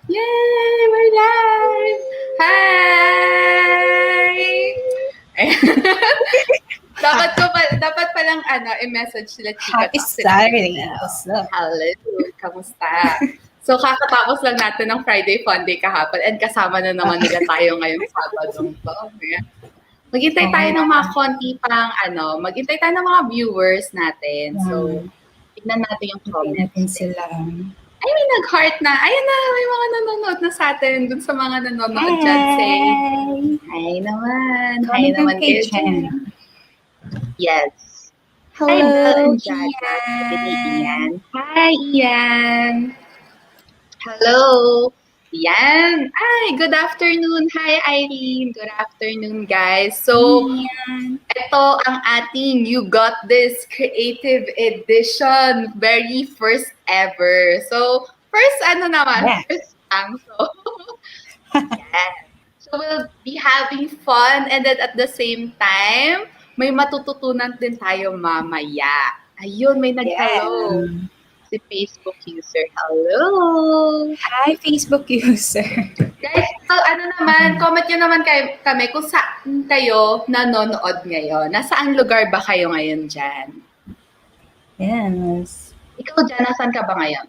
Yay! We're live! Hi! dapat palang i-message sila Chika Happy at sila Saturday. Giselle. What's up? Hello! Kamusta? So, kakatapos lang natin ng Friday Fun Day kahapon and kasama na naman nila tayo ngayong Sabadong to. Maghintay tayo ng mga konti pang maghintay tayo ng mga viewers natin. So, tignan natin yung comments. Natin sila. Ay, may nag-heart na. Ayun na, may mga nanonood na sa atin. Dun sa mga nanonood dyan, say, hi naman. Hi naman kayo dyan. Yes. Hello, Hi, Belle and Jaja. Ian. Hi, Ian. Hello. Ian. Ay, good afternoon. Hi, Irene. Good afternoon, guys. So, ito ang ating You Got This Creative Edition. Very first ever. So, first first time. So, yeah. So, we'll be having fun and then at the same time, may matututunan din tayo mamaya. Ayun, may nag-hello. Si Facebook user. Hello! Hi, Facebook user. Guys, so comment nyo naman kami kung saan kayo nanonood ngayon. Nasaan lugar ba kayo ngayon dyan? Yes. Ikaw dyan, nasaan ka ba ngayon?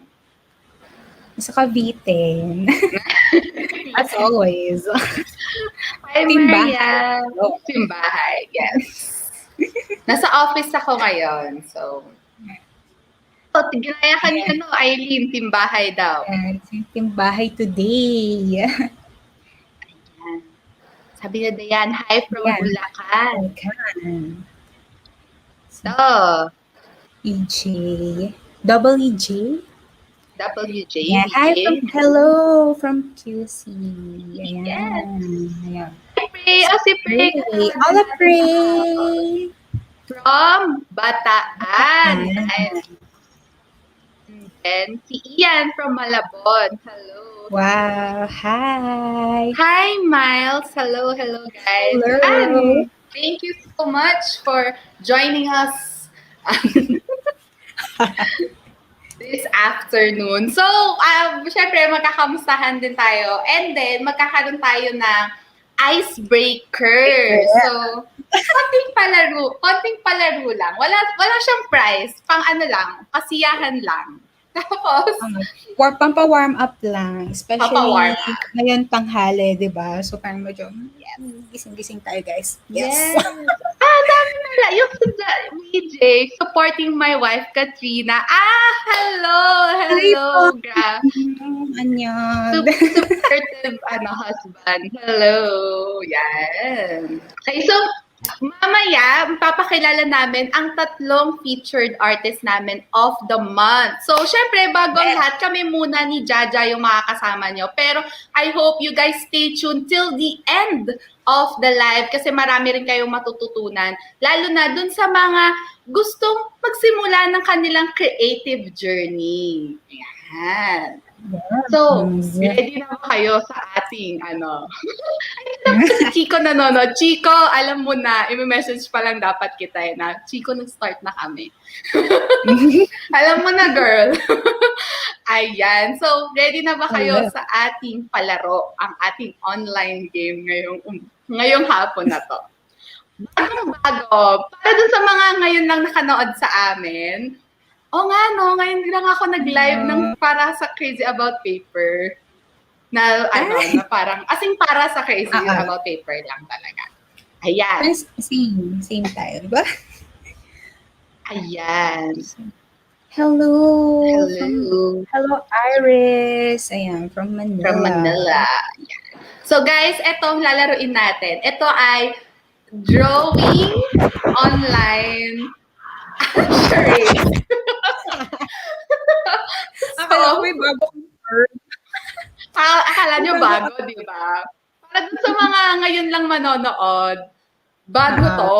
Sa Cavite. As always. Hi, Maria. Simbahay, yes. Nasa office ako ngayon, so... ginaya ka niyo, Eileen, timbahay daw. Timbahay today. Ayan. Sabi na Dayan, hi from Bulacan. So, EJ. Double EJ? WJ. Yeah, hi hello from QC. Ayan. Yes. Ayan. Pray, si Pray. Hola, Pray. From Bataan. And si Ian from Malabon. Hello. Wow. Hi. Hi, Miles. Hello, guys. Hello. And thank you so much for joining us this afternoon. So, syempre, magkakamustahan din tayo. And then, magkakaroon tayo ng icebreaker. So, konting palaro lang. Wala siyang prize. Pang kasiyahan lang. Tapos, pampa-warm up lang. Especially ngayon tanghali, di ba? So, parang medyo, gising-gising tayo, guys. Yes. Dami nila. Yung VJ, supporting my wife, Katrina. Hello. Annyeong. Supportive, husband. Hello. Yan. Okay, so, mamaya, papakilala namin ang 3 featured artist namin of the month. So, syempre, bago ang lahat, kami muna ni Jaja yung makakasama nyo. Pero, I hope you guys stay tuned till the end of the live kasi marami rin kayong matututunan. Lalo na dun sa mga gustong magsimula ng kanilang creative journey. Ayan. So, ready na ba kayo sa ating si Chico nanonood. Chico, alam mo na, i-message pa lang dapat kita na, Chico, nag-start na kami. Alam mo na, girl. Ayan. So, ready na ba kayo sa ating palaro, ang ating online game ngayong hapon na to? Bago. Para dun sa mga ngayon lang nakanood sa amin, ngayon lang ako nag-live ng para sa Crazy About Paper. Na parang, para sa Crazy About Paper lang talaga. Ayan. Same tayo, diba? Ayan. Hello, Iris. Ayan, from Manila. Ayan. So guys, etong lalaruin natin. Ito ay drawing online charade. Akala ko may bagong word. Akala nyo bago, di ba? Para dun sa mga ngayon lang manonood, bago to.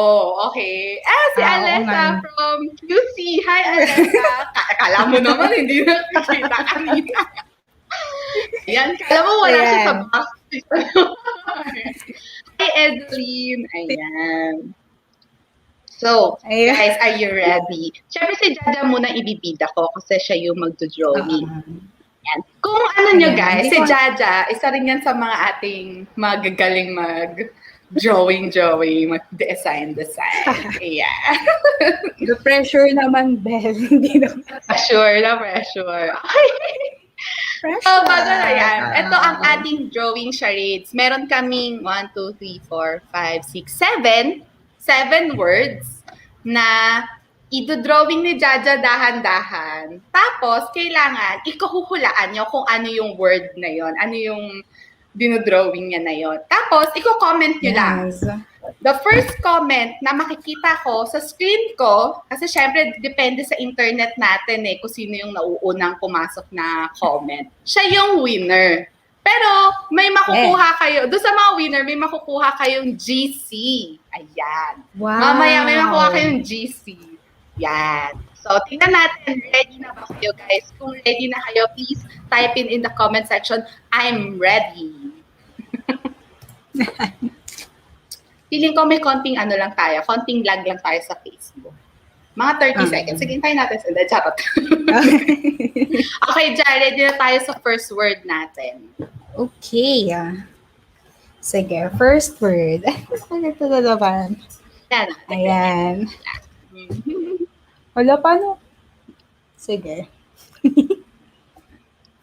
Okay. Si Alessa from QC. Hi, Alessa. Akala mo naman, hindi na nakita kanina. Ayan, kala mo wala siya sa box. Hi, Edeline. Ayan. So, guys, are you ready? Siyempre si Jaja muna ibibida ko kasi siya yung magdo-drawing. Yan. Kung ano nyo Ayan, guys, hindi si ko- Jaja, isa rin yan sa mga ating magagaling mag-drawing, mag-design. Ayan. The pressure naman, Bel. Hindi na. Pressure. Okay. Pressure. Bago na yan. Ito ang ating drawing charades. Meron kaming 1, 2, 3, 4, 5, 6, 7. 7 words na idodrawing ni Jaja dahan-dahan. Tapos, kailangan ikuhuhulaan nyo kung ano yung word na yon, ano yung dinodrawing niya na yon. Tapos, iko-comment nyo lang. Yes. The first comment na makikita ko sa screen ko, kasi syempre depende sa internet natin kung sino yung nauunang pumasok na comment. Siya yung winner. Pero may makukuha kayo, doon sa mga winner, may makukuha kayong GC. Ayan. Wow. Mamaya may makukuha kayong GC. Yan. So, tingnan natin, ready na ba kayo guys? Kung ready na kayo, please type in the comment section, I'm ready. Feeling ko may konting konting lag lang tayo sa Facebook. Mga 30 seconds. Sige, tayo natin sila. Charot. Okay, Jared, ready na tayo sa first word natin. Okay. Sige, first word. Ito na naman. Ayan. Wala, paano? Sige.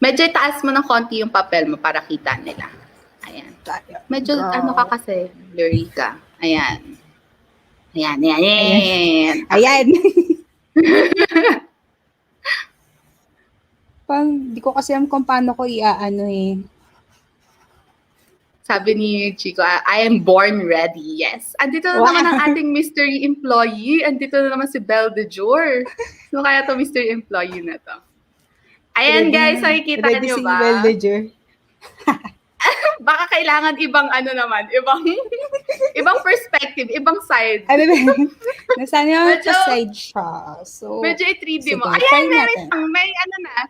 Medyo itaas mo ng konti yung papel mo para kita nila. Ayan. Medyo ka kasi, blurry ka. Ayan. Ayan. Di ko kasi alam kung paano ko iaano Sabi ni Chico, I am born ready. Yes. Andito na naman ang ating mystery employee. Andito na naman si Belle de Jour. Sino kaya to mystery employee na to? Ayan guys, nakikita nyo ba? Si Belle de Jour. Baka kailangan ibang ibang perspective, ibang side. Ano ba? Nasaan yung side siya. So, medyo i-3D mo. sige, Ayan, may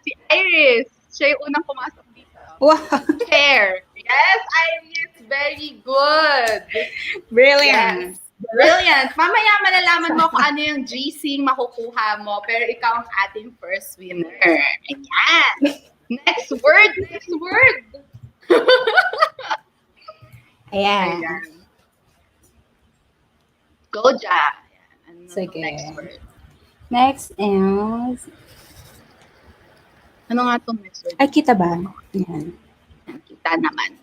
si Iris. Siya yung unang pumasok dito. Wow. Chair. Yes, Iris, very good. Brilliant. Yes. Brilliant. Mamaya malalaman mo kung ano yung GC makukuha mo, pero ikaw ang ating first winner. Ayan. Next word. Ayan. Go, Ja. Sige. Next word? Next is... Ano nga itong next word? Ay, kita ba? Ayan. Kita naman.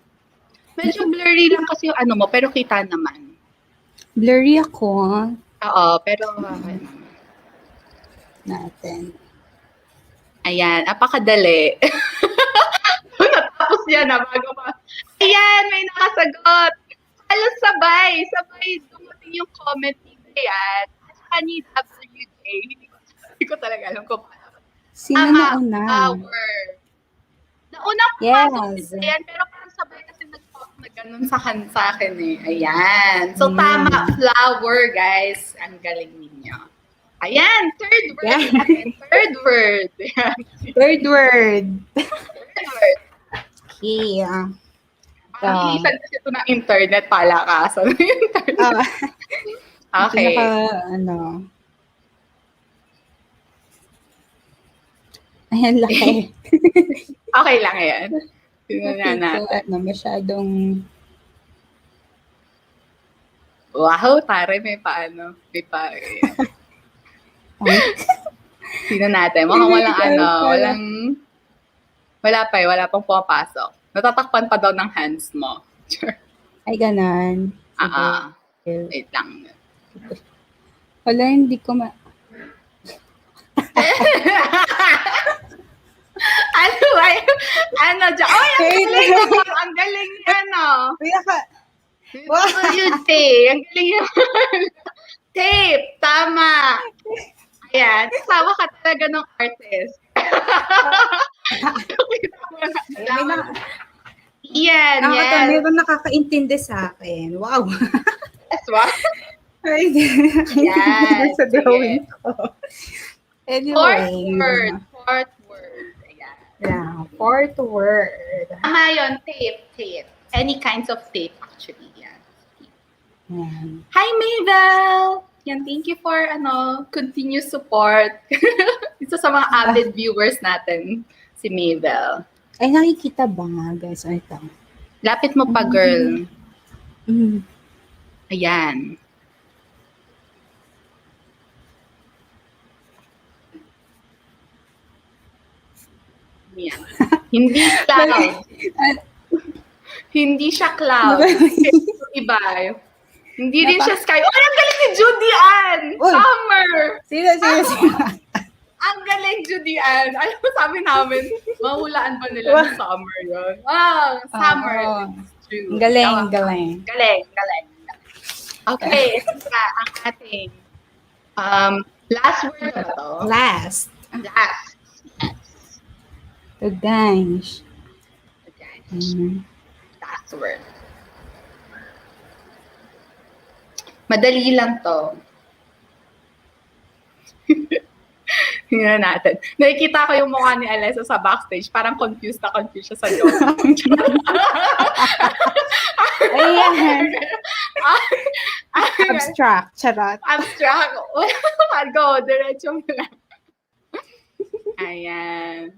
Medyo blurry lang kasi yung mo, pero kita naman. Blurry ako. Oo, pero... Natin. Ayan, napakadali. Natapos yan bago pa. Ayan, may nakasagot. Halos sabay dumating yung comment ni Ayan. At saka ni WJ. Hindi ko talaga alam kung paano. Sino nauna? Flower. Naunang pumasok si Ayan, pero parang sabay kasi nag-talk na ganun sa akin Ayan. So, tama, flower, guys. Ang galing ninyo. Ayan, third word natin. Third word. Third word. Okay. Ang isang kasi ito ng internet pala ka. So, internet. Okay. Ayan, laki. Okay lang yan. Tingnan natin. Masyadong... Wow, tare, may paano. Tingnan natin. Mukhang wala pang pumapasok. Natatakpan pa daw ng hands mo. Ay, ganon. Wait lang. Wala, hindi ko ang galing niya, no? Wow. WJ, ang galing niya. Tape, tama. Ayan, tawa ka talaga ng artist. Yan, yes. Meron nakakaintindi sa akin. Wow. Yes, wow. Ay, yes. Sa drawing ko. Anyway. Fourth word. Ayan. Yeah, fourth word. Tama yun, tape. Any kinds of tape, actually. Yan. Yan. Hi, Mabel! Yan, thank you for continuous support. Isa sa mga avid viewers natin Si Mabel. Ay, nakikita ba nga, guys? Ay, ito. Lapit mo pa, girl. Mm. Ayan. Ayan. Hindi cloud. Hindi siya cloud. Iba. Hindi rin siya sky. Oh, ang galing ni Judy Ann! Uy. Summer! Sino? Ang galing, Judy Ann. Alam mo, sabi namin, mahulaan ba nila ng summer yun? Summer. True. Galing. Galing. Okay, ito na ang ating last word na ba to? Last. Last. The guys. Last word. Madali lang to. Tingnan natin. Nakikita ko yung mukha ni Alessa sa backstage. Parang confused siya sa joke. Ayan. Abstract. Charot. Abstract. Go. Diretso mo lang. Ayan.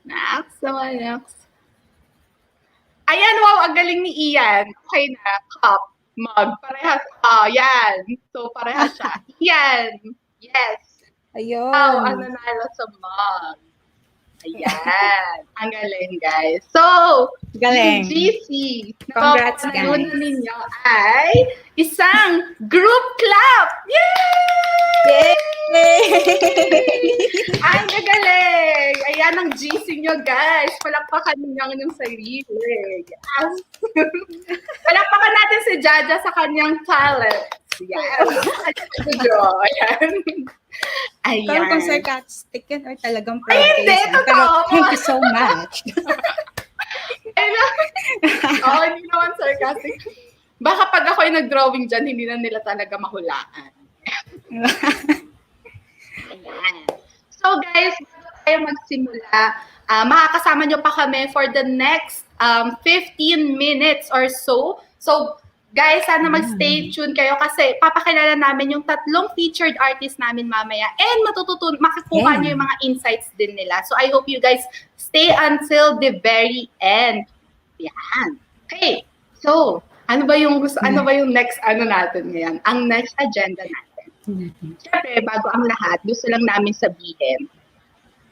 Next. Ayan, wow. Ang galing ni Ian. Okay na. Cup. Mug. Parehas. Yan. So, parehas siya. Yan. Yes. Ayun. Wow, ang nanalo sa mug. Ayan. Ang galing, guys. So, Galing. GC, Congrats, guys. napapanood ninyo ay isang group clap! Yay! Ang gagaling! Ayan ang GC nyo, guys. Palakpakan ninyo ang inyong sarili. Yes. Palakpakan natin si Jaja sa kanyang talent. Yes. Ayan. Pero kung sarcastic yan or talagang proud kayo. Hindi, Pero totoo. thank you so much. Hindi naman sarcastic. Baka pag ako yung nag-drawing dyan, hindi na nila talaga mahulaan. Ayan. So guys, bago tayo magsimula, makakasama nyo pa kami for the next 15 minutes or so. So guys, sana mag-stay tuned kayo kasi papakilala namin yung tatlong featured artist namin mamaya and makukuha nyo yung mga insights din nila. So I hope you guys stay until the very end. Yan. Okay. So, ano ba yung next natin ngayon? Ang next agenda natin. Siyempre, bago ang lahat, gusto lang namin sabihin.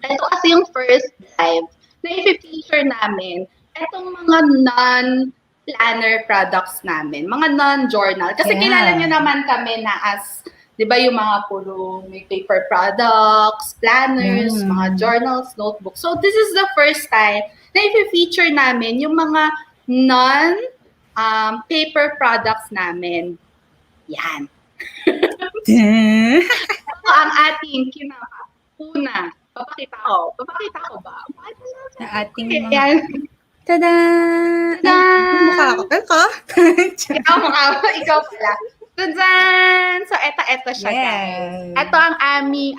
Ito kasi yung first live na i-feature namin itong mga non-planner products namin, mga non-journal. Kasi kilala nyo naman kami na as, di ba yung mga puro may paper products, planners, mga journals, notebooks. So this is the first time na i-feature namin yung mga non-paper products namin. Yan. Ito ang ating kinakauna. Papakita ko ba? Sa ating mga... Yan. Tada! Mukha ako. Ikaw pala. So, eto siya, guys. Ito ang aming,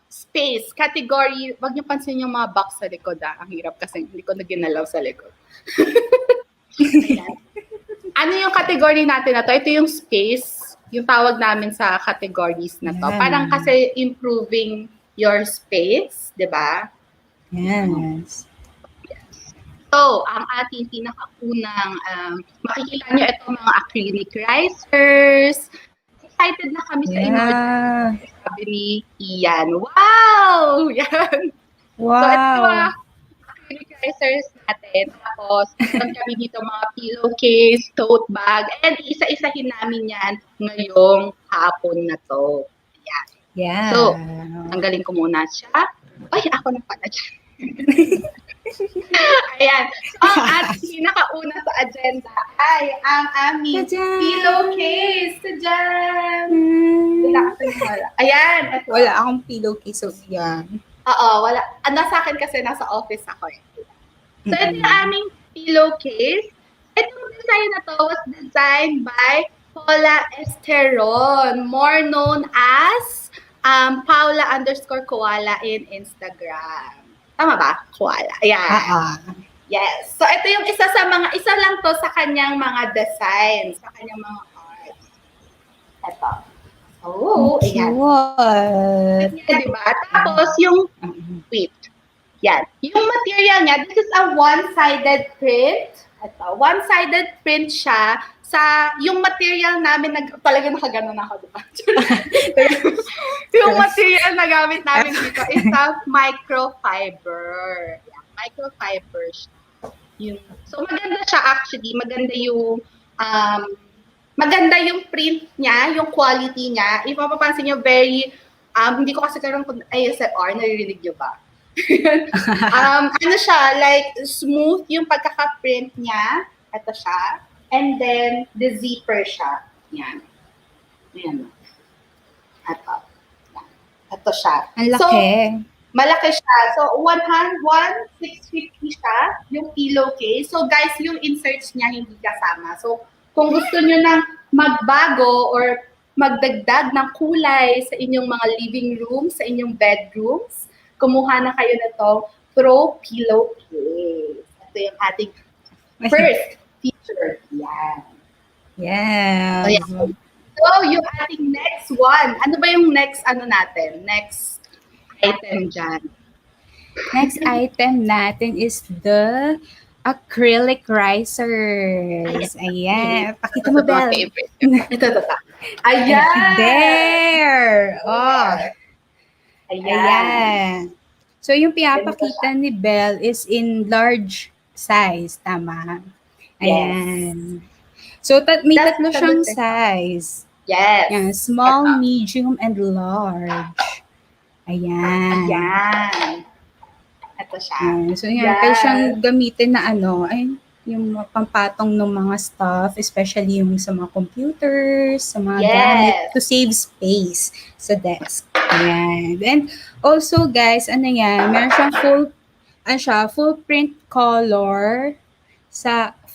space, category. Wag niyo pansin yung mga box sa likod, Ang hirap kasi hindi ko na ginalaw sa likod. Ayan. Ano yung category natin na to? Ito yung space, yung tawag namin sa categories na to. Parang kasi improving your space, di ba? Yes. So, ang ating pinakaunang, makikita nyo ito mga acrylic risers. Excited na kami sa inyo. Sabi ni Ian. Wow! Yan. Wow. So, ito acrylic risers natin. Tapos, meron kami dito mga pillowcase, tote bag, and isa-isahin namin yan ngayong hapon na to. Yan. Yeah. So, tanggalin ko muna siya. Ay, ako na pala dyan. Ayan. So, ang ating pinakauna sa agenda ay ang aming pillowcase. Tadyan! Ayan. Ito. Wala akong pillowcase. So, yan. Oo, wala. Nasa akin kasi nasa office ako. So, ito yung aming pillowcase. Itong design na to was designed by Paula Esteron, more known as Paula_Koala in Instagram. Tama ba? Koala. Ayan. Yes. So, ito yung isa lang to sa kanyang mga designs, sa kanyang mga arts. Ito. Oh, ayan. Cute. Yan, diba? Tapos, yung, wait, yan. Yung material niya, this is a one-sided print. Ito, one-sided print siya sa, yung material namin, talaga nakaganon ako, diba? Yung material na gamit namin dito is a microfiber. Yan, microfiber siya. Yun. So, maganda siya actually. Maganda yung print niya, yung quality niya. If mapapansin nyo, very, hindi ko kasi karoon kung ASMR, naririnig nyo ba? Ano siya, like, smooth yung pagkaka-print niya. Ito siya. And then, the zipper siya. Yan. Yan. Ito. Yan. Ito siya. Ang laki. So, malaki siya. So, 1,650 siya, yung pillowcase. So, guys, yung inserts niya hindi kasama. So, kung gusto nyo nang magbago or magdagdag ng kulay sa inyong mga living rooms, sa inyong bedrooms, kumuha na kayo nito throw pillowcase. Ito yung ating first feature. Yan. Yes. So, yung ating next one. Ano ba yung next natin? Next item dyan. Next item natin is the acrylic risers. Ayan. Pakita mo, Belle. Ito. Ayan! There! Oh. Ayan. So, yung pinapakita ni Belle is in large size. Tama? Ayan. Yes. So, may tatlo siyang size. Yes. Yan, small, medium, and large. Ayan. Ito siya. So, yan. Kaya siyang gamitin na yung pampatong ng mga stuff, especially yung sa mga computers, sa mga gamit, to save space sa desk. Ayan. And also, guys, meron siyang full print color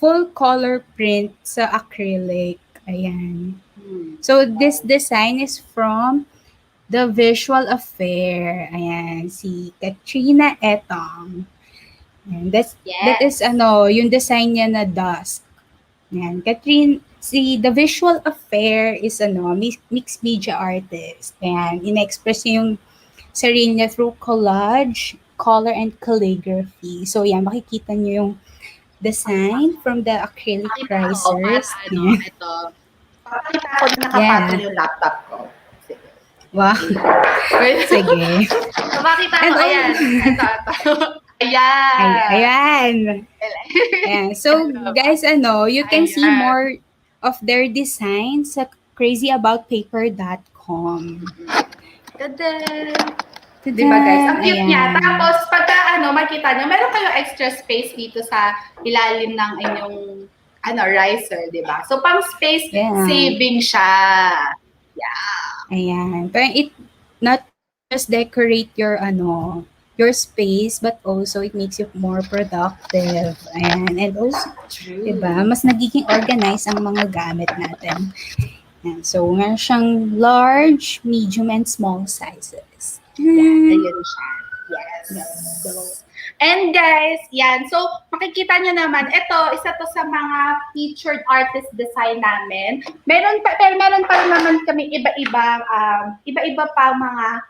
full color print sa acrylic. Ayan. So, this design is from The Visual Affair. Ayan, si Katrina Ertong. And that is yung design niya na dusk. Ayan, The Visual Affair is mixed media artist. Ayan, in-express yung sarili niya through collage, color, and calligraphy. So, yan, makikita niyo yung design from the acrylic risers. Ito. Papakita ko na nakapatol yung laptop ko. Sige. Wow. Sige. Papakita ko, ayan. Ito. Ayan. So, guys, you can see more of their designs sa crazyaboutpaper.com. Tada! Diba, guys? Ang cute niya. Tapos, pagka, makita nyo, meron kayong extra space dito sa ilalim ng inyong, riser, diba? So, pang space saving siya. Yeah. Ayan. Pero it not just decorate your space, but also it makes you more productive. Ayan. And also, diba, mas nagiging organized ang mga gamit natin. Ayan. So, meron siyang large, medium, and small sizes. Ayun siya. Yes. And guys, yan. So, makikita nyo naman, isa to sa mga featured artist design namin. Meron pa naman kami iba-iba pa mga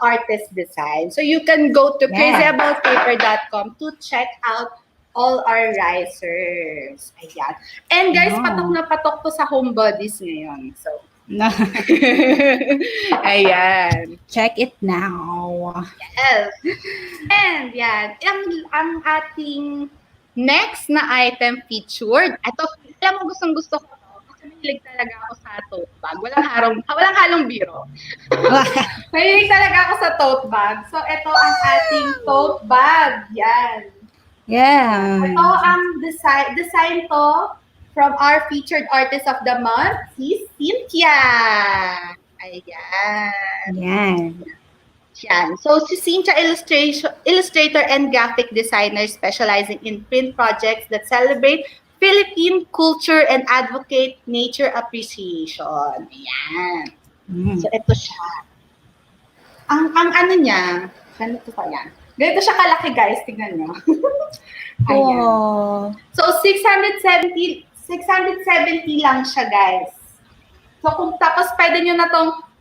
artist design. So, you can go to crazyaboutpaper.com to check out all our risers. Ayan. And guys, patok na patok to sa homebodies ngayon. So, ayan. Check it now. Yes. And yan, ang ating next na item featured. Ito, alam mo, gustong-gusto ko to. Kasi mahilig talaga ako sa tote bag. Walang halong biro. Mahilig talaga ako sa tote bag. So, ito ang ating tote bag. Yan. Yeah. Ito ang design to from our featured artist of the month, si Cynthia. Ayan. Yan. So, si Cynthia, illustrator and graphic designer specializing in print projects that celebrate Philippine culture and advocate nature appreciation. Ayan. So, ito siya. Ang niya, ganito pa yan. Ganito siya kalaki, guys. Tingnan nyo. Ayan. Oh. So, 670 lang siya, guys. So, tapos pwede nyo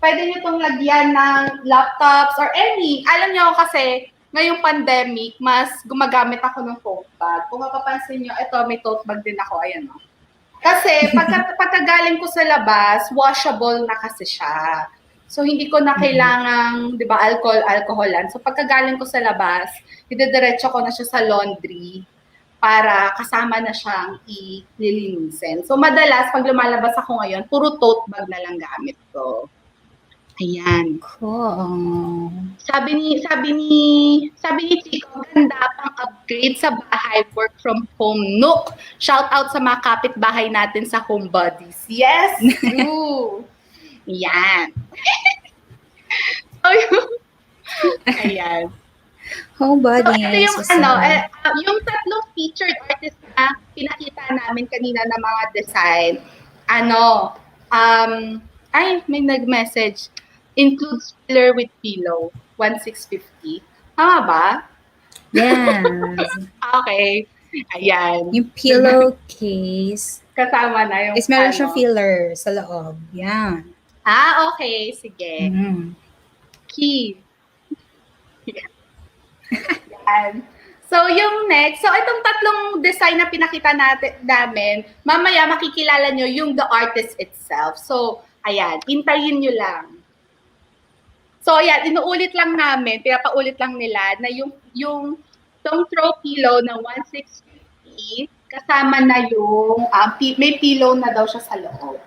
pwede nyo itong lagyan ng laptops or any. Alam nyo kasi, ngayong pandemic, mas gumagamit ako ng tote bag. Kung mapapansin nyo, ito, may tote bag din ako. Ayan, no? Kasi pagkagaling ko sa labas, washable na kasi siya. So, hindi ko na kailangang, di ba, alcoholan. So, pagkagaling ko sa labas, idediretso ko na siya sa laundry para kasama na siyang ililinisin. So, madalas, pag lumalabas ako ngayon, puro tote bag na lang gamit ko. Ayan. Cool. Sabi ni Chico, ganda pang upgrade sa bahay, work from home. Nook, shout out sa mga kapitbahay natin sa homebodies. Yes, true. Yan. Ayan. Homebody. So, ito yung yung tatlong featured artist na pinakita namin kanina na mga design. May nag-message. Includes filler with pillow, 1,650. Tama ba? Yes. Okay. Ayan. Yung pillowcase. Kasama na yung Meron siyang filler sa loob. Yan. Okay. Sige. Key. Yan. So, yung next. So, itong tatlong design na pinakita namin, mamaya makikilala nyo yung the artist itself. So, ayan. Hintayin nyo lang. So, ayan, inuulit lang namin, pinapaulit lang nila na yung throw pillow na 1,650, kasama na yung, may pillow na daw siya sa loob.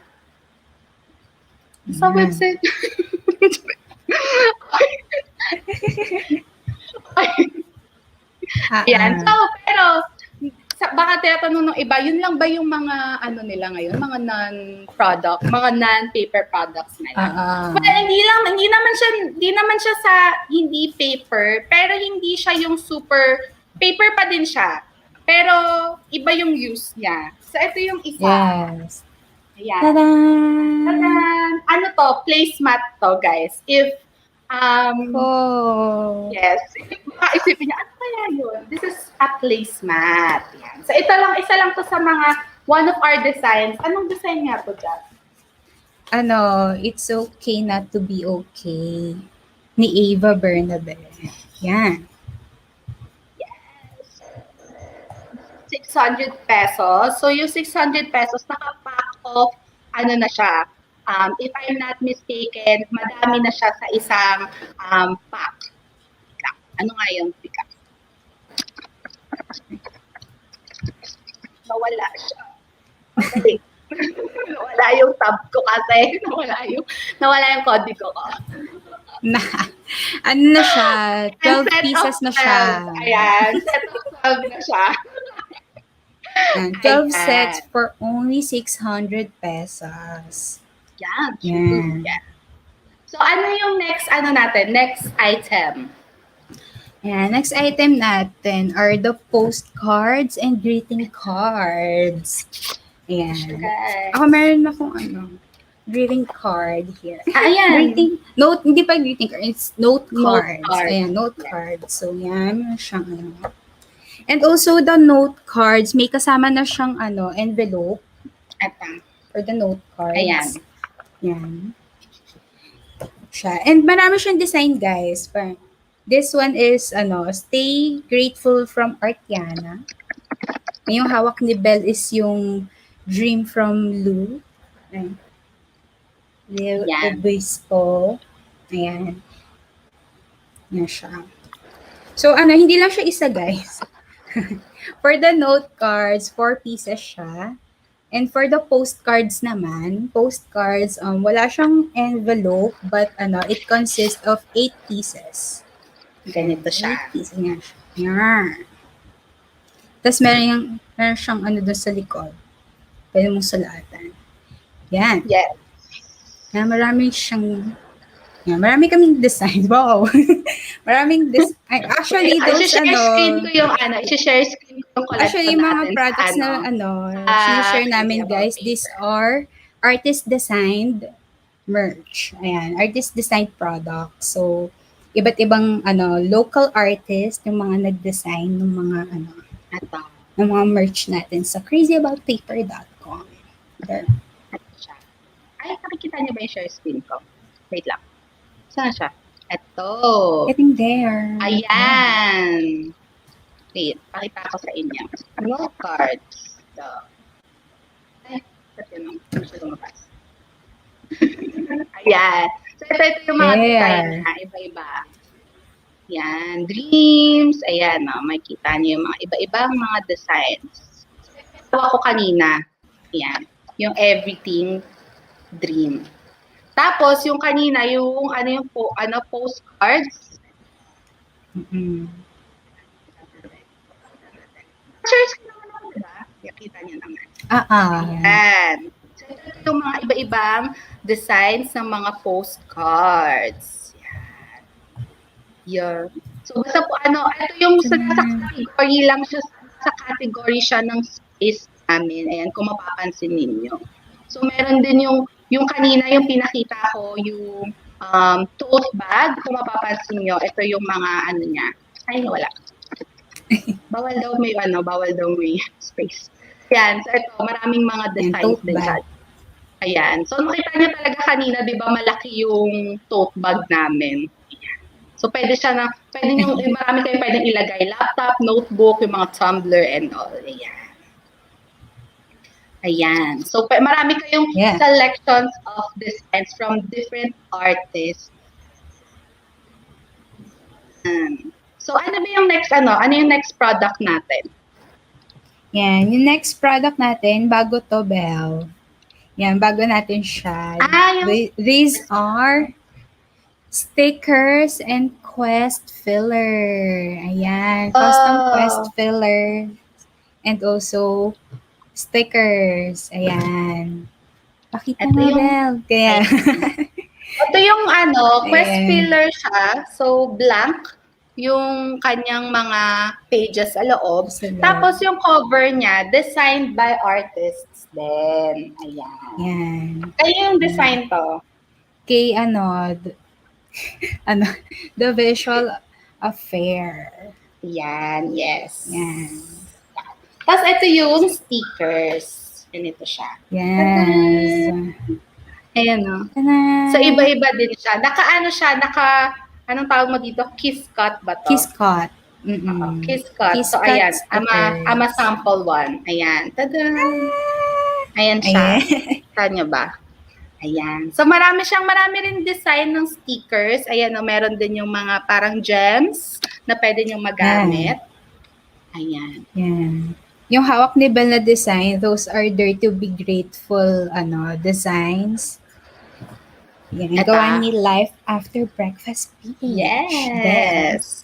Sa website. Ayan, so, pero, baka tinatanong ng iba, yun lang ba yung mga nila ngayon, mga non-paper products na lang? Well, hindi naman siya sa hindi paper, pero hindi siya yung super paper pa din siya. Pero iba yung use niya. So ito yung isa. Yes. Ayan. Ta-da! Ano to? Placemat to, guys. If yes. Baka isipin niya, ano kaya yun? This is a placemat. Yan. So, isa lang to sa mga one of our designs. Anong design nga to, Jack? It's okay not to be okay. Ni Ava Bernabe. Yan. Yes. 600 pesos. So, yung 600 pesos, naka-pack of, na siya, if I'm not mistaken, madami na siya sa isang pack. Ano nga yung pick-up? Nawala siya. Okay. Nawala yung tab ko kasi. Nawala yung kodigo ko. Na siya? 12 pieces na siya. Ayan, set of 12 na siya. 12 sets for only 600 pesos. Yan. So, ano yung next item? Next item natin are the postcards and greeting cards. Ayan. Okay. Ako meron akong greeting card here. Ayan. Hindi pa greeting card, it's note cards. Card. Ayan, note cards. So, yan, meron siyang And also, the note cards, may kasama na siyang envelope. For the note cards. Ayan. Yan. Siya. And marami siyang design, guys. This one is, Stay Grateful from Artiana. Yung hawak ni Belle is yung Dream from Lou. Lil Obispo. Ayan. Yan siya. So, hindi lang siya isa, guys. For the note cards, 4 pieces siya. And for the postcards naman, wala siyang envelope, but it consists of 8 pieces. Ganito siya. 8 pieces nga siya. Yan. Tapos meron siyang doon sa likod. Pwede mong sulatan. Yan. Yes. Marami kaming designs. Wow. Maraming actually, those i-share screen ko yung collection actually, mga products na sinishare namin, guys, these are artist-designed merch. Ayan, artist-designed products. So, iba't ibang local artist yung mga nag-design ng mga ng mga merch natin sa crazyaboutpaper.com. There. Ay, nakikita niyo ba yung share screen ko? Wait lang. Saan siya? Ito. Getting there. Ayan. Wait, pakita ko sa inyo. No cards. So, ay, ba't yun? Hindi siya lumabas. Ayan. So, ito yung mga design There. niya. Iba-iba. Yan. Dreams. Ayan, makikita niyo yung mga iba-ibang mga designs. Ito ako kanina. Yan. Yung everything dream. Tapos, yung kanina, yung postcards. Mm-mm. Shares ko naman ako, diba? Nakita niyo naman. Yan. So, ito yung mga iba-ibang designs ng mga postcards. Yan. Yan. So, basta po, ito yung sa category lang siya, sa category siya ng space namin. Ayan, kung mapapansin ninyo. So, meron din yung kanina, yung pinakita ko, yung tote bag. Kung mapapansin nyo, ito yung mga niya. Ay, wala. Bawal daw may space. Yan. So, ito, maraming mga designs din siya. Ayan. So, nakita niyo talaga kanina, di ba, malaki yung tote bag namin. So, pwede nyo, marami kayo pwedeng ilagay. Laptop, notebook, yung mga tumbler and all. Ayan. Ayan. So, marami kayong selections of designs from different artists. So, ano ba yung next, ano yung next product natin? Yan. Yung next product natin, bago to, Belle. Yan, bago natin siya. These are stickers and quest filler. Ayan. Custom quest filler. And also, stickers. Ayan. Pakita mo, Belle. Kaya. Ito yung quest filler siya. So, blank yung kanyang mga pages sa loob. Tapos yung cover niya, designed by artists din. Ayan. Yan. Kaya yung design to? Kay The Visual Affair. Yan, yes. Yan. Tapos ito yung stickers. Ganito siya. Yes. Ayan o. So iba-iba din siya. Anong tawag mo dito? Kiss cut ba to? Kiss cut. Kiss cut. So ayan, ama sample one. Ayan. Tada! Ayan siya. Saan nyo ba? Ayan. So marami rin design ng stickers. Ayan o, meron din yung mga parang gems na pwede nyo magamit. Ayan. Yan. Yung hawak ni Belle na design, those are Dare to Be Grateful designs. Yan. Gawa ni Life After Breakfast page. Yes.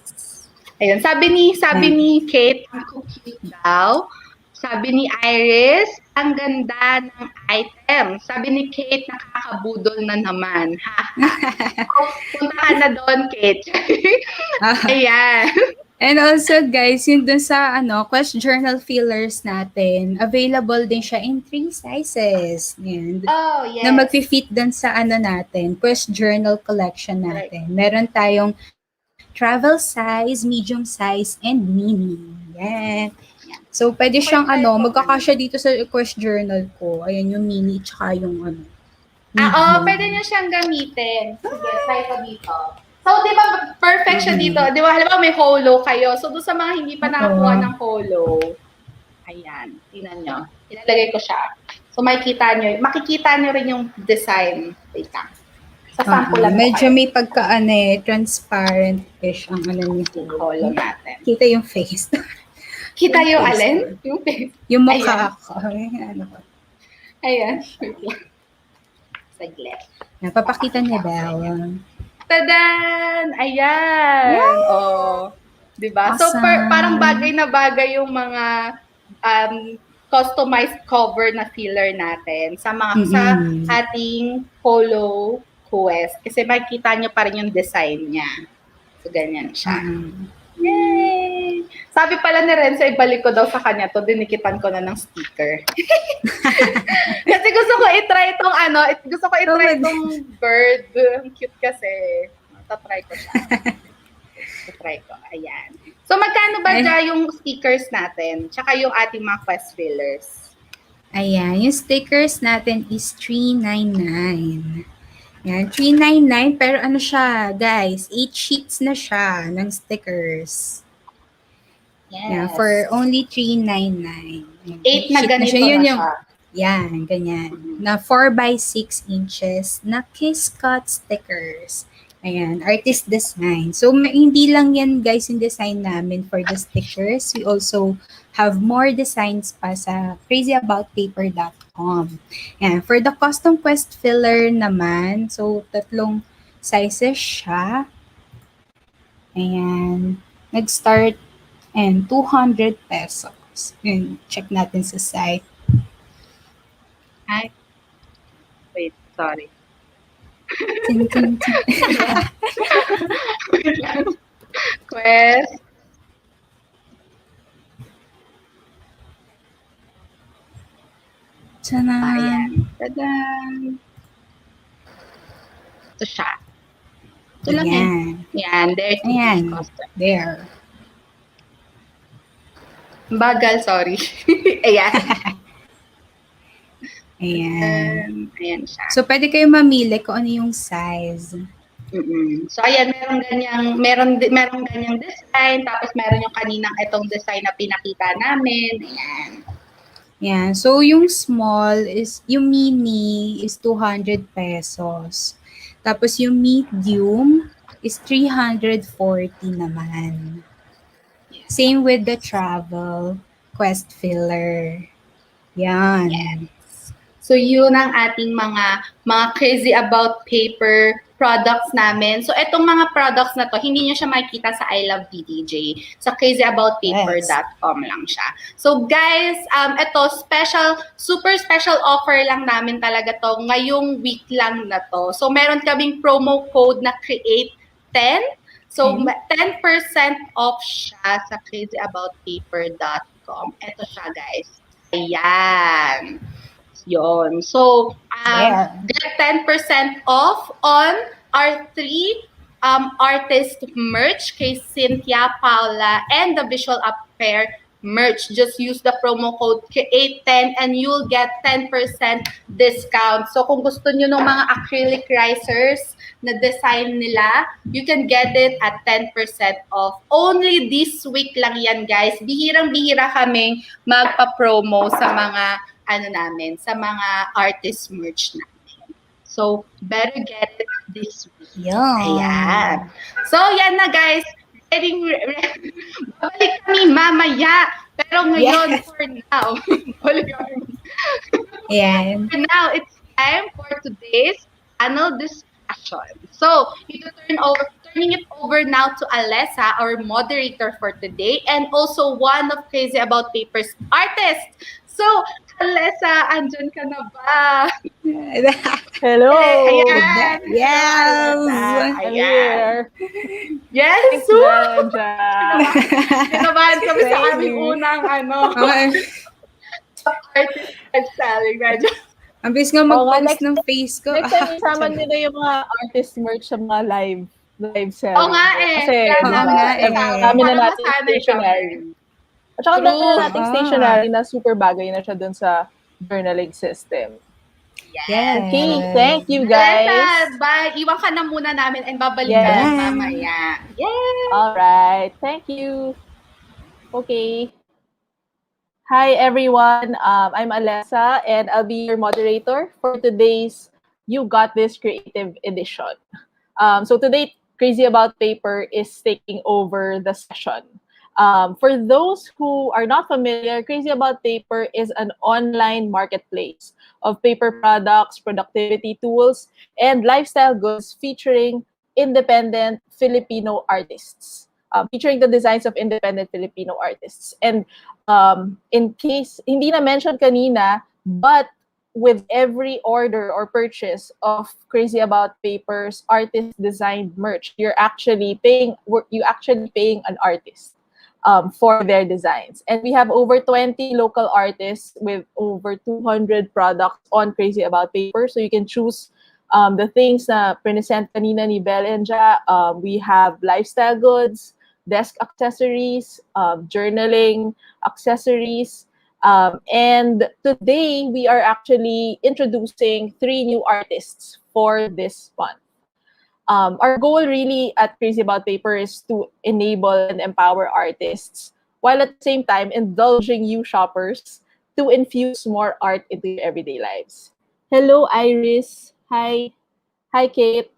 Ayun, sabi ni Kate, ang cute daw. Sabi ni Iris, ang ganda ng item. Sabi ni Kate, nakakabudol na naman. Punta ka na doon, Kate. Ayan. And also, guys, yung dun sa quest journal fillers natin, available din siya in 3 sizes. Yan. Oh, yes. Na mag-fit dun sa natin, quest journal collection natin. Right. Meron tayong travel size, medium size, and mini. Yan. So, pwede siyang magkakasya dito sa quest journal ko. Ayan yung mini, tsaka yung pwede nyo siyang gamitin. Sige, try ko dito. So, di ba, perfect siya dito. Di ba, halimbawa may holo kayo. So, doon sa mga hindi pa nakakuha ng holo, ayan, tingnan nyo. Ilalagay ko siya. So, makikita nyo rin yung design. Wait lang. Sa sample lang. Medyo may transparent-ish ang niya. Holo natin. Kita yung face. Kita yung alin? Yung face. Yung mukha ko. Ayan. Wait lang. Saglit. Napapakita niya daw. Tadan! Ayan! Yeah! Oh, 'di ba? Awesome. So parang bagay na bagay yung mga customized cover na filler natin sa sa ating polo quest kasi makikita niyo pa rin yung design niya. So ganyan siya. Yay! Sabi pala ni Renzo, ibalik ko daw sa kanya to, dinikitan ko na ng sticker. Kasi gusto ko i-try itong bird. Ang cute kasi. Tatry ko siya. Tatry ko. Ayan. So, magkano ba dyan yung stickers natin? Tsaka yung ating mga quest fillers? Ayan. Yung stickers natin is $3.99. Yan, 399 pero ano siya, guys, 8 sheets na siya ng stickers. Yan, Yes. for only 399. 8 na ganito Yun na yung, siya. yan, ganyan. Mhm. Na 4 by 6 inches na kiss cut stickers. Ayan, artist design. So, hindi lang yan guys yung design namin for the stickers. We also have more designs pa sa crazyaboutpaper.com. Ayan, for the custom quest filler naman, so tatlong sizes siya. Ayan, nag-start and 200 pesos. Yun, check natin sa site. Ay. Wait, sorry. Ting, ting, ting. Quest. Tanan. Ayan. Tadan. Ito siya. Ito lang eh. Ayan. Yan, there to Ayan. be custom. There. Bagal, sorry. Ayan. Ayan. Ayan siya. So, pwede kayo mamili kung ano yung size. Mm-mm. So, ayan, meron ganyang design, tapos meron yung kaninang itong design na pinakita namin. Ayan. Yan. So, yung small is, yung mini is 200 pesos. Tapos, yung medium is 340 naman. Same with the travel quest filler. Yan. Yes. So, yun ang ating mga crazy about paper products namin. So, itong mga products na to, hindi nyo siya makikita sa I Love BDJ. Sa crazyaboutpaper.com lang siya. So, guys, ito, super special offer lang namin talaga to. Ngayong week lang na to. So, meron kaming promo code na create10. So, 10% off siya sa crazyaboutpaper.com. Ito siya, guys. Ayan. Yon. So, get 10% off on our 3 artist merch kay Cynthia, Paula, and the Visual Affair merch. Just use the promo code CREATE10 and you'll get 10% discount. So, kung gusto nyo ng mga acrylic risers na design nila, you can get it at 10% off. Only this week lang yan, guys. Bihirang-bihira kaming magpa-promo sa mga sa mga artist merch namin. So, better get it this week. Yeah. Ayan. So, yan na guys. Babalik kami mamaya. Pero ngayon, for now, balik kami. Ayan. For now, it's time for today's panel discussion. So, turning it over now to Alessa, our moderator for today, and also one of Crazy About Papers artists. So, Alessa, andyan ka na ba? Hello! Ayan! Yes! I'm here. Yes! Thanks, Belenja. Kinabahan kami sa aming unang artist selling. Medyo. Ang bilis nga mag-post ng face ko. Next time, isama nyo na yung mga artist merch sa mga live selling. Oo nga eh. Kasi, dami na natin stationery. At saka dami na nating stationery na super bagay na siya dun sa journaling system. Yes. Okay, thank you guys. Alessa, bye. Iwan ka na muna namin and babalikan Yes. mamaya. Yes! Alright, thank you. Okay. Hi everyone, I'm Alessa and I'll be your moderator for today's You Got This Creative Edition. So today, Crazy About Paper is taking over the session. For those who are not familiar, Crazy About Paper is an online marketplace of paper products, productivity tools, and lifestyle goods featuring independent Filipino artists. Featuring the designs of independent Filipino artists. And in case, hindi na mention kanina, but with every order or purchase of Crazy About Paper's artist designed merch, you're actually paying an artist for their designs. And we have over 20 local artists with over 200 products on Crazy About Paper. So you can choose the things na present kanina ni Belenja. We have lifestyle goods, desk accessories, journaling accessories, And today we are actually introducing 3 new artists for this month. Our goal really at Crazy About Paper is to enable and empower artists while at the same time indulging you shoppers to infuse more art into your everyday lives. Hello, Iris. Hi. Hi, Kate.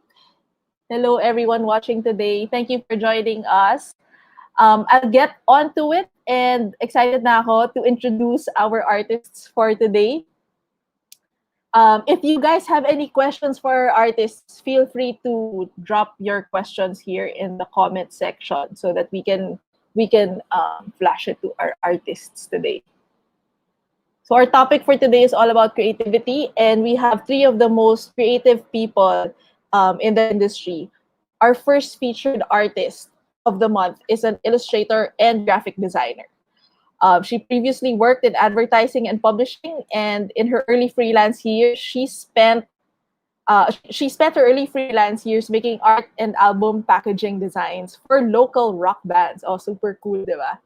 Hello, everyone watching today. Thank you for joining us. I'll get onto it and excited na ako to introduce our artists for today. If you guys have any questions for our artists, feel free to drop your questions here in the comment section so that we can flash it to our artists today. So our topic for today is all about creativity, and we have 3 of the most creative people in the industry. Our first featured artist of the month is an illustrator and graphic designer. She previously worked in advertising and publishing, and in her early freelance years, she spent her early freelance years making art and album packaging designs for local rock bands. Oh, super cool, diba?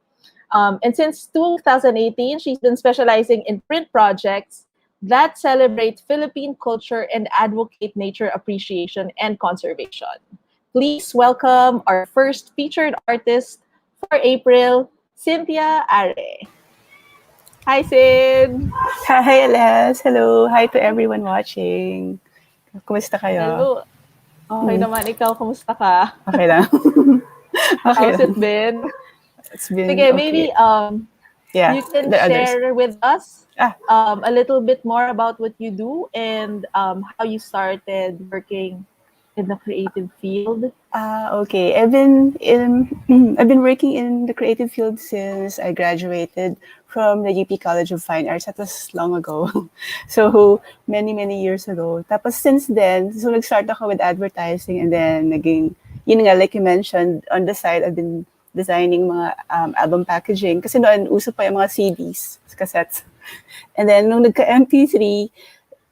And since 2018, she's been specializing in print projects that celebrate Philippine culture and advocate nature appreciation and conservation. Please welcome our first featured artist for April, Cynthia Are. Hi, Sid! Hi, Les. Hello. Hi to everyone watching. Kumusta kayo? Hello. Okay naman. Ikaw, kumusta ka? Okay lang. Okay How's lang. it been? It's been Sige, okay. maybe Yeah, you can the others. share with us Ah. a little bit more about what you do and how you started working in the creative field. Okay. I've been working in the creative field since I graduated from the UP College of Fine Arts. That was long ago. So, many years ago. Tapos since then, so nag-start ako with advertising and then yun nga, like you mentioned, on the side, I've been designing mga album packaging. Kasi noon, uso pa yung mga CDs, cassettes. And then, nung nagka-MP3,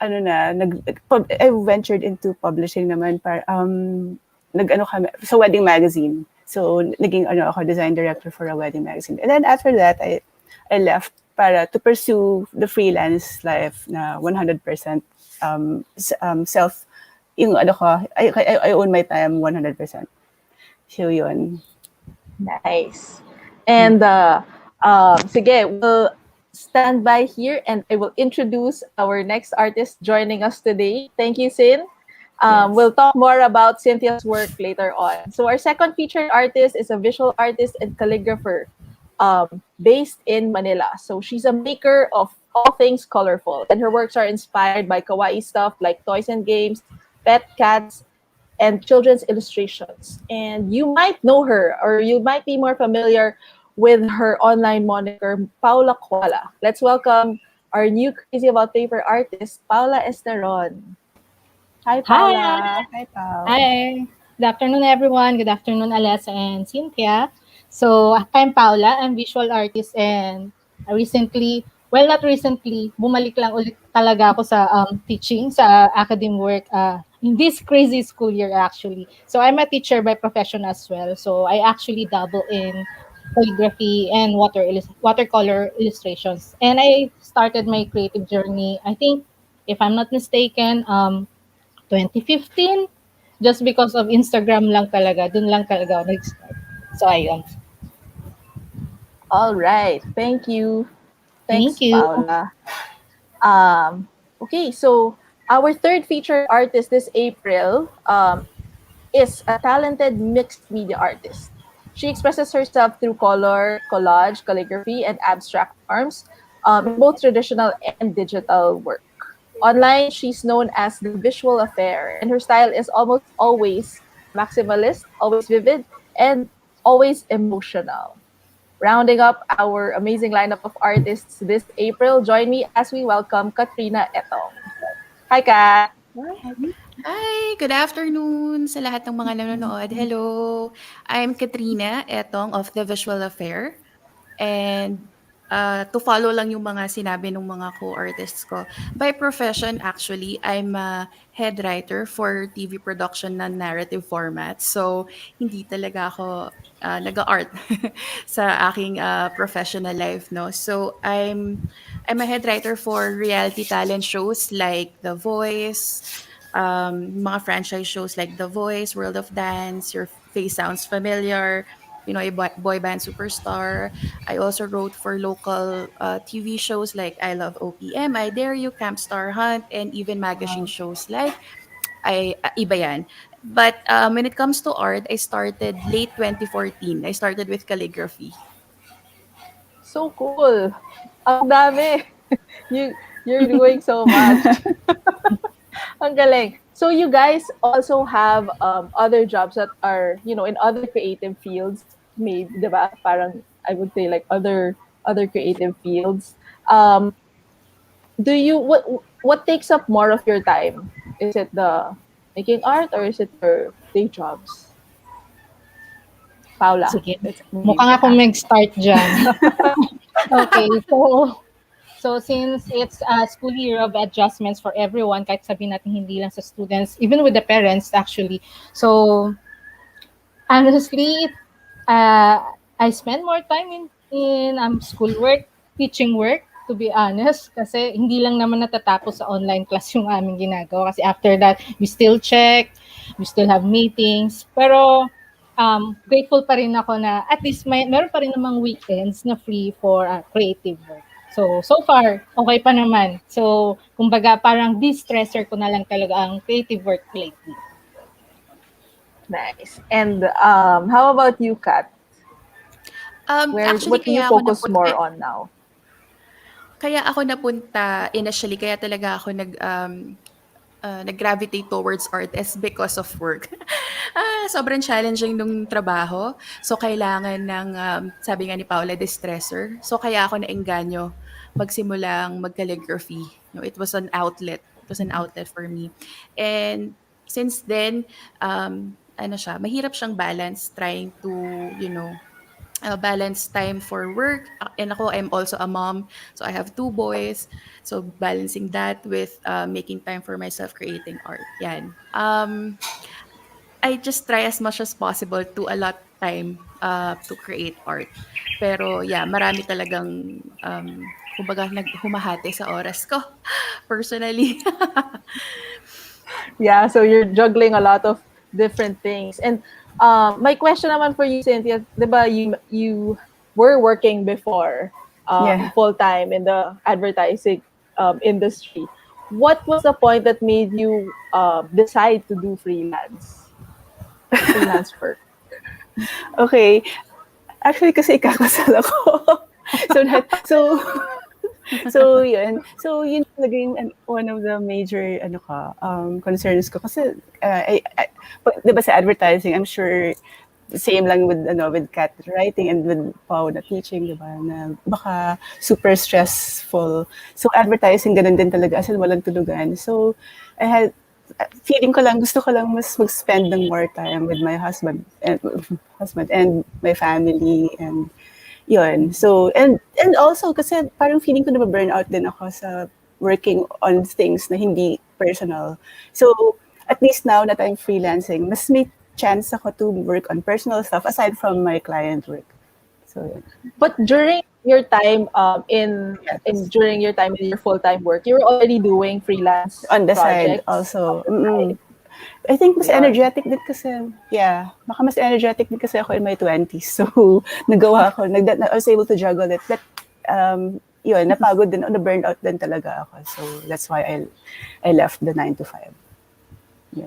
I ventured into publishing naman nag-ano kami sa wedding magazine. So naging ako design director for a wedding magazine. And then after that I left para to pursue the freelance life na 100% self yung I own my time 100%. So yun. Nice. And sige, we'll stand by here and I will introduce our next artist joining us today. Thank you, Sin. Yes. We'll talk more about Cynthia's work later on. So our second featured artist is a visual artist and calligrapher based in Manila. So she's a maker of all things colorful, and her works are inspired by kawaii stuff like toys and games, pet cats, and children's illustrations. And you might know her, or you might be more familiar with her online moniker, Paula Koala. Let's welcome our new Crazy About Paper artist, Paula Esteron. Hi, Paula. Hi, Pao. Hi. Good afternoon, everyone. Good afternoon, Alessa and Cynthia. So, I'm Paula. I'm visual artist and not recently, bumalik lang ulit talaga ako sa teaching, sa academic work in this crazy school year actually. So, I'm a teacher by profession as well. So, I actually dabble in calligraphy and watercolor illustrations. And I started my creative journey, I think, if I'm not mistaken, 2015, just because of Instagram lang talaga. Dun lang talaga ako nag-start. So, ayun. All right. Thank you. Thanks, Thank you. Paula. Okay, so our third featured artist this April is a talented mixed media artist. She expresses herself through color, collage, calligraphy, and abstract forms, in both traditional and digital work. Online, she's known as the Visual Affair, and her style is almost always maximalist, always vivid, and always emotional. Rounding up our amazing lineup of artists this April, join me as we welcome Katrina Ertong. Hi, Kat! Hi! Good afternoon sa lahat ng mga nanonood. Hello! I'm Katrina Ertong of The Visual Affair. And to follow lang yung mga sinabi ng mga co-artists ko. By profession, actually, I'm a head writer for TV production na narrative format. So, hindi talaga ako nag-art sa aking professional life, no? So, I'm a head writer for reality talent shows like The Voice, mga franchise shows like The Voice, World of Dance, Your Face Sounds Familiar, a boy band superstar. I also wrote for local TV shows like I Love OPM, I Dare You, Camp Star Hunt, and even magazine shows like Iba Yan. But when it comes to art, I started late 2014. I started with calligraphy. So cool. Ang dami. You're doing so much. Ang galing. So you guys also have other jobs that are, in other creative fields, maybe, diba? Parang I would say like other creative fields. Do you what takes up more of your time? Is it the making art or is it your day jobs? Paula. Sige, mukhang akong mag-start dyan. Okay, so since it's a school year of adjustments for everyone, kahit sabihin natin hindi lang sa students, even with the parents actually. So honestly, I spend more time in schoolwork, teaching work, to be honest, kasi hindi lang naman natatapos sa online class yung aming ginagawa. Kasi after that, we still check, we still have meetings. Pero grateful pa rin ako na at least meron pa rin namang weekends na free for creative work. So far, okay pa naman. So, kumbaga, parang de-stressor ko na lang talaga ang creative work lately. Nice. And how about you, Kat? Actually, What do you kaya ako focus napunta, more on now? kaya ako napunta initially, kaya talaga ako nag-gravitate towards art is because of work. Sobrang challenging nung trabaho. So, kailangan ng, sabi nga ni Paula, distressor. So, kaya ako naengganyo magsimulang mag-calligraphy. It was an outlet. It was an outlet for me. And since then, mahirap siyang balance trying to, balance time for work. And ako, I'm also a mom. So I have two boys. So balancing that with making time for myself creating art. Yan. I just try as much as possible to allot time to create art. Pero yeah, marami talagang kumbaga humahati sa oras ko personally. Yeah, so you're juggling a lot of different things. And my question naman for you, Cynthia, diba you were working before full time in the advertising industry. What was the point that made you decide to do freelance work? Okay. Actually, kasi ikakasal ako. So yun. So yun talaga yung one of the major concerns ko kasi diba sa advertising, I'm sure same lang with Cat writing and with Pau na teaching, diba, na baka super stressful. So advertising ganun din talaga as in walang tulugan. So I had gusto ko lang mas mag-spend ng more time with my husband and my family and yun. So, and also, kasi parang feeling ko na burn out din ako sa working on things na hindi personal. So, at least now that I'm freelancing, mas may chance ako to work on personal stuff aside from my client work. So, yun. But during your time during your time in your full-time work, you were already doing freelance On the projects side also. on the side. I think mas Yeah. energetic din kasi, baka mas energetic din kasi ako in my 20s. So, nagawa ko, I was able to juggle it. But, yun, napagod din, na-burnout din talaga ako. So, that's why I left the 9 to 5.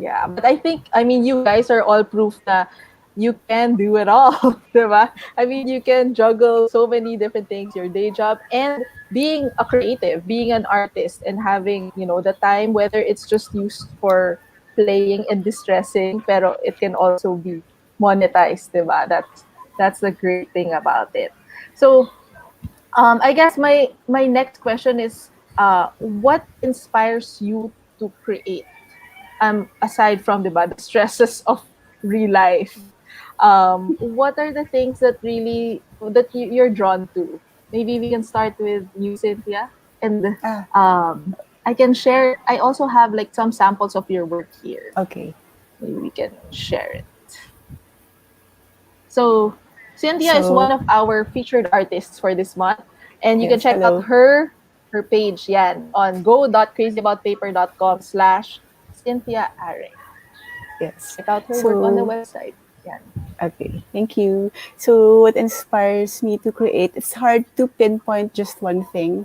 Yeah, but I mean, you guys are all proof that you can do it all, diba? I mean, you can juggle so many different things, your day job and being a creative, being an artist and having, the time, whether it's just used for playing and distressing, pero it can also be monetized, diba? That's the great thing about it. So, I guess my next question is, what inspires you to create? Aside from the stresses of real life, what are the things that really you're drawn to maybe we can start with you, Cynthia. And Ah, I can share, I also have like some samples of your work here. okay. Maybe we can share it. So, Cynthia is one So, of our featured artists for this month. And you can yes, check out hello. her page yan on go.crazyaboutpaper.com/Cynthia Areng. Yes. Check out her work on the So, website. Yan. okay, thank you. So, what inspires me to create? It's hard to pinpoint just one thing.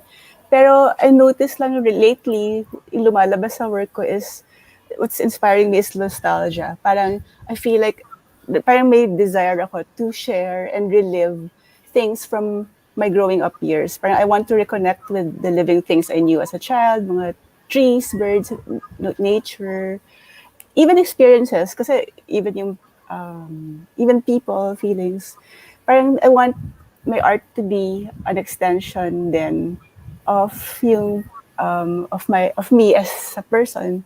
Pero I noticed lang lately, yung lumalabas sa work ko is, what's inspiring me is nostalgia. Parang, I feel like, parang may desire ako to share and relive things from my growing up years. Parang I want to reconnect with the living things I knew as a child, mga trees, birds, nature, even experiences, kasi even yung even people, feelings, parang I want my art to be an extension then of yung of me as a person.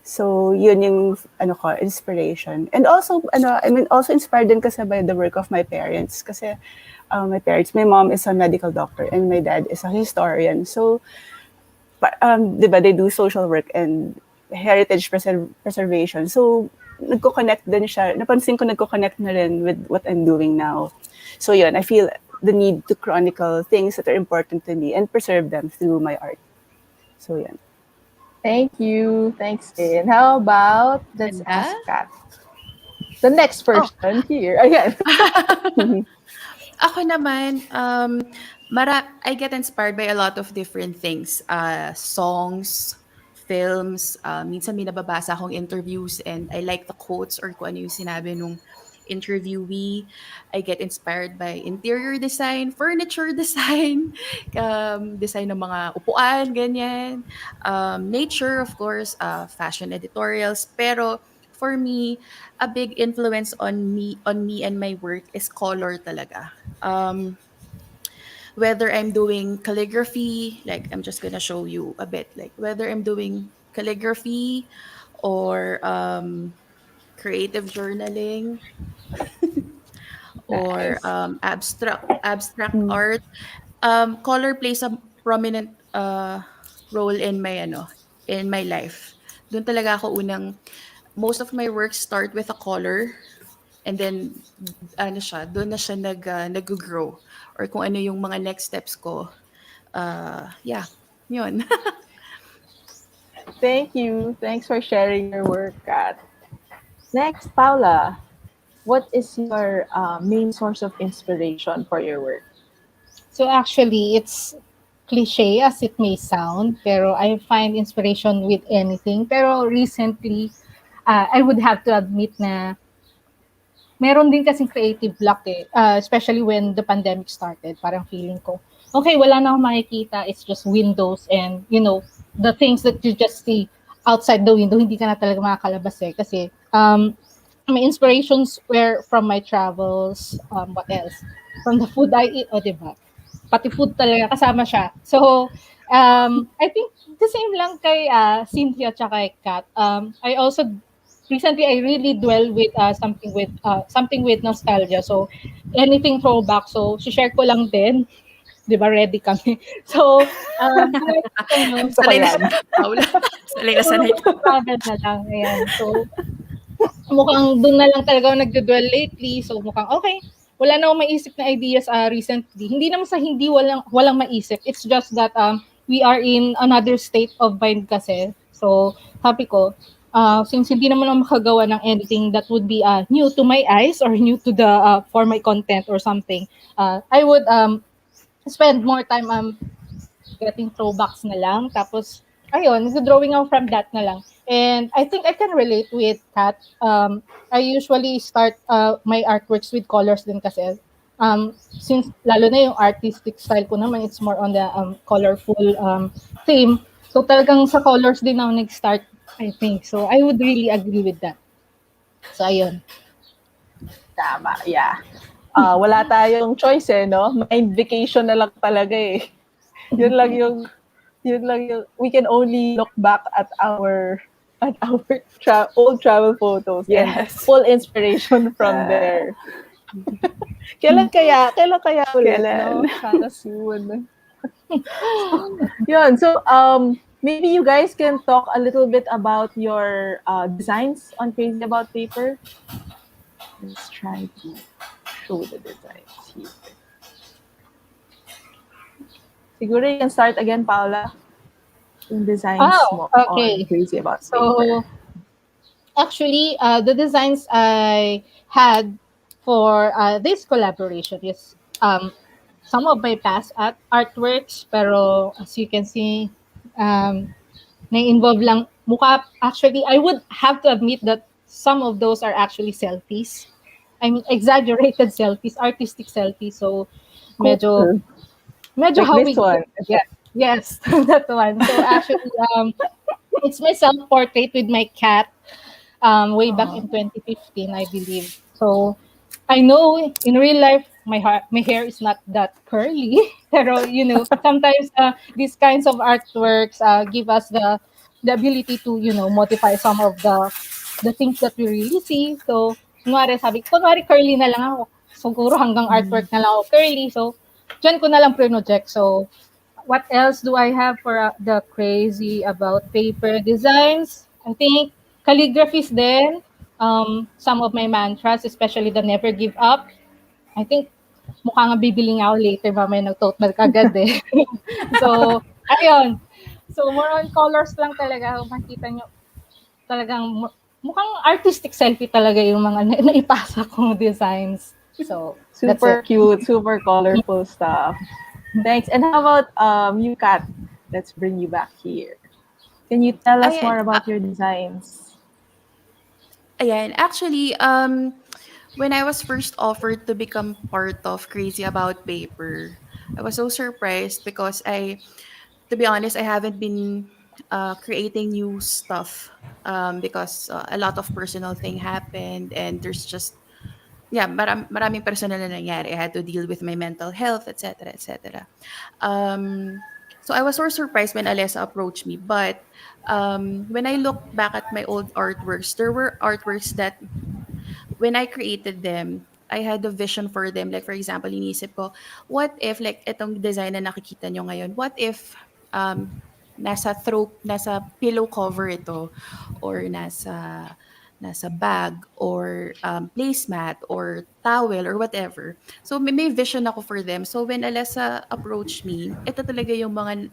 So yun yung ano ko, inspiration. And also also inspired din kasi by the work of my parents kasi my mom is a medical doctor and my dad is a historian. So 'di ba, they do social work and heritage preservation. So, nagko-connect din siya. Napansin ko nagko-connect na rin with what I'm doing now. So, yun, I feel the need to chronicle things that are important to me and preserve them through my art. So, yan. Thank you. Thanks, Cyn. How about, let's Ganda. ask Kat. The next person here. Ayan. Ako naman, I get inspired by a lot of different things. Songs, films, minsan may nababasa akong interviews and I like the quotes or kung ano yung sinabi nung interviewee. I get inspired by interior design, furniture design, design ng mga upuan, ganyan. Nature, of course, fashion editorials. Pero for me, a big influence on me and my work is color talaga. Whether I'm doing calligraphy, like I'm just gonna show you a bit, like whether I'm doing calligraphy or creative journaling or Nice. abstract Mm. art, color plays a prominent role in my life. Doon talaga ako unang most of my works start with a color and then doon na siya nag-grow or kung ano yung mga next steps ko. Yeah, yun. Thank you. Thanks for sharing your work, Kat. Next, Paula. What is your main source of inspiration for your work? So actually, it's cliche as it may sound, pero I find inspiration with anything. Pero recently, I would have to admit na meron din kasing creative block eh. Especially when the pandemic started. Parang feeling ko, okay, wala na akong makikita. It's just windows and, the things that you just see outside the window, hindi ka na talaga makakalabas eh. Kasi my inspirations were from my travels. What else? From the food I eat. O, diba? Pati food talaga, kasama siya. So, I think the same lang kay Cynthia at kay Kat. I also recently I really dwell with something with nostalgia. So anything throwback. So share ko lang din. 'Di ba ready kami? So kahit ano, Gusto ko Sanay na yan. Paula. Sanay na puro sanay. travel na lang. Ayan. So mukhang doon na lang talaga ako nagdo-dwell lately. So mukhang okay. Wala na akong maisip na ideas recently. Hindi naman sa hindi walang maisip. It's just that we are in another state of mind kasi. So happy ko, since hindi naman ako makagawa ng anything that would be new to my eyes or new to the for my content or something, I would spend more time getting throwbacks na lang. Tapos, ayun, drawing out from that na lang. And I think I can relate with Kat. I usually start my artworks with colors din kasi. Since lalo na yung artistic style ko naman, it's more on the colorful theme. So talagang sa colors din ako nag-start, I think. So I would really agree with that. So ayun. Tama, yeah. Wala tayong choice eh, no? Mind vacation na lang talaga eh. Yun lang yung, we can only look back at our old travel photos and Yes. pull inspiration from there. Kailan kaya? Kailan kaya ulit, no? Kailan? Sana soon. Yun. So, maybe you guys can talk a little bit about your designs on Crazy About Paper. Let's try to show the designs here. Siguro you can start again, Paula. Yung designs Oh, mo on okay. Crazy About Paper. So, actually, the designs I had for this collaboration is some of my past artworks, pero as you can see, um, na-involve lang mukha. Actually, I would have to admit that some of those are actually selfies. I mean, exaggerated selfies, artistic selfies. So, medyo, Cool. medyo Like this hawig. one. Yeah, yes, that one. So, actually, it's my self-portrait with my cat way back in 2015, I believe. So, I know in real life, my hair is not that curly. Pero, sometimes these kinds of artworks give us the ability to, modify some of the things that we really see. So, kunwari curly na lang ako. Siguro hanggang artwork na lang ako curly. So, dyan ko na lang project. So, what else do I have for the crazy about paper designs? I think calligraphies then. Some of my mantras, especially the never give up. I think mukha nga bibili nga ako later, mamaya nag-tote bag agad eh. So, ayun. So, more on colors lang talaga. Kung makita nyo, talagang mukhang artistic selfie talaga yung mga naipasa kong designs. So, that's Super it. cute, super colorful stuff. Thanks. And how about you, Kat? Let's bring you back here. Can you tell us more Ayan, about your designs? actually, when I was first offered to become part of Crazy About Paper, I was so surprised because to be honest, I haven't been creating new stuff because a lot of personal thing happened and there's just maraming personal na nangyari. I had to deal with my mental health, etc., etc. So I was so surprised when Alessa approached me. But when I look back at my old artworks, there were artworks that when I created them, I had a vision for them. Like, for example, inisip ko, what if, like, itong design na nakikita nyo ngayon, what if nasa pillow cover ito, or nasa bag, or placemat, or towel, or whatever. So, may vision ako for them. So, when Alessa approached me, ito talaga yung mga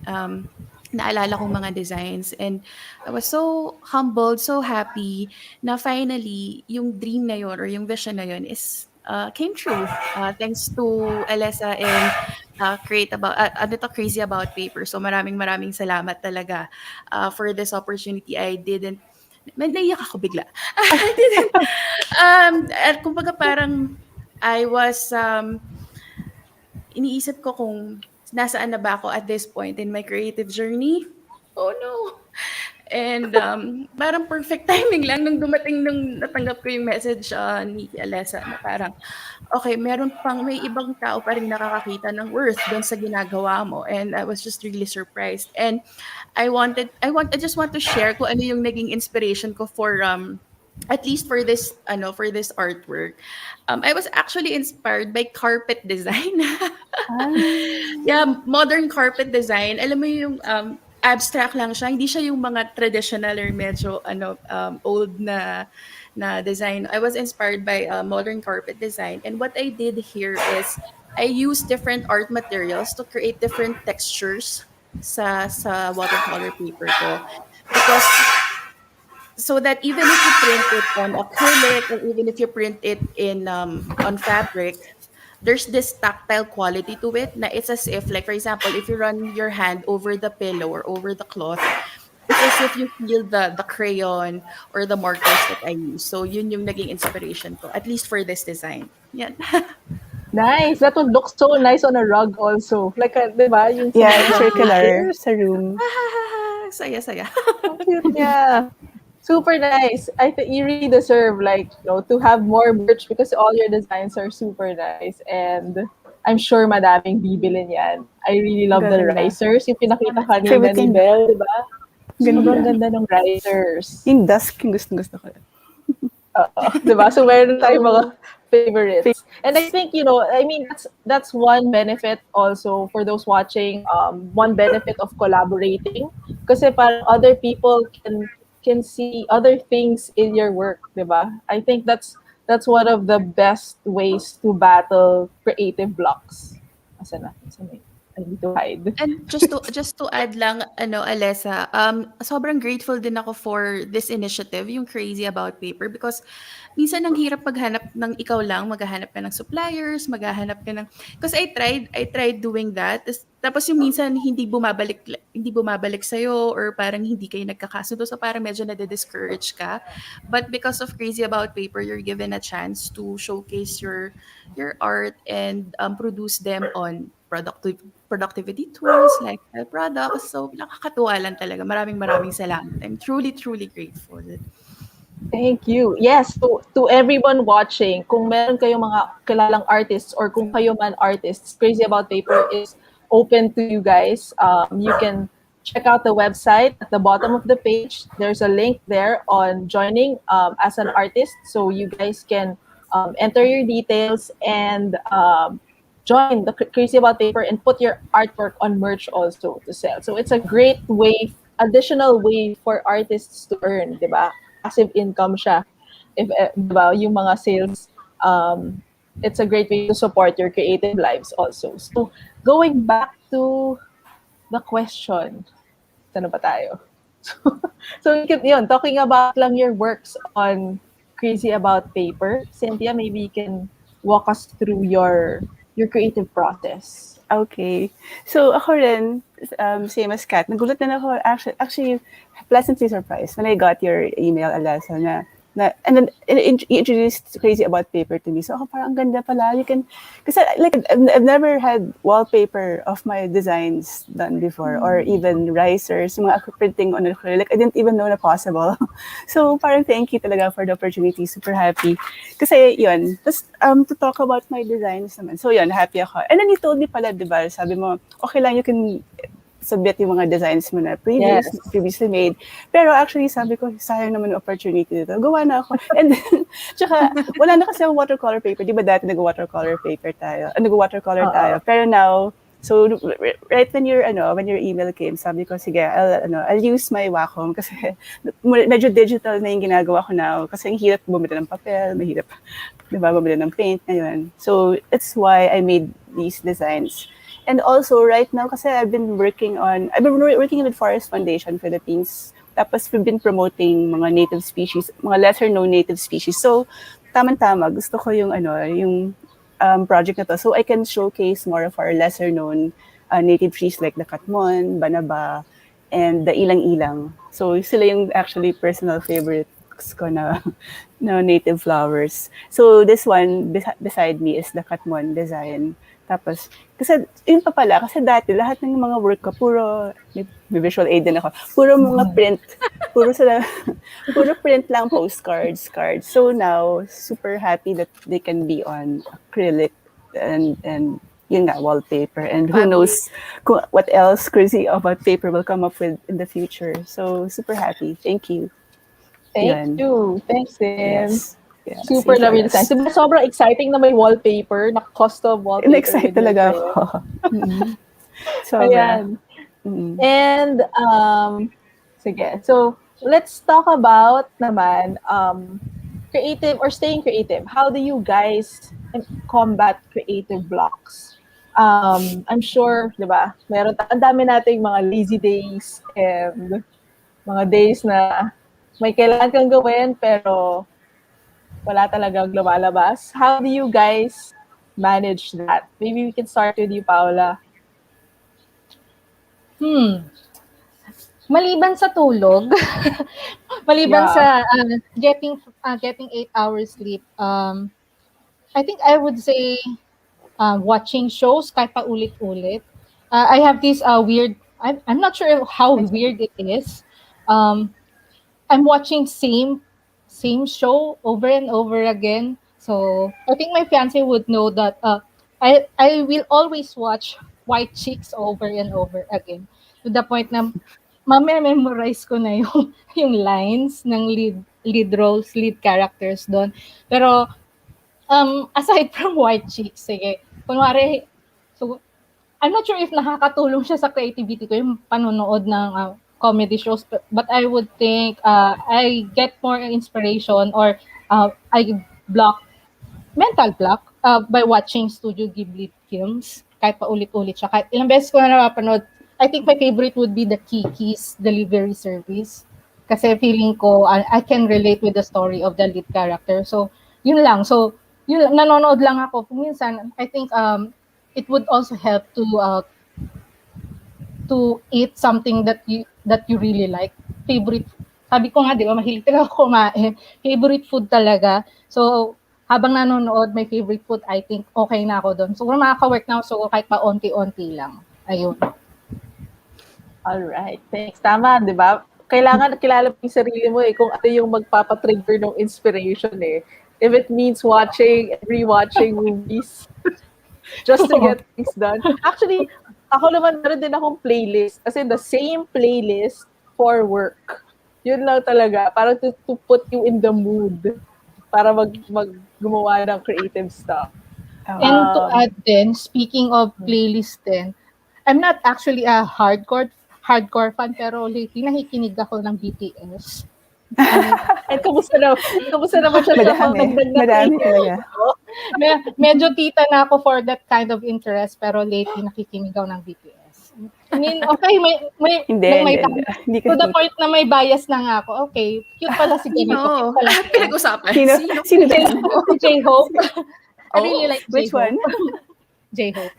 naalala kong mga designs. And I was so humbled, so happy na finally yung dream na yun or yung vision na yun is came true. Thanks to Alessa and Crazy About Paper. So maraming salamat talaga for this opportunity. I didn't naiyak ako bigla. I didn't at kumbaga parang I was iniisip ko kung nasaan na ba ako at this point in my creative journey. Oh no. And parang perfect timing lang nung natanggap ko yung message ni Alessa na parang, okay, may ibang tao pa rin nakakakita ng worth doon sa ginagawa mo. And I was just really surprised. And I just want to share kung ano yung naging inspiration ko for at least for this artwork. I was actually inspired by carpet design. Yeah, modern carpet design. Alam mo yung abstract lang siya. Hindi siya yung mga traditional or medyo old na design. I was inspired by modern carpet design. And what I did here is I used different art materials to create different textures sa watercolor paper ko. Because so that even if you print it on acrylic or even if you print it in on fabric, there's this tactile quality to it na it's as if, like, for example, if you run your hand over the pillow or over the cloth, it's as if you feel the crayon or the markers that I use. So yun yung naging inspiration ko, at least for this design. Yan. Nice. That would look so nice on a rug also. Like, diba? Yung Yeah, mga circular pictures. sa room. Saya. Cute, yeah. Super nice. I think you really deserve to have more merch because all your designs are super nice and I'm sure madaming bibili niyan. I really love the Ganda. risers. Yung pinakita kanina Favorite ni ko yun. Belle, di ba? Sobrang Ganda. ganda ng risers. Yung dusk, yung gusto ko. Oo. Di ba? So meron tayong mga favorites. And I think, I mean, that's one benefit also for those watching, one benefit of collaborating, kasi parang other people can see other things in your work, 'di ba? I think that's one of the best ways to battle creative blocks. Asa na? I need to hide. And just to add lang, Alessa, sobrang grateful din ako for this initiative, yung Crazy About Paper, because minsan ang hirap maghanap ng ikaw lang, maghahanap ka ng suppliers, maghahanap ka ng, because I tried doing that. Tapos yung minsan hindi bumabalik sa or parang hindi kayo nagkakasundo, so parang medyo nade-discourage ka. But because of Crazy About Paper, you're given a chance to showcase your art and produce them on productivity tools like products. So nakakatuwa lang talaga. Maraming maraming salamat. I'm truly truly grateful. Thank you. Yes, to everyone watching, kung meron kayong mga kilalang artists or kung kayo man artists, Crazy About Paper is open to you guys. You can check out the website at the bottom of the page. There's a link there on joining as an artist, so you guys can enter your details and join the Crazy About Paper and put your artwork on merch also to sell. So it's a great way, additional way for artists to earn, di ba? Passive income siya. If, di ba, yung mga sales, it's a great way to support your creative lives also. So going back to the question, saan na ba tayo? So yun, talking about lang your works on Crazy About Paper, Cynthia, maybe you can walk us through your creative process. Okay. So ako rin, same as Kat, nagulat na ako, actually pleasantly surprised when I got your email, Alessa, and then you introduced Crazy About Paper to me. So ako parang ang ganda pala. You can, kasi like I've never had wallpaper of my designs done before, or even risers, mga printing on acrylic. I didn't even know na possible. So parang thank you talaga for the opportunity. Super happy. Kasi yun, just to talk about my designs naman. So yun, happy ako. And then you told me pala, di ba, sabi mo, okay lang, you can submit yung mga designs mo na previously made. Pero actually, sabi ko, sayang naman yung opportunity dito. Gawa na ako. And tsaka, wala na kasi ang watercolor paper. Di ba dati nag-watercolor paper tayo? Nag-watercolor tayo. Pero now, so right when your email came, sabi ko, sige, I'll use my Wacom kasi medyo digital na yung ginagawa ko now. Kasi ang hirap bumili ng papel, mahirap, di ba, bumili ng paint ngayon. So, it's why I made these designs. And also, right now, kasi I've been working with Forest Foundation Philippines. Tapos, we've been promoting mga native species, mga lesser-known native species. So, tama-tama, gusto ko yung project na to. So, I can showcase more of our lesser-known native trees like the katmon, banaba, and the ilang-ilang. So, sila yung actually personal favorites ko na native flowers. So, this one beside me is the katmon design. Tapos, kasi yun pa pala, kasi dati lahat ng mga work ko, puro, may visual aid din ako, puro mga print, puro print lang, postcards, cards. So now, super happy that they can be on acrylic and yun nga, wallpaper. And who knows what else Crazy About Paper will come up with in the future. So, super happy. Thank you. Thank you. Thanks, Sim. Yes. Yeah, super love yung design. Diba, sobrang exciting na may wallpaper, na custom wallpaper. In-excite talaga ako. So, ayan. And, sige. So, let's talk about naman creative or staying creative. How do you guys combat creative blocks? I'm sure, di ba, ang dami nating mga lazy days and mga days na may kailangan kang gawin pero wala talagang lumalabas. How do you guys manage that? Maybe we can start with you, Paula. Maliban sa tulog, maliban sa getting 8 hours sleep, I think I would say watching shows kahit pa ulit-ulit. I have this weird, I'm not sure how weird it is. I'm watching same show over and over again. So I think my fiance would know that I will always watch White Chicks over and over again to the point na memorize ko na yung lines ng lead roles, lead characters doon. Pero Aside from white chicks, sige. Kunwari, so, I'm not sure if nakakatulong siya sa creativity ko yung panonood ng comedy shows, but I would think I get more inspiration or I block mental block by watching Studio Ghibli films. Kahit pa ulit-ulit siya. Kahit ilang beses ko na napapanood, I think my favorite would be the Kiki's delivery service. Kasi feeling ko, I can relate with the story of the lead character. So, yun lang. So, yun, nanonood lang ako. Minsan, I think it would also help to eat something that you really like. Favorite, sabi ko nga, di ba, mahilig talaga ako kumain. Favorite food talaga. So, habang nanonood, my favorite food, I think, okay na ako doon. So, kung makaka-work na ako, so kahit pa onti-onti lang. Ayun. Alright, thanks. Tama, di ba? Kailangan kilala mo yung sarili mo kung ano yung magpapatrigger ng inspiration If it means rewatching movies, just to get things done. Actually, ako naman meron din akong playlist. As in the same playlist for work. Yun lang talaga. Para to put you in the mood. Para gumawa ng creative stuff. And to add din, speaking of playlist din, I'm not actually a hardcore fan, pero lately nakikinig ako ng BTS. And kamusta naman siya sa Madami talaga. Medyo tita na ako for that kind of interest, pero lately nakikinig ako ng BTS. I mean, okay, Hindi to the point na may bias na nga ako. Okay, cute pala si Ganito. No. Pinag-usapan. Sino Si J-Hope. I really like J-Hope. Which one? J-Hope.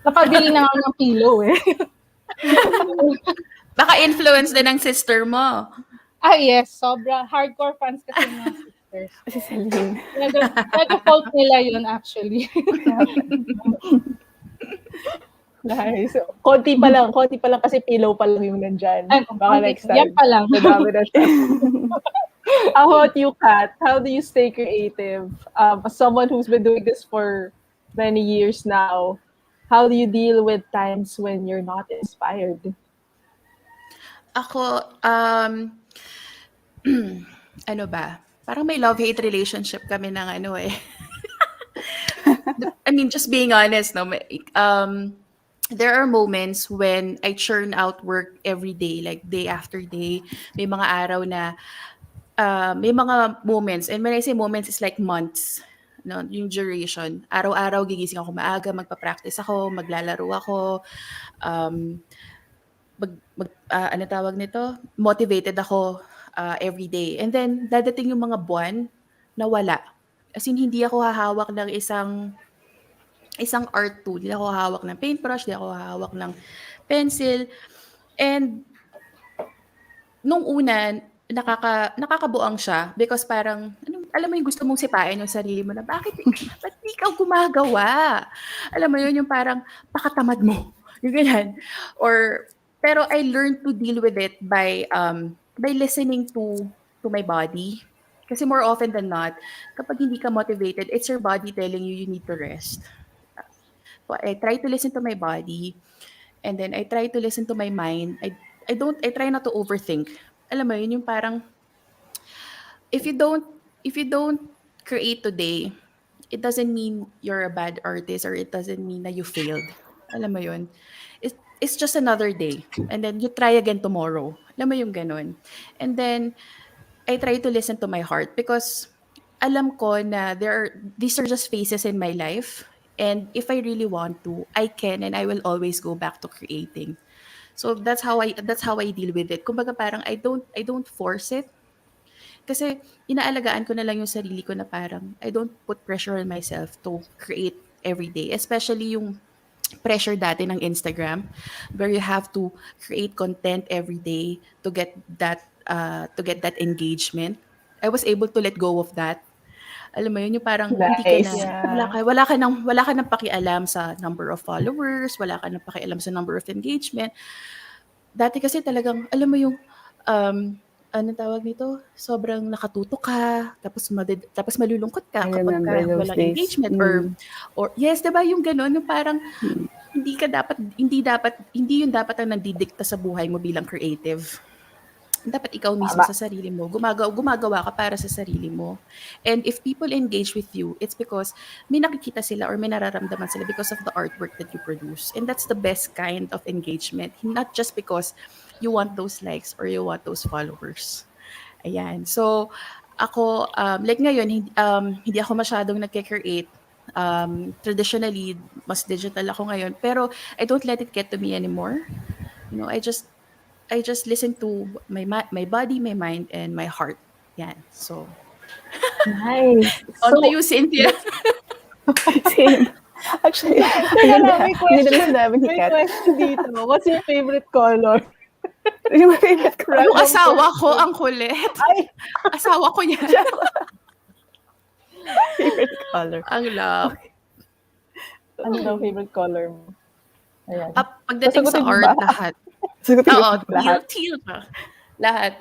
Nakabili na ako ng pillow Baka influence din ng sister mo. Yes, sobra. Hardcore fans kasi ng mga sisters. Si Celine. Nag-fault nila yun actually. Nice. Konti pa lang kasi pillow pa lang yung nandyan. Baka next time. Yan pa lang. Madami na siya. How about you, Kat? How do you stay creative? As someone who's been doing this for many years now, how do you deal with times when you're not inspired? Ako, ano ba? Parang may love-hate relationship kami ng I mean, just being honest, no? There are moments when I churn out work every day, like day after day. May mga araw na, may mga moments, and when I say moments, it's like months, no? Yung duration. Araw-araw gigising ako maaga, magpa-practice ako, maglalaro ako, ano tawag nito? Motivated ako every day. And then, dadating yung mga buwan na wala. As in, hindi ako hahawak ng isang art tool. Hindi ako hahawak ng paintbrush, hindi ako hahawak ng pencil. And, nung una, nakakabuang siya because parang, alam mo yung gusto mong sipain yung sarili mo na, ba't di ka gumagawa? Alam mo yun, yung parang, pakatamad mo. Yung ganyan. Pero I learned to deal with it by listening to my body. Kasi more often than not, kapag hindi ka motivated, it's your body telling you need to rest. So I try to listen to my body, and then I try to listen to my mind. I try not to overthink. Alam mo yun, yung parang, if you don't create today, it doesn't mean you're a bad artist or it doesn't mean that you failed. Alam mo yun? It's just another day. And then you try again tomorrow. Alam mo yung ganun. And then, I try to listen to my heart because alam ko na these are just phases in my life. And if I really want to, I can and I will always go back to creating. So that's how I deal with it. Kumbaga parang I don't force it. Kasi inaalagaan ko na lang yung sarili ko na parang I don't put pressure on myself to create every day. Especially yung pressure dati ng Instagram where you have to create content every day to get that engagement. I was able to let go of that. Alam mo yun, yung parang hindi ka na, Yeah. wala ka nang pakialam sa number of followers, wala ka nang pakialam sa number of engagement. Dati kasi talagang, alam mo yung, ano tawag nito? Sobrang nakatutok ka, tapos malulungkot ka I kapag remember those walang days. engagement or yes, 'di ba yung gano'n, yung parang hindi yun dapat ang nandidikta sa buhay mo bilang creative. dapat ikaw mismo Tama. sa sarili mo, gumagawa ka para sa sarili mo. And if people engage with you, it's because may nakikita sila or may nararamdaman sila because of the artwork that you produce. And that's the best kind of engagement. Not just because you want those likes or you want those followers. Ayan. So, ako, like ngayon, hindi ako masyadong nagke-create. Traditionally, mas digital ako ngayon. Pero I don't let it get to me anymore. I just listen to my body, my mind, and my heart. Yan. So, Nice. on to So, you, Cynthia. Same. Actually, teka lang, may ang ganda question. namin ni May Kat. question dito. What's your favorite color? Yung favorite ko. Yung Random asawa ko, question. ang kulit. Ay, Asawa ko yan. Favorite color. Ang love. ano daw favorite color mo? Ayan. Pagdating sa Sasagutin mo art, ba? lahat. Sagutin Oo, ko lahat. teal pa. Lahat.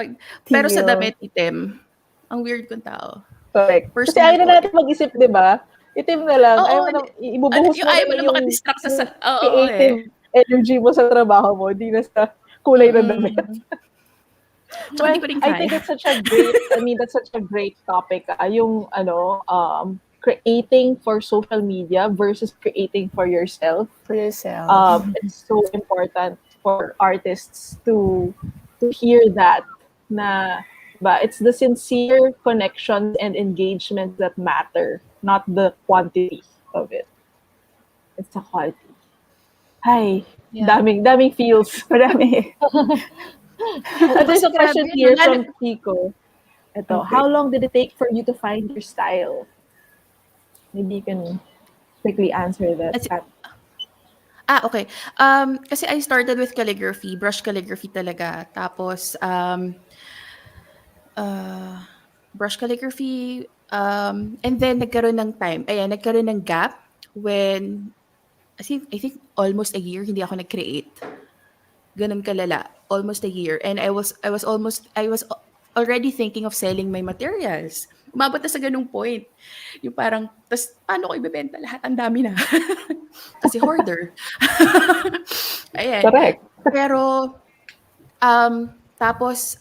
Pero sa Teal. damit, itim. Ang weird kong tao. Correct. Kasi Personal ayaw na ko. natin mag-isip, di ba? Itim na lang. Oo, Ayaw mo na, ibubuhos mo ayaw na mo na yung makadistract sa... Oo, creative energy mo sa trabaho mo, di na sa kulay ng damit. Tsaka Well, hindi ko rin I think kaya. it's such a great, that's such a great topic. Yung, creating for social media versus creating for yourself. For yourself. It's so important for artists to hear that na ba it's the sincere connections and engagement that matter, not the quantity of it. It's the quality. Hi, Yeah. daming feels. Marami. There's a question Grabe, here no? from Chico. Ito, Okay. how long did it take for you to find your style? Maybe you can quickly answer that. As- Kat. Okay. Kasi I started with calligraphy, brush calligraphy talaga. Tapos, brush calligraphy, and then nagkaroon ng time. Ayan, nagkaroon ng gap when, I think almost a year hindi ako nag-create. Ganun kalala. Almost a year. And I was already thinking of selling my materials. Umabot na sa ganung point. Yung parang, tas paano ko ibebenta lahat? Ang dami na. Kasi hoarder. Ayan. Correct. Pero, tapos,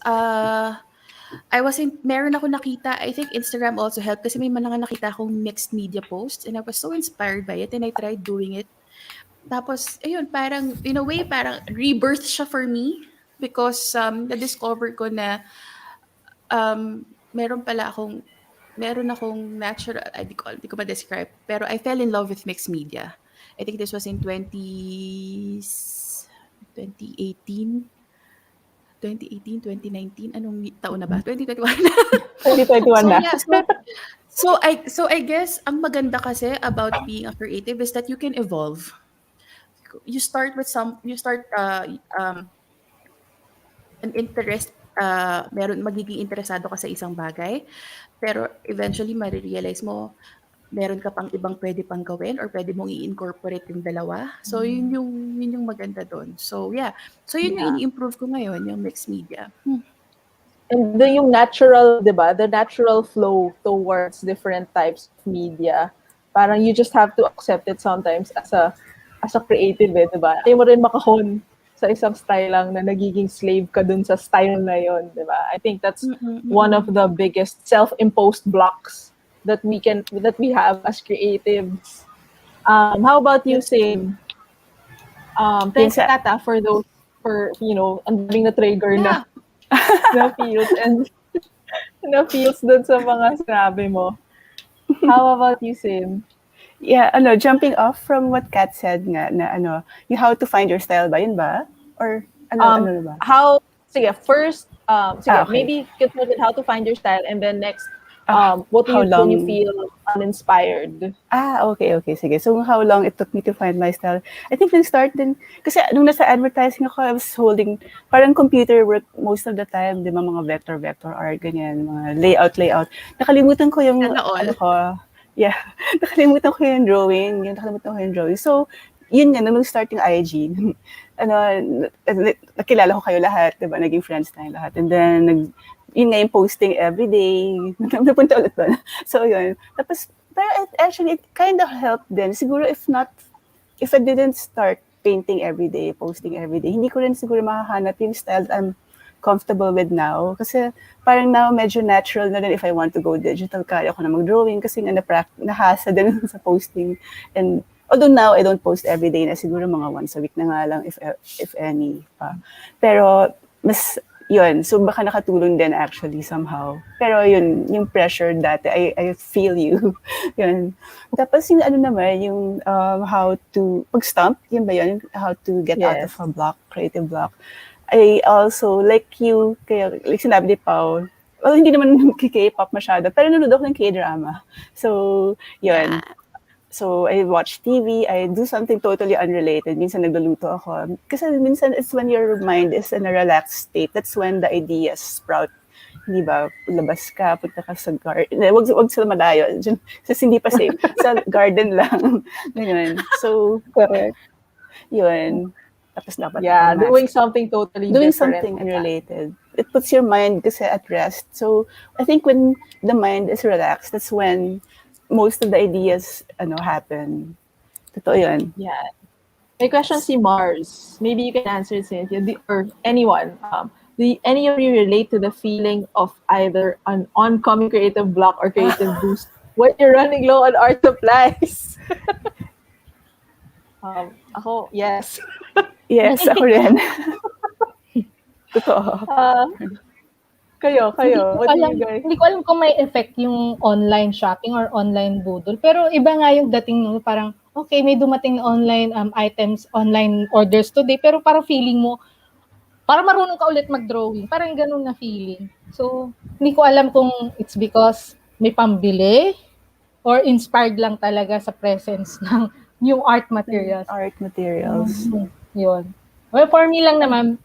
meron ako nakita, I think Instagram also helped kasi may mga nakita akong mixed media posts and I was so inspired by it and I tried doing it. Tapos, ayun, parang, in a way, parang rebirth siya for me because na-discover ko na meron akong natural, di ko ma-describe, pero I fell in love with mixed media. I think this was in 2018, 2019, anong taon na ba? 2021. 2021 So na. yeah, so I guess ang maganda kasi about being a creative is that you can evolve. You start an interest, magiging interesado ka sa isang bagay, pero eventually marirealize mo meron ka pang ibang pwede pang gawin or pwede mong i-incorporate yung dalawa. So yun yung maganda doon. So yeah. So yun yung ini-improve ko ngayon, yung mixed media. And then yung natural, di ba? The natural flow towards different types of media. Parang you just have to accept it sometimes as a creative, di ba? Ayaw mo rin makahon sa isang style lang na nagiging slave ka dun sa style na yon, di ba? I think that's one of the biggest self-imposed blocks that we have as creatives. How about you, Sim? Thanks, Yes, Tata, for ang daming na-trigger na feels and na feels dun sa mga sinabi mo. How about you, Sim? Yeah, jumping off from what Kat said nga, na you how to find your style ba, yun ba? Or ano na ba? First, okay. maybe get started how to find your style and then next, what do how you do when you long? feel uninspired? Okay, sige. So, how long it took me to find my style? I think nag-start din, kasi nung nasa advertising ako, I was holding, parang computer work most of the time, di ba, mga vector art, ganyan, mga layout. Nakalimutan ko yung, Sana all. nakalimutan ko yung drawing, So, yun nga, nung start yung IG, nakilala ko kayo lahat, di ba, naging friends tayong lahat. And then, yun nga yung posting everyday, napunta ulit doon. So, yun. Tapos, pero it kind of helped din. Siguro if I didn't start painting everyday, posting everyday, hindi ko rin siguro makahanap yung style comfortable with now. Kasi parang now medyo natural na rin if I want to go digital, kaya ko na mag-drawing kasi nga nahasa din sa posting. And although now I don't post every day na, siguro mga once a week na nga lang if any pa. Pero mas yun, so baka nakatulong din actually somehow. Pero yun, yung pressure dati, I feel you. Yun. Tapos yung ano naman, yung how to, pag-stump, yun ba yun? How to get out of a block, creative block. I also, like you, kaya, like sinabi ni Pao, well, hindi naman K-pop masyado, pero nanonood ako ng K-drama. So, yun. Yeah. So, I watch TV, I do something totally unrelated. Minsan nagluluto ako. Kasi minsan it's when your mind is in a relaxed state. That's when the ideas sprout. Hindi ba? Labas ka, punta ka sa garden. Wag sila malayo. Kasi hindi pa safe. Sa garden lang. Ganyan. So, correct. Yun. Tapos dapat doing something totally doing different. something unrelated. It puts your mind kasi at rest. So, I think when the mind is relaxed, that's when most of the ideas happen. Totoo yun. Yeah. My question si Mars. Maybe you can answer, Cynthia, or anyone. Do any of you relate to the feeling of either an oncoming creative block or creative boost when you're running low on art supplies? Ako, yes. Yes, ako rin. Totoo. Kayo, what do you guys? Hindi ko alam kung may effect yung online shopping or online budol. Pero iba nga yung dating nung parang, okay, may dumating na online items, online orders today, pero parang feeling mo, parang marunong ka ulit mag-drawing. Parang ganun na feeling. So, hindi ko alam kung it's because may pambili or inspired lang talaga sa presence ng yung art materials. Art materials. Yun. Well, for me lang naman,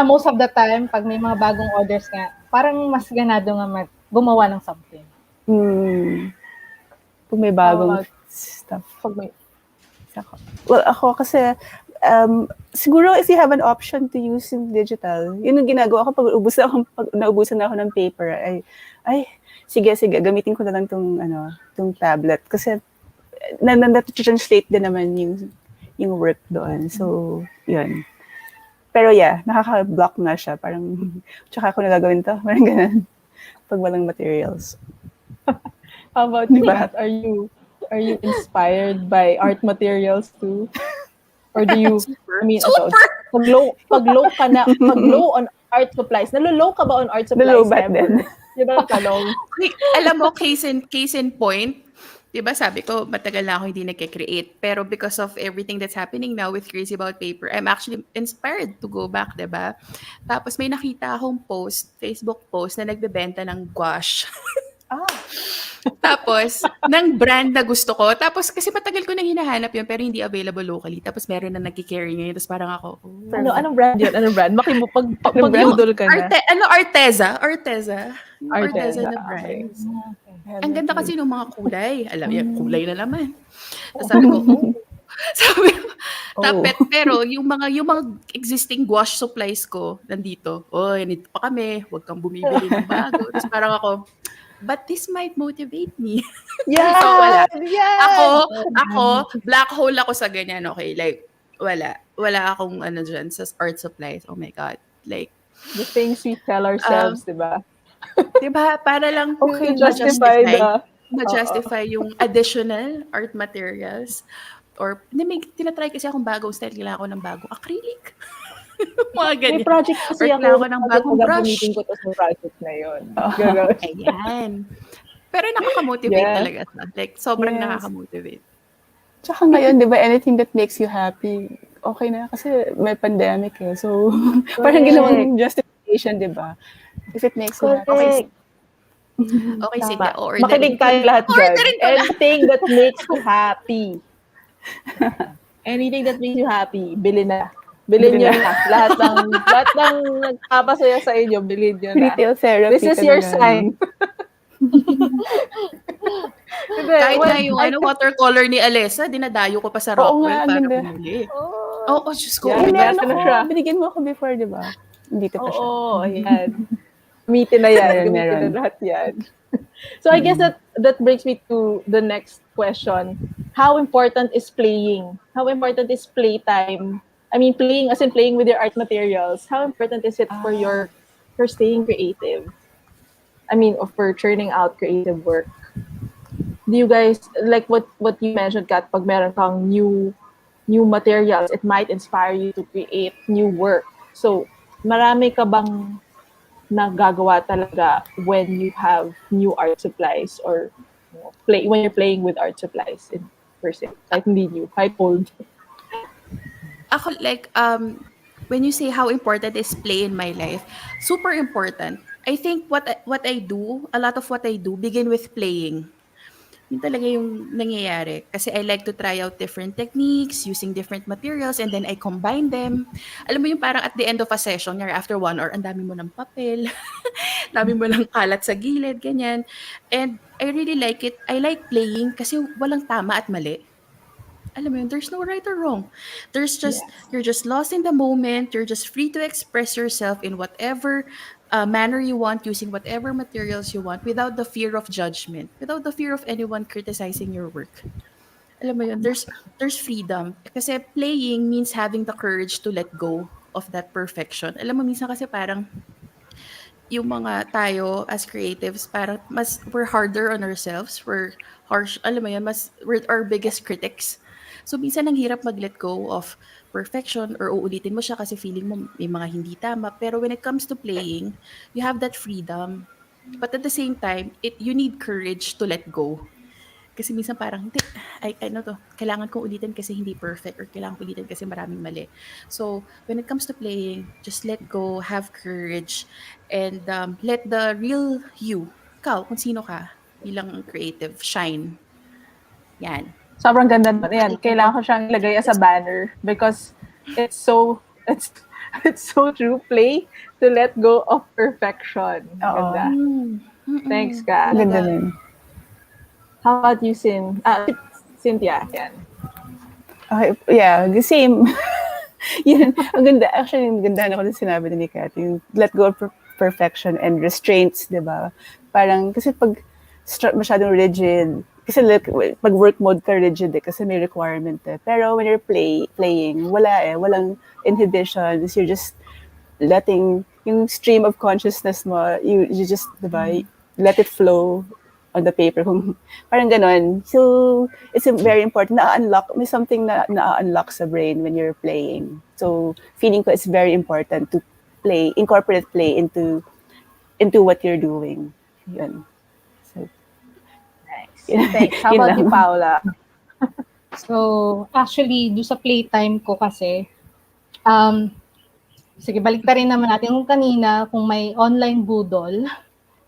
most of the time, pag may mga bagong orders nga, parang mas ganado nga gumawa ng something. Kung may bagong stuff. Well, ako kasi, siguro if you have an option to use in digital, yun ang ginagawa ko pag naubusan na ako ng paper, ay, sige, gamitin ko na lang tong tablet. Kasi, na-translate din naman yung work doon. So, yun. Pero yeah, nakaka-block na siya. Parang, tsaka ako nagagawin to. Parang ganun. Pag walang materials. How about you, Kat? Are you inspired by art materials too? Or do you, pag low on art supplies, nalo-low ka ba on art supplies? Nalo back then. Yun ang tanong. Alam mo, case in point, diba sabi ko, matagal na ako hindi nagke-create. Pero because of everything that's happening now with Crazy About Paper, I'm actually inspired to go back, diba? Tapos may nakita akong Facebook post na nagbebenta ng gouache. Tapos, ng brand na gusto ko. Tapos, kasi matagal ko nang hinahanap yun, pero hindi available locally. Tapos, meron na nagki-carry ngayon. Tapos, parang ako, Anong brand yun? Anong brand? Pag-udol ka na. Arteza. Arteza na brand. Okay. Ang ganda kasi ng mga kulay. Alam niya, kulay na naman. Tapos sabi ko, tapet. Pero yung mga existing gouache supplies ko, nandito. Nandito pa kami. Huwag kang bumibili ng bago. Tapos parang ako, but this might motivate me. Yeah! So, wala. Yeah! Ako, black hole ako sa ganyan, okay? Like, wala akong dyan sa art supplies. Oh my God. Like, the things we tell ourselves, diba? Diba? Para lang okay, ma-justify yung additional art materials. Or, may tinatry kasi akong bagong style. Kailangan ko ng bagong acrylic. Mga ganyan. May project kasi or kailangan ko ng bagong brush. Gagamitin ko to sa project na yun. Ayan. Pero nakaka-motivate talaga. Like, sobrang nakaka-motivate. Tsaka ngayon, di ba, anything that makes you happy, okay na. Kasi may pandemic eh. So, parang ginawang justification, di ba? If it makes you happy. Okay, sige. Makinig tayo lahat dyan. Anything that makes you happy. Anything that makes you happy, bilhin na. Bilhin nyo na. Lahat ng nagpapasaya sa inyo, bilhin nyo na. Retail therapy. This is your sign. Kahit na yung watercolor ni Alessa, dinadayo ko pa sa Rockwell para bumili. Diyos ko. Binigyan mo ako before, di ba? Dito pa siya. Oo, ayan. Gamitin na yan. Gamitin na lahat yan. So I guess that brings me to the next question. How important is playing? How important is playtime? I mean, playing as in playing with your art materials. How important is it for your for staying creative, I mean, for churning out creative work, do you guys, like what you mentioned, Kat, pag meron kang new materials, it might inspire you to create new work. So, marami ka bang nagagawa talaga when you have new art supplies or when you're playing with art supplies in per se? Kahit hindi new, kahit old. Ako, like, when you say how important is play in my life, super important. I think what I do, a lot of what I do begin with playing. Yun talaga yung nangyayari. Kasi I like to try out different techniques using different materials and then I combine them. Alam mo yung parang at the end of a session or after 1 hour, ang dami mo ng papel, dami mo ng kalat sa gilid, ganyan. And I really like it. I like playing kasi walang tama at mali. Alam mo yun, there's no right or wrong. There's just, Yes. you're just lost in the moment. You're just free to express yourself in whatever manner you want, using whatever materials you want, without the fear of judgment, without the fear of anyone criticizing your work. Alam mo yun, there's freedom. Kasi playing means having the courage to let go of that perfection. Alam mo, minsan kasi parang yung mga tayo as creatives, parang we're harder on ourselves. We're harsh, alam mo yun, we're our biggest critics. So, minsan ang hirap mag-let go of perfection or uulitin mo siya kasi feeling mo may mga hindi tama. Pero when it comes to playing, you have that freedom. But at the same time, you need courage to let go. Kasi minsan parang, hindi, ano to, kailangan kong ulitin kasi hindi perfect or kailangan kong ulitin kasi maraming mali. So, when it comes to playing, just let go, have courage, and let the real you, ikaw, kung sino ka, bilang creative, shine. Yan. Sobrang ganda nun. Yan, kailangan ko siyang ilagay as a banner because it's so, it's so true. Play to let go of perfection. Oo. Ganda. Mm-mm. Thanks, Kat. Ganda nun. How about you, Cynthia? Yan. Okay, yeah, the same. Yun, ang ganda. Actually, ang ganda ako na sinabi ni Kat. Yung let go of perfection and restraints, di ba? Parang, kasi pag masyadong rigid, kasi like, pag work mode ka rigid kasi may requirement eh. Pero when you're playing, walang inhibitions. You're just letting yung stream of consciousness mo, you just, di ba, let it flow on the paper. Kung, parang ganon. So, it's very important may something na-unlock sa brain when you're playing. So, feeling ko it's very important to incorporate play into what you're doing. Yun. So, Nice. Thanks. How about you, Paula? So, actually, do sa playtime ko kasi, sige, balik rin naman natin kung kanina, kung may online budol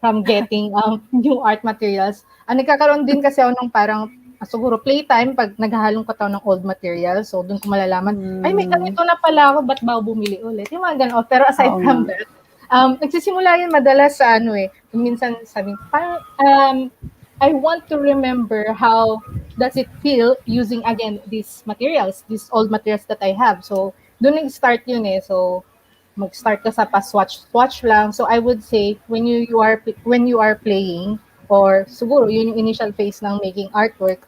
from getting new art materials. Nagkakaroon din kasi ako ng parang, siguro playtime pag naghahalong ko ng old materials. So, doon ko malalaman, ay, may ganito na pala ako, ba't ba bumili ulit? Yung mga ganun. Pero aside from that, nagsisimula yun madalas sa minsan sabi, parang, I want to remember how does it feel using, again, these materials, these old materials that I have. So, doon nag-start yun eh. So, mag-start ka sa pa-swatch lang. So, I would say, when you are playing, or siguro, yun yung initial phase ng making artwork,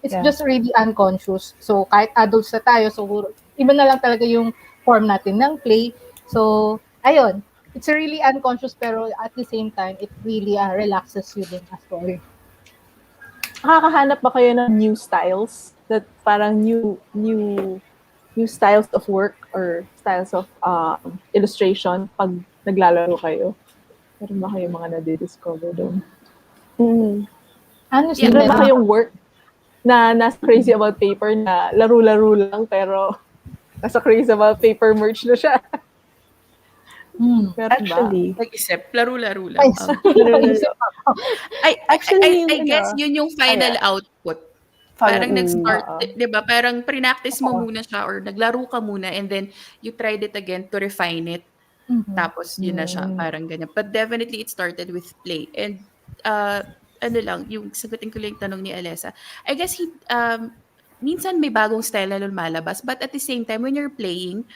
it's just really unconscious. So, kahit adults na tayo, siguro, iba na lang talaga yung form natin ng play. So, ayun. It's really unconscious, pero at the same time, it really relaxes you din as well. Nakakahanap ba kayo ng new styles? That parang new styles of work or styles of illustration pag naglalaro kayo? Meron ba kayong mga nadidiscover doon? Honestly, Meron ba kayong work na nasa crazy about paper na laro-laro lang pero nasa crazy about paper merch na siya? Actually, Nag-isip, laro-laro lang. I guess yun yung final output. Parang nag-start, di ba? Parang pre-practice mo muna siya or naglaro ka muna and then you tried it again to refine it. Tapos yun na siya, parang ganyan. But definitely it started with play. And yung sagutin ko lang yung tanong ni Alessa. I guess minsan may bagong style na lumalabas, but at the same time, when you're playing,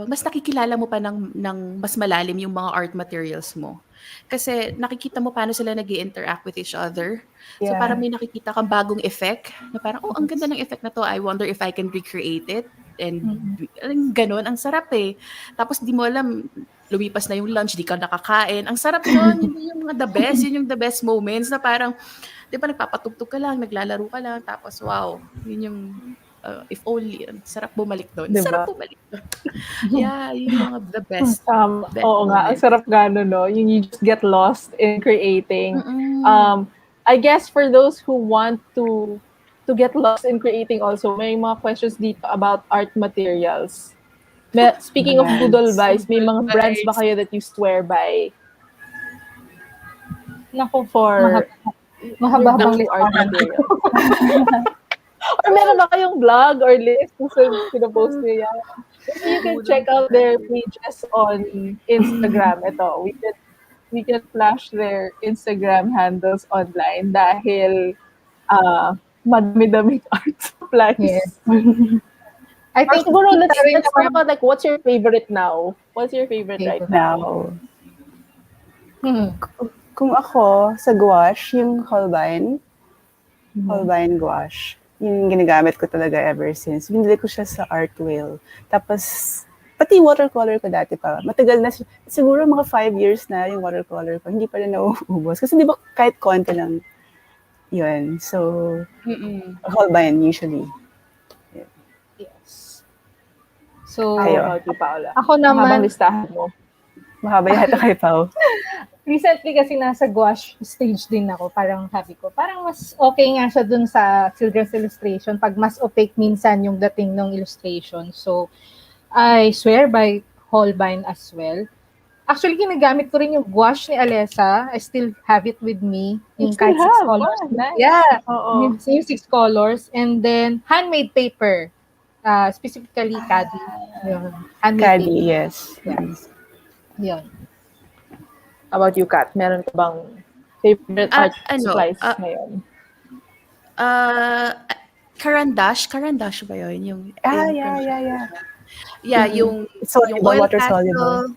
mas nakikilala mo pa ng mas malalim yung mga art materials mo. Kasi nakikita mo paano sila nag-i-interact with each other. So parang may nakikita kang bagong effect na parang, ang ganda ng effect na to. I wonder if I can recreate it. and ganun, ang sarap eh. Tapos di mo alam, lumipas na yung lunch, di ka nakakain. Ang sarap nun, hindi yung mga the best, yun yung the best moments na parang, di ba nagpapatugtog ka lang, naglalaro ka lang, tapos wow, yun yung, if only, sarap bumalik doon. Diba? Sarap bumalik doon. Yeah, yun yung mga the best. best Oo nga, ang moments. sarap gano'n, no? You just get lost in creating. Mm-mm. I guess for those who want to get lost in creating also, may mga questions dito about art materials. Speaking of Doodle Vice, may mga brands ba kayo that you swear by Naku, for mahaba-habang yung art listahan. materials? Or meron ba kayong blog or list kung saan pinapost niyo yan? Maybe you can check out their pages on Instagram. Ito, we can flash their Instagram handles online dahil madami-daming art supplies. Yes. I Or think siguro, let's rin talk naman- about like, what's your favorite now? What's your favorite right now? Now, kung ako, sa gouache, yung Holbein gouache, yung ginagamit ko talaga ever since. Binili ko siya sa Art Whale. Tapos, pati watercolor ko dati pa. Matagal na siya. Siguro mga 5 years na yung watercolor ko. Hindi pa rin nauubos. Kasi di ba kahit konti lang yun. So, Holbein usually. Yes. So, How Kayo. about you, Paula? ako Habang naman, listahan mo. Mahaba yata kay Pao. recently kasi nasa gouache stage din ako. Parang sabi ko, parang mas okay nga siya dun sa children's illustration pag mas opaque minsan yung dating ng illustration. So, I swear by Holbein as well. Actually, ginagamit ko rin yung gouache ni Alessa. I still have it with me. Yung kahit 6 colors. Nice. Yeah. Oo. Yung 6 colors. And then, handmade paper. Specifically, Caddy. Yun. Handmade Caddy, paper. yes. Yun. How about you, Kat? Meron ka bang favorite art supplies ngayon? Karandash ba yun? Yung, Yeah. Yeah, yung Soluble, oil water soluble.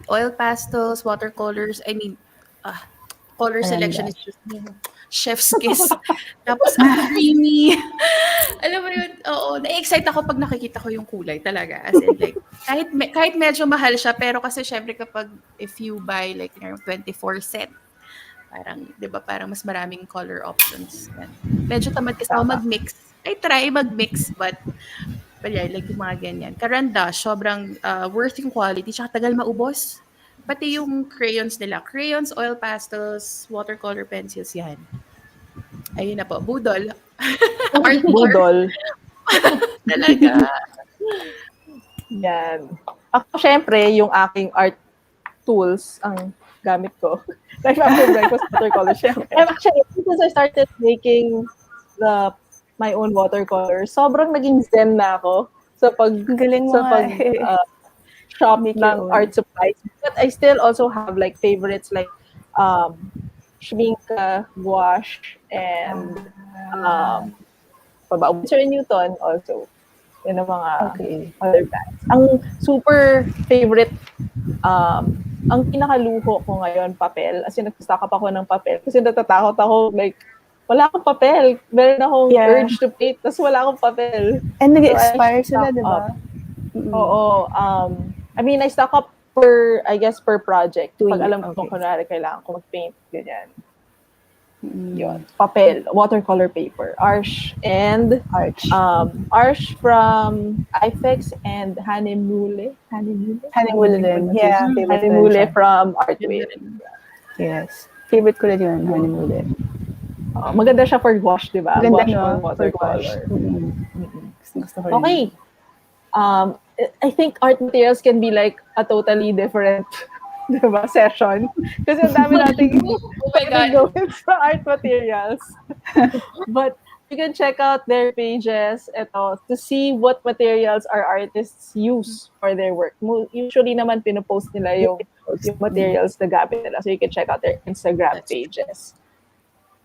oil pastels, watercolors, I mean, color selection is just chef's kiss. Tapos ang creamy. Alam mo yun, oo, na-excite ako pag nakikita ko yung kulay talaga. As in like, kahit medyo mahal siya, pero kasi syempre kapag if you buy like 24 set, parang, di ba, parang mas maraming color options. Yan. Medyo tamad kasi ako mag-mix. I try mag-mix, but yeah, like yung mga ganyan. Karandash, sobrang worth yung quality, tsaka tagal maubos. Pati yung crayons nila. Crayons, oil pastels, watercolor pencils, yan. Ayun na po. Budol. Art Budol. Talaga. Yan. Ako, syempre, yung aking art tools ang gamit ko. Like after breakfast, watercolor, syempre. Actually, since I started making my own watercolor, sobrang naging zen na ako sa Galing mo nga eh. shop Make ng your own. art supplies. But I still also have like favorites like Schminka, gouache, and Winsor & Newton also. Yun ang mga other brands. Ang super favorite, ang pinakaluho ko ngayon, papel. As in, nag-stock up ako ng papel. Kasi natatakot ako, like, wala akong papel. Meron akong urge to paint, tapos wala akong papel. And nag-expire sila, di ba? Oo. I mean, I stock up per project. Pag alam ko, kunwari, kailangan ko mag-paint, ganyan. Yun. Papel, watercolor paper, Arch from IFEX and Hanemule. Hanemule din. Yeah, favorite Hanemule from Artway. Yes. Favorite ko rin yun, Hanemule. Maganda siya for gouache, di ba? Maganda Gouache no, or watercolor. Gusto ko rin. Okay. I think art materials can be like a totally different diba, session. Kasi ang dami nating gawin sa art materials. But you can check out their pages to see what materials our artists use for their work. Usually naman pinopost nila yung materials na gamit nila. So you can check out their Instagram pages.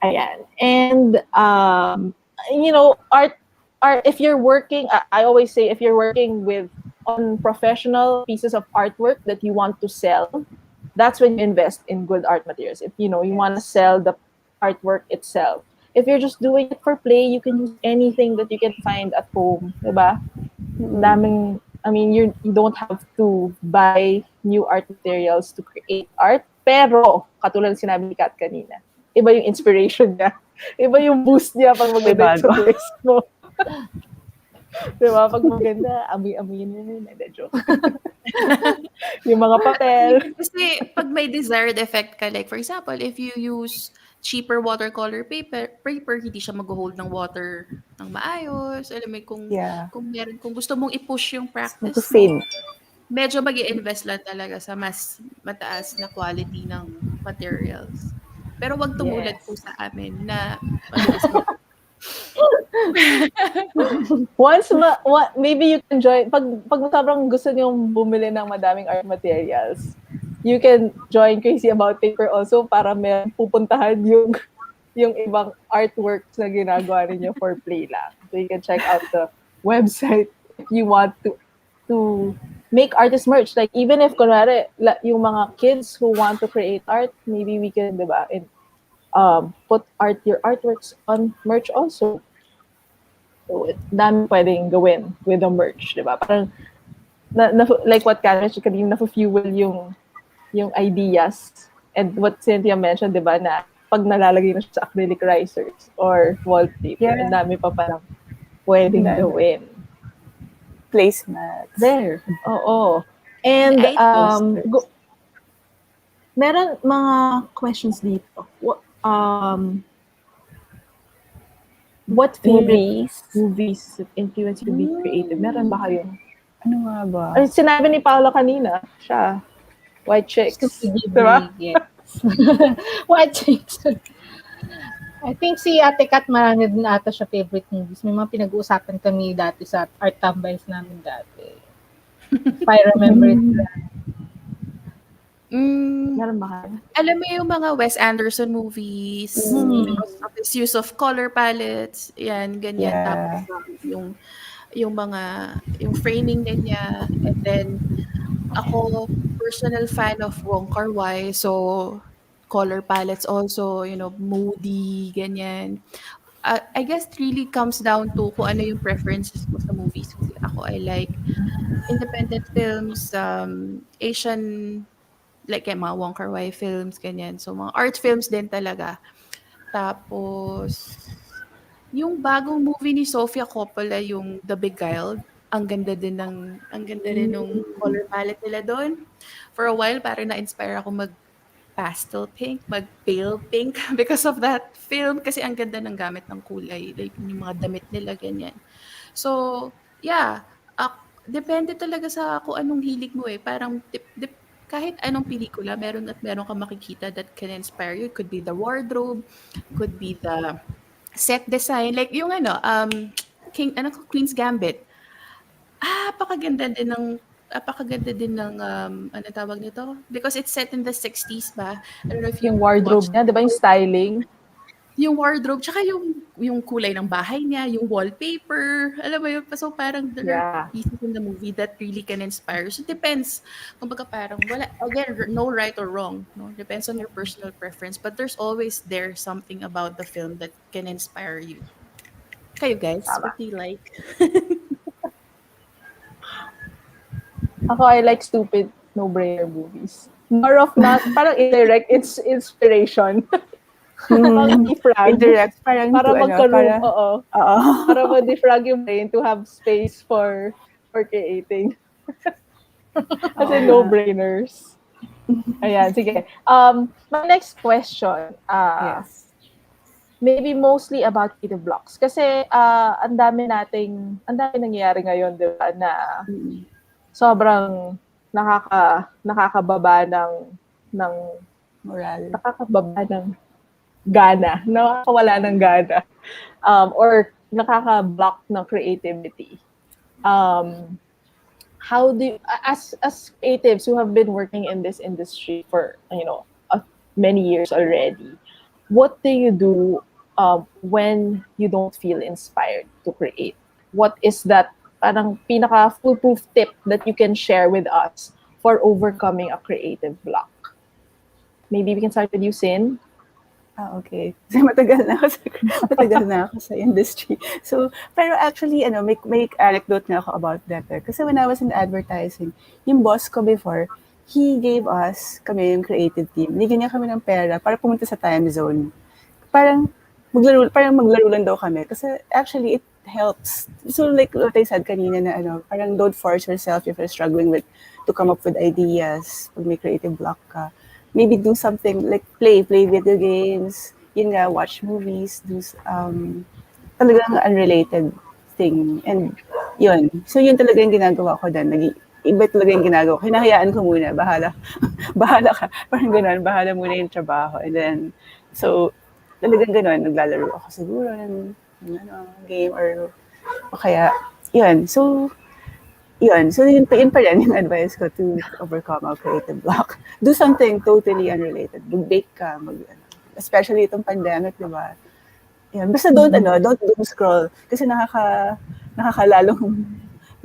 Ayan. And, art, if you're working, I always say, if you're working on professional pieces of artwork that you want to sell, that's when you invest in good art materials. If, you want to sell the artwork itself. If you're just doing it for play, you can use anything that you can find at home, diba? daming, I mean, you don't have to buy new art materials to create art. Pero, katulad ng sinabi ni Kat kanina, iba yung inspiration niya. Iba yung boost niya pag maganda sa bago. place mo. Diba? Pag maganda, amoy-amoyin mo yun. Hindi, joke. Yung mga papel. Kasi pag may desired effect ka, like for example, if you use cheaper watercolor paper, hindi siya mag-hold ng water ng maayos. Alam mo, Yeah. kung gusto mong i-push yung practice mo, Mag-fade. medyo mag-i-invest lang talaga sa mas mataas na quality ng materials. Pero wag tumulad po sa amin na mabilis mag Maybe you can join, pag sobrang gusto niyong bumili ng madaming art materials, you can join Crazy About Paper also para may pupuntahan yung ibang artworks na ginagawa ninyo for play lang. So you can check out the website if you want to make artist merch. Like even if kunwari yung mga kids who want to create art, maybe we can, diba, put your artworks on merch also. So, dami pwedeng gawin with the merch, di ba? Parang, like what Karen mentioned kanina, na-fuel yung ideas. And what Cynthia mentioned, di ba, na pag nalalagay na siya sa acrylic risers or wallpaper, ang dami pa parang pwedeng gawin. Placemats. There. Oo. And, meron mga questions dito. What favorite movies influence you to be creative? Meron ba kayo? Ano nga ba? Ay, sinabi ni Paula kanina, siya, White Chicks. Diba? Yes. White Chicks. I think si Ate Kat, marami din ata siya favorite movies. May mga pinag-uusapan kami dati sa art tambays namin dati. If I remember it. Meron ba kayo? Alam mo yung mga Wes Anderson movies, because of his use of color palettes, yan, ganyan. Yeah. Tapos yung framing niya, and then ako, personal fan of Wong Kar-wai, so color palettes also, moody, ganyan. I guess it really comes down to kung ano yung preferences mo sa movies. Kasi ako, I like independent films, Asian, like mga Wong Kar-wai films, ganyan. So, mga art films din talaga. Tapos, yung bagong movie ni Sofia Coppola, yung The Beguiled, ang ganda din ng color palette nila doon. For a while, parang na-inspire ako mag-pastel pink, mag-pale pink because of that film. Kasi ang ganda ng gamit ng kulay. Like, yung mga damit nila, ganyan. So, yeah. Depende talaga sa kung anong hilig mo eh. Parang, kahit anong pelikula, meron kang makikita that can inspire you. It could be the wardrobe, could be the set design. Like yung Queen's Gambit. Apakaganda din ng ano tawag nito? Because it's set in the 60s ba? I don't know if you Yung wardrobe niya, di ba yung styling? Yung wardrobe, tsaka yung kulay ng bahay niya, yung wallpaper, alam mo yun, so parang there are pieces in the movie that really can inspire. So it depends. Kumbaga parang wala, again, no right or wrong. No? Depends on your personal preference. But there's always there something about the film that can inspire you. Kayo guys, what do you like? Ako, I like stupid, no-brainer movies. More of not, parang indirect, it's inspiration. Parang defrag. Indirect, parang para magkaroon, para ma-defrag yung brain to have space for creating. Kasi no-brainers. Ayan, sige. My next question, yes. maybe mostly about creative blocks. Kasi ang dami nangyayari ngayon, di ba, na sobrang nakakababa ng moral. Nakakababa ng gana, nakakawala ng gana, or nakaka-block ng creativity. How do you, as creatives who have been working in this industry for many years already, what do you do when you don't feel inspired to create? What is that parang pinaka foolproof tip that you can share with us for overcoming a creative block? Maybe we can start with you, Sin. Okay. Kasi matagal na ako sa industry. So, pero actually, may anecdote nga ako about that. Kasi when I was in advertising, yung boss ko before, he gave us, kami yung creative team, binigyan niya kami ng pera para pumunta sa time zone. Parang maglaro lang daw kami. Kasi actually, it helps. So like what I said kanina na parang don't force yourself if you're struggling to come up with ideas, pag may creative block ka. Maybe do something like play video games, yun nga, watch movies, talagang unrelated thing. And yun. So yun talaga yung ginagawa ko doon. Iba talaga yung ginagawa ko. Hinahayaan ko muna, bahala ka. Parang ganun, bahala muna yung trabaho. And then, so, talagang ganun, naglalaro ako siguro ng game o kaya, yun. So, yun pa rin yung advice ko to overcome our creative block. Do something totally unrelated. Mag-bake ka, especially itong pandemic, di ba? Yan. Basta don't doom scroll. Kasi lalong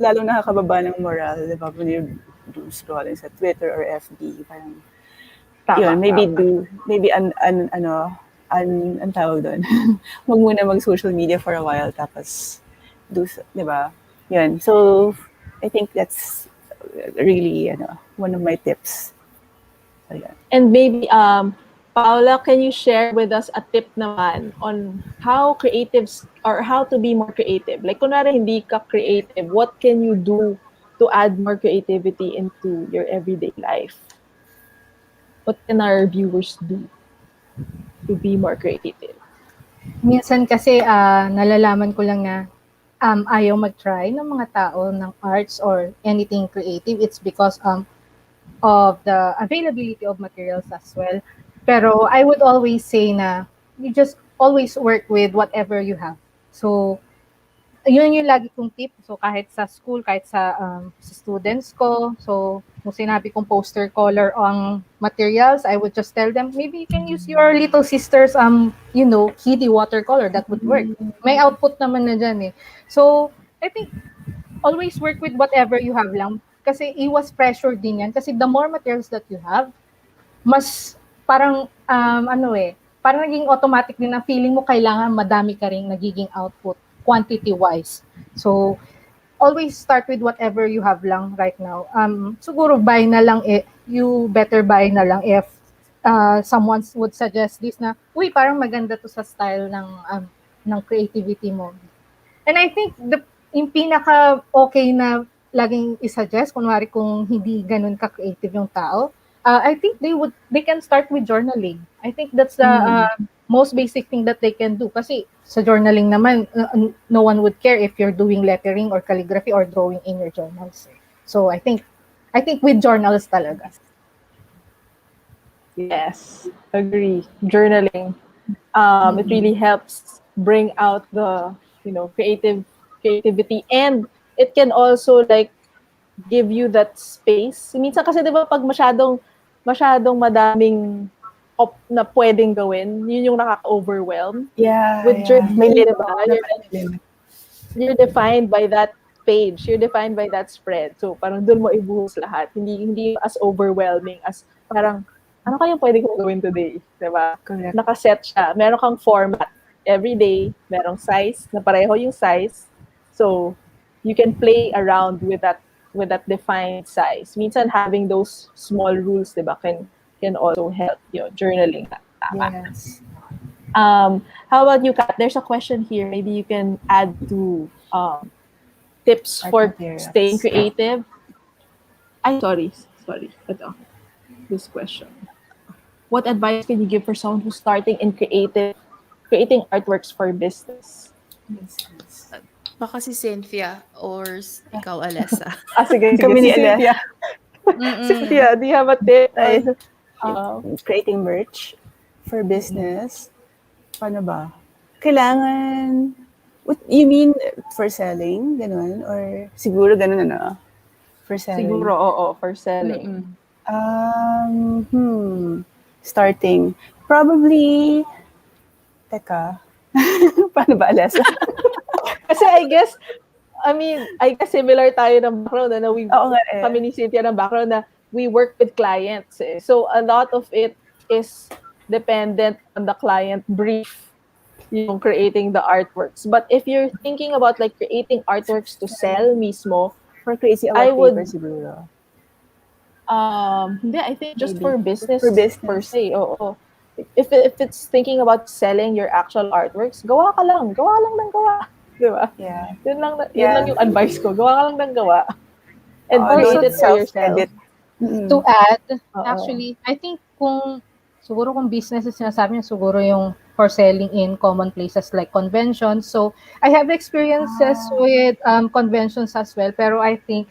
nakakababa ng moral, di ba? When you're doom scrolling sa Twitter or FB, parang, yun, maybe ang tawag doon. Huwag muna mag-social media for a while, tapos, di ba? Yun. So, I think that's really, one of my tips. So, yeah. And maybe, Paula, can you share with us a tip naman on how creatives or how to be more creative? Like, kunwari hindi ka creative, what can you do to add more creativity into your everyday life? What can our viewers do to be more creative? Minsan kasi nalalaman ko lang na ayaw mag-try ng mga tao ng arts or anything creative. It's because of the availability of materials as well. Pero I would always say na you just always work with whatever you have. So, yun yung lagi kong tip. So, kahit sa school, kahit sa students ko. So, kung sinabi kong poster color ang materials, I would just tell them, maybe you can use your little sister's, kiddie watercolor. That would work. May output naman na dyan eh. So, I think, always work with whatever you have lang. Kasi iwas pressure din yan. Kasi the more materials that you have, mas parang, parang naging automatic din na feeling mo kailangan madami ka rin nagiging output quantity-wise. So, always start with whatever you have lang right now. Siguro buy na lang you better buy na lang if someone would suggest this na, uy, parang maganda to sa style ng creativity mo. And I think yung pinaka okay na laging i-suggest, kunwari kung hindi ganun ka-creative yung tao, I think they can start with journaling. I think that's the most basic thing that they can do. Kasi sa journaling naman, no one would care if you're doing lettering or calligraphy or drawing in your journals. So I think with journals talaga. Yes, agree. Journaling. It really helps bring out the creativity, and it can also like give you that space. Minsan kasi 'di ba pag masyadong madaming na pwedeng gawin, yun yung nakaka-overwhelm. Yeah. With May journaling, diba? You're defined by that page. You're defined by that spread. So parang doon mo ibuhos lahat. Hindi as overwhelming as parang ano kayang pwede kong gawin today? Diba? Correct. Nakaset siya. Meron kang format. Every day, merong size, na pareho yung size. So, you can play around with that defined size. Minsan, having those small rules, diba, can also help journaling. Tama. Yes. How about you, Kat? There's a question here. Maybe you can add to tips Art for materials. staying creative. Sorry. Ito. This question. What advice can you give for someone who's starting in creating artworks for business? Baka si Cynthia or ikaw, Alessa. Sige. Kami ni Cynthia. Cynthia, do you have a tip? Creating merch for business. Paano ba? Kailangan, what you mean for selling? Ganun? Or siguro ganun For selling? Siguro, oo, for selling. Starting. Probably, teka, paano ba, Alessa? Kasi I guess similar tayo ng background na kami ni Cynthia ng background na we work with clients. So a lot of it is dependent on the client brief yung creating the artworks. But if you're thinking about like creating artworks to sell mismo, For Crazy I About would Paper siguro. hindi, I think just Maybe. for business, For business. per se. Oo. If it's thinking about selling your actual artworks, gawa ka lang. Gawa lang ng gawa. Di ba? Yeah. Yun lang yung advice ko. Gawa ka lang ng gawa. And Also, create it for yourself. self-edit. To add, Oo. actually, I think siguro kung business is sinasabi niya, siguro yung for selling in common places like conventions. So, I have experiences with conventions as well, pero I think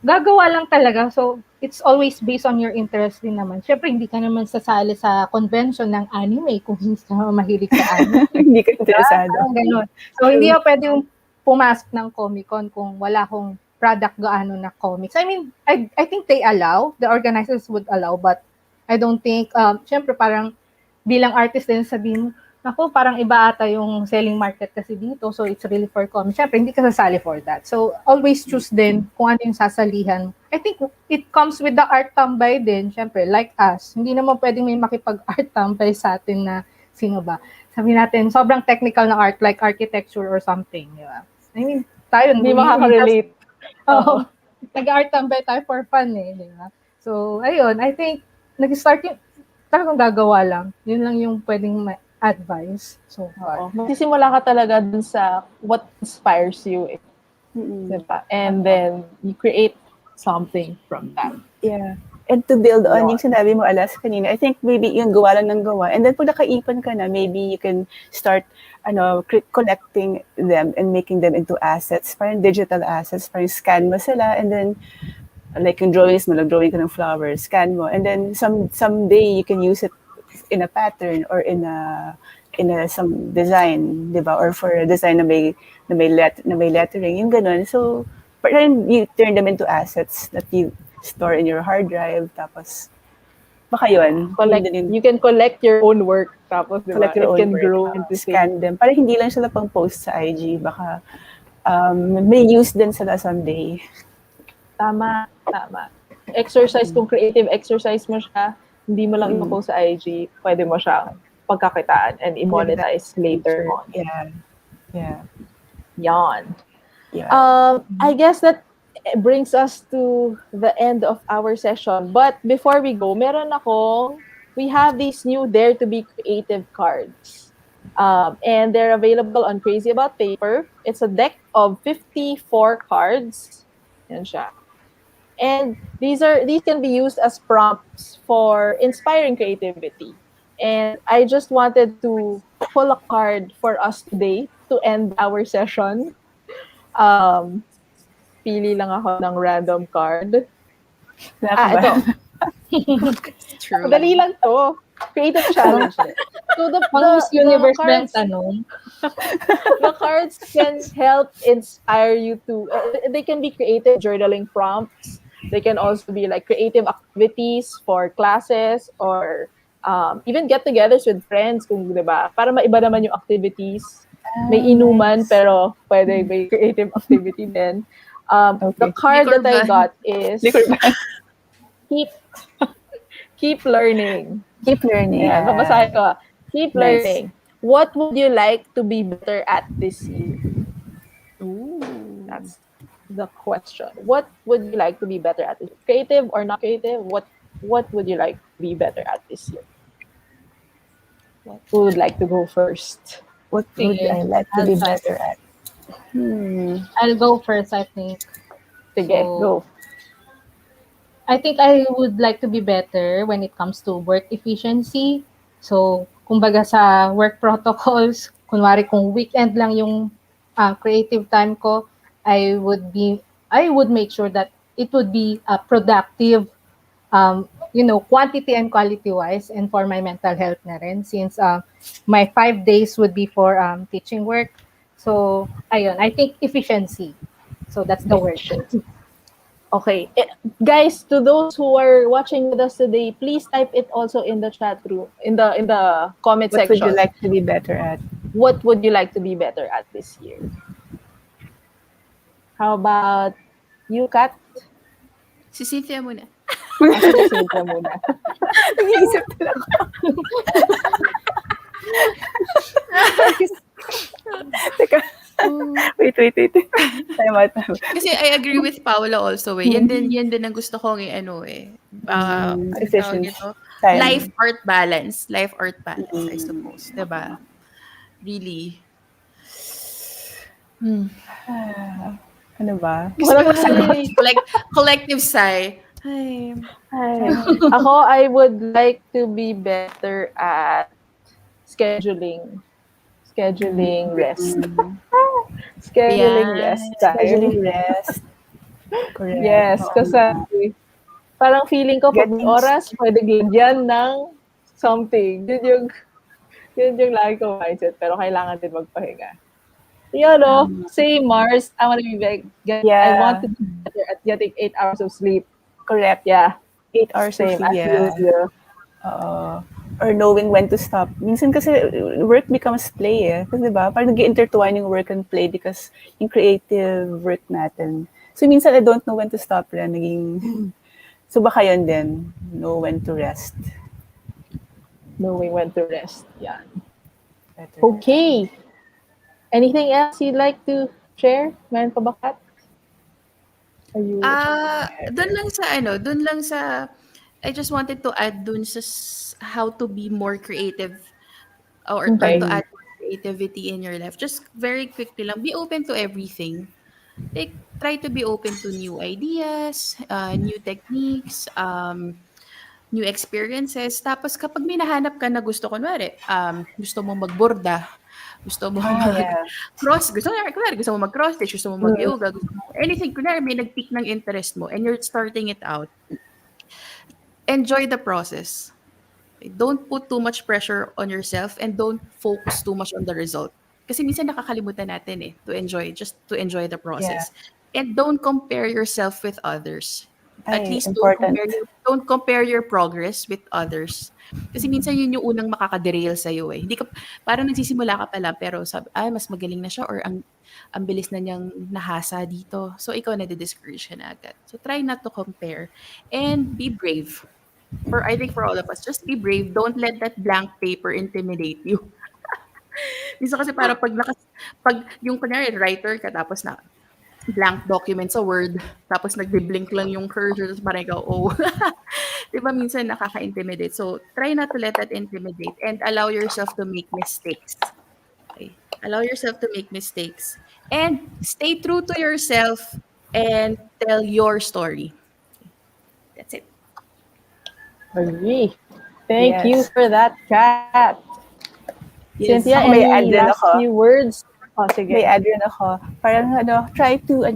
gagawa lang talaga. So, it's always based on your interest din naman. Siyempre, hindi ka naman sasali sa convention ng anime kung hindi ka mahilig sa anime. Hindi ka interesado. Parang ganun. So, hindi ako pwedeng pumasok ng Comic-Con kung wala akong product gaano na comics. I mean, I think they allow, the organizers would allow, but I don't think, syempre parang bilang artist din sabihin mo, naku, parang iba ata yung selling market kasi dito, so it's really for comics. Syempre, hindi ka sasali for that. So, always choose din kung ano yung sasalihan. I think it comes with the art tambay din, syempre, like us. Hindi naman pwedeng may makipag-art tambay sa atin na sino ba. Sabi natin, sobrang technical na art, like architecture or something, di ba? I mean, tayo, Hindi makaka-relate. Oo. Nag-art tambay tayo for fun eh, di ba? So, ayun, I think, nag-start yung, talagang gagawa lang. Yun lang yung pwedeng advice so far. Magsisimula ka talaga dun sa what inspires you. Diba? And then, you create something from that. Yeah. And to build on yung sinabi mo, Alas, kanina, I think maybe yung gawa lang ng gawa. And then pag nakaipon ka na, maybe you can start collecting them and making them into assets, parang digital assets, parang scan mo sila, and then like yung drawings mo, nag-drawing ka ng flowers, scan mo, and then someday you can use it in a pattern or in a some design, di ba? Or for a design na may lettering, yung ganun. So, parang you turn them into assets that you store in your hard drive, tapos baka yun. You can collect your own work, tapos di ba? Collect your It own can work, grow into scan them. Parang hindi lang sila pang post sa IG, baka may use din sila someday. Tama. Exercise, kung creative exercise mo siya, hindi mo lang ipo-post sa IG, pwede mo siyang pagkakitaan and i-monetize later on. Yeah. Yan. Yeah. I guess that brings us to the end of our session. But before we go, we have these new Dare to be Creative cards. And they're available on Crazy About Paper. It's a deck of 54 cards. Yan siya. And these can be used as prompts for inspiring creativity. And I just wanted to pull a card for us today to end our session. Pili lang ako ng random card. Ito. True. Dali lang to. Creative challenge. So the universe cards, tanong. the cards can help inspire you to, they can be creative journaling prompts. They can also be like creative activities for classes or even get-togethers with friends, kung diba? Para maiba naman yung activities. May inuman, pero pwede may creative activity din. The card that I got is keep learning. Keep learning. Yeah, babasahin ko. Keep learning. What would you like to be better at this year? Ooh. That's the question. What would you like to be better at? Creative or not creative? What would you like to be better at this year? Who would like to go first? What would I like to be better at? I'll go first, I think. Sige, go. I think I would like to be better when it comes to work efficiency. So, kumbaga sa work protocols, kunwari kung weekend lang yung creative time ko, I would make sure that it would be productive, quantity and quality wise, and for my mental health na rin, since my 5 days would be for teaching work. So, ayun, I think efficiency. So that's the word. Okay. Guys, to those who are watching with us today, please type it also in the chat room, in the comment What section. would you like to be better at? What would you like to be better at this year? How about you, Kat? Si Cynthia muna. Sige, Cynthia muna. Nag-iisip din ako. Teka. Wait. Time out. Kasi I agree with Paula also eh. Yan din ang gusto kong ano tawag Efficient nito? time. Life art balance. Life art balance, I suppose. Diba? Really. Ano ba? Walang masagot. Collective sigh. Ay. Ako, I would like to be better at scheduling rest. Scheduling Ayan. rest time. Scheduling rest. Correct. Yes, Oo kasi nga. parang feeling ko pag Getting oras, pwede lagyan ng something. Yun yung lagi ko mindset. Pero kailangan din magpahinga. Same Mars, I want to be I want to be better at getting 8 hours of sleep. Correct. Yeah, 8 hours of same sleep. as Yeah. you. Or knowing when to stop. Minsan kasi work becomes play eh. Kasi diba, parang nag-intertwine yung work and play because yung creative work natin. So minsan I don't know when to stop rin. So baka yun din. Know when to rest. Knowing when to rest. Yeah. Better. Okay. Anything else you'd like to share? Meron pa ba, Kat? Are you... Dun lang sa I just wanted to add dun sa how to be more creative or Okay. to add more creativity in your life. Just very quickly lang, be open to everything. Like, try to be open to new ideas, new techniques, new experiences. Tapos kapag may nahanap ka na gusto, kunwari, gusto mo magborda, gusto mo Yeah. gusto mo mag-cross-stitch, gusto mo mag-yoga, gusto mo anything, kunwari may nag-pick ng interest mo and you're starting it out, enjoy the process. Don't put too much pressure on yourself and don't focus too much on the result. Kasi minsan nakakalimutan natin to enjoy the process. And don't compare yourself with others. At least important. don't compare your progress with others. Kasi minsan yun yung unang makaka-derail sa'yo eh. Hindi ka, parang nagsisimula ka pa lang pero sabi, mas magaling na siya or ang bilis na niyang nahasa dito. So ikaw na-discourage ka na agad. So try not to compare and be brave. I think for all of us, just be brave. Don't let that blank paper intimidate you. Minsan kasi para pag yung kunyari writer ka tapos na blank document sa Word, tapos nagbi-blink lang yung cursor, tapos parang ikaw, diba minsan nakaka-intimidate. So, try not to let that intimidate and allow yourself to make mistakes. Okay? Allow yourself to make mistakes. And stay true to yourself and tell your story. That's it. Agree. Thank Yes. you for that, Kat. Yes. Cynthia, Ako may add any din last ako. few words? Sige. May add rin ako. Parang try to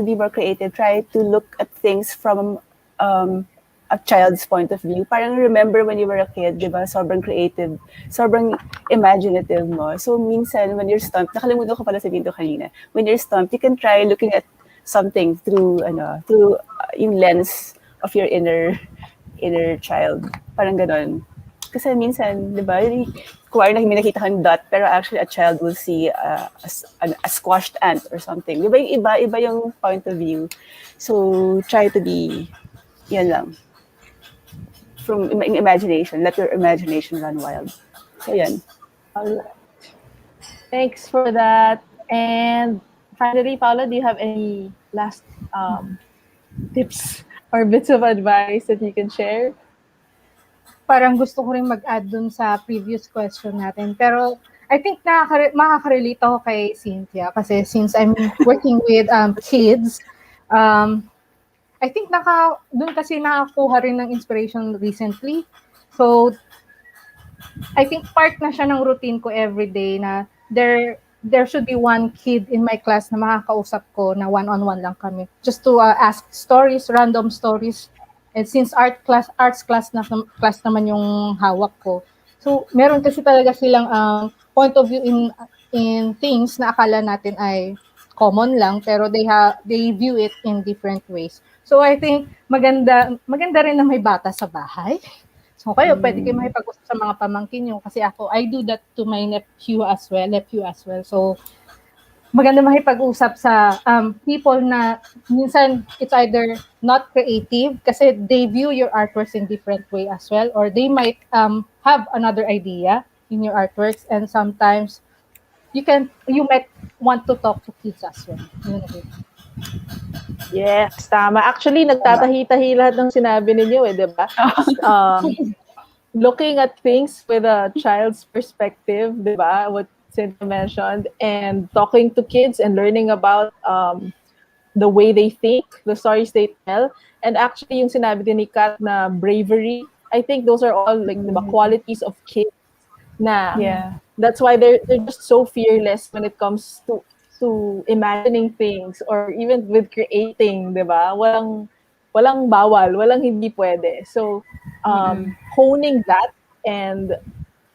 be more creative. Try to look at things from a child's point of view. Parang remember when you were a kid, di ba? Sobrang creative, sobrang imaginative mo. So minsan when you're stumped, nakalimutan ko pala sabihin to kanina. When you're stumped, you can try looking at something through yung lens of your inner child. Parang ganon. Kasi minsan, di ba, kuwari na may nakita kang dot, pero actually a child will see a squashed ant or something. Di ba yung iba yung point of view. So, try to be, yan lang. From imagination. Let your imagination run wild. So, yan. Thanks for that. And finally, Paula, do you have any last tips or bits of advice that you can share? Parang gusto ko rin mag-add dun sa previous question natin. Pero I think makaka-relate ako kay Cynthia kasi since I'm working with kids, I think dun kasi nakakuha rin ng inspiration recently. So, I think part na siya ng routine ko everyday na there should be one kid in my class na makakausap ko na one-on-one lang kami. Just to ask stories, random stories. And since arts class naman yung hawak ko. So, meron kasi talaga silang point of view in things na akala natin ay common lang pero they view it in different ways. So, I think maganda rin na may bata sa bahay. So, pwede kayo makipag-usap sa mga pamangkin nyo kasi I do that to my nephew as well. So, maganda makipag-usap sa people na minsan it's either not creative kasi they view your artworks in different way as well, or they might have another idea in your artworks, and sometimes you might want to talk to kids as well. Yun din. Yes, tama. Actually, nagtatahi-tahi lahat ng sinabi ninyo di ba? Looking at things with a child's perspective, di ba? What Cynthia mentioned, and talking to kids and learning about the way they think, the stories they tell. And actually, yung sinabi din ni Kat na bravery, I think those are all like the qualities of kids na Yeah. that's why they're just so fearless when it comes to imagining things or even with creating, 'di ba? Walang bawal, walang hindi pwede. So honing that and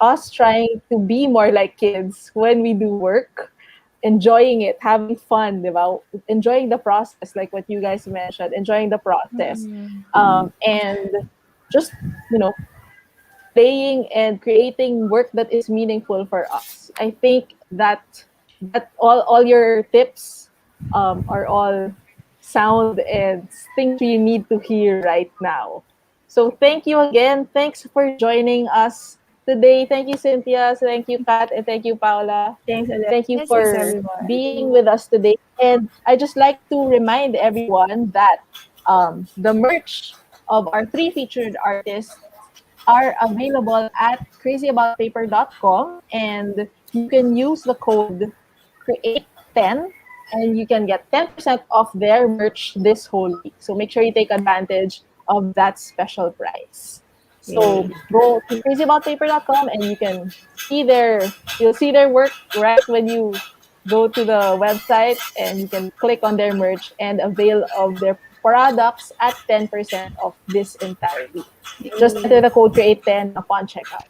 us trying to be more like kids when we do work, enjoying it, having fun, di ba? Enjoying the process, like what you guys mentioned, enjoying the process. And just, playing and creating work that is meaningful for us. I think that all your tips are all sound and things we need to hear right now. So thank you again. Thanks for joining us today. Thank you, Cynthia. Thank you, Kat, and thank you, Paula. Thanks, Alex. Thank you Yes, for everyone. being with us today. And I just like to remind everyone that the merch of our 3 featured artists are available at crazyaboutpaper.com, and you can use the code CREATE10 and you can get 10% off their merch this whole week. So make sure you take advantage of that special price. So go to crazyaboutpaper.com and you'll see their work right when you go to the website, and you can click on their merch and avail of their products at 10% off this entire week. Just enter the code CREATE10 upon checkout.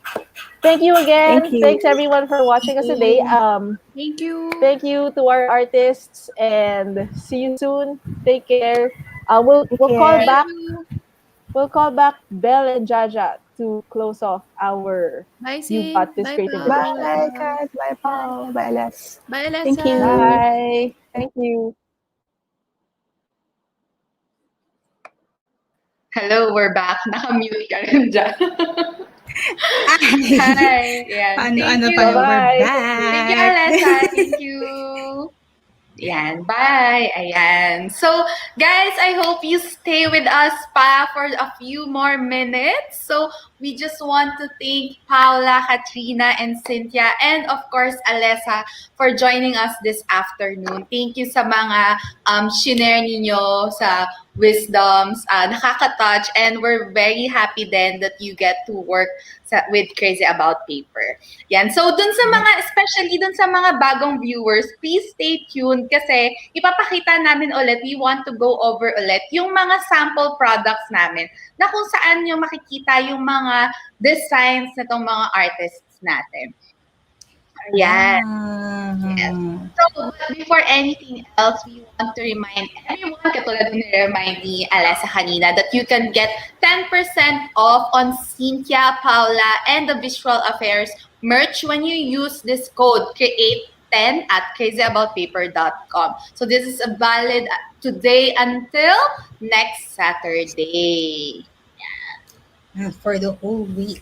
Thank you again. Thank you. Thanks everyone for watching us today. Thank you. Thank you to our artists, and see you soon. Take care. We'll call care. back. We'll call back Belle and Jaja to close off our Bye, You Sin. Got This Bye, Creative Paula. Edition. Bye, Kat. Bye, Paul. Bye, Alex. Bye, Alessa. Thank you. Bye. Thank you. Hello, we're back. Naka-mute ka rin dyan. Hi. Yeah. Paano, Thank you. we're Bye-bye. Thank you, back. Alessa. Thank you. Yan, bye. Ayan. So, guys, I hope you stay with us pa for a few more minutes. So, we just want to thank Paula, Katrina, and Cynthia, and of course, Alessa, for joining us this afternoon. Thank you sa mga shinare ninyo sa wisdoms. Nakaka-touch, and we're very happy then that you get to work with Crazy About Paper. Yan. So, especially dun sa mga bagong viewers, please stay tuned kasi ipapakita namin ulit, we want to go over ulit yung mga sample products namin na kung saan nyo makikita yung mga designs na tong mga artists natin. Ayan. Yes. So, but before anything else, we want to remind everyone, katulad din remind ni Alessa kanina, that you can get 10% off on Cynthia, Paula, and the Visual Affairs merch when you use this code, CREATE10 at crazyaboutpaper.com. So this is valid today until next Saturday. For the whole week.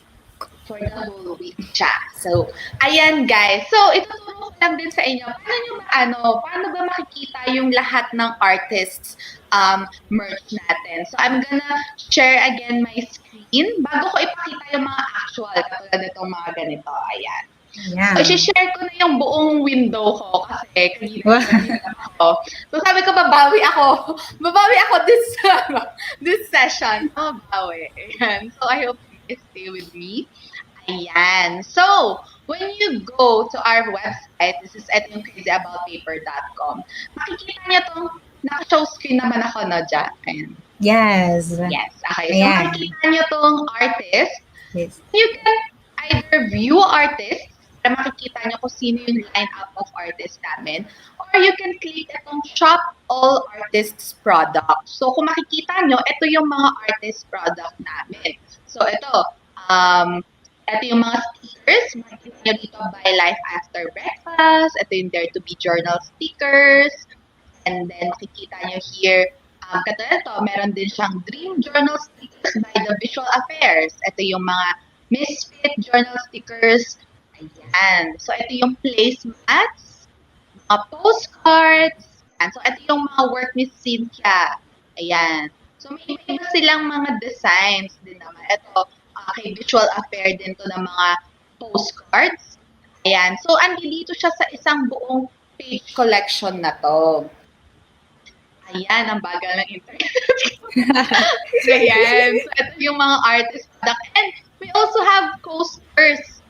For the whole week siya. So, ayan guys. So, ituturo ko lang din sa inyo, paano ba makikita yung lahat ng artists merch natin. So, I'm gonna share again my screen bago ko ipakita yung mga actual, katulad nitong mga ganito. Ayan. Yeah. So, share ko na yung buong window ko kasi kanina ako. So, sabi ko, babawi ako this session. Babawi. Ayan. So, I hope you stay with me. Ayan. So, when you go to our website, this is crazyaboutpaper.com, makikita niyo itong, naka-show screen naman ako, no, Ja? Ayan. Yes. Yes. Okay. So, Ayan. makikita niyo itong artist. Yes. You can either view artists para makikita niyo kung sino yung line-up of artists namin, or you can click itong Shop All Artists Products. So, kung makikita niyo, ito yung mga artist product namin. So, ito, Ito yung mga stickers. Makikita nyo dito, buy life after breakfast. Ito yung dare to be journal stickers. And then makikita nyo here, katulad ito, meron din siyang dream journal stickers by the Visual Affairs. Ito yung mga misfit journal stickers. Ayan. So, ito yung placemats, mga postcards. Ayan. So, ito yung mga work ni Cynthia. Ayan. So, may iba silang mga designs din naman. Ito, kay Visual Affair din to ng mga postcards. Ayan. So, andito siya sa isang buong page collection na to. Ayan, ang bagal ng internet. Ayan. So, ito yung mga artist product. And we also have coasters.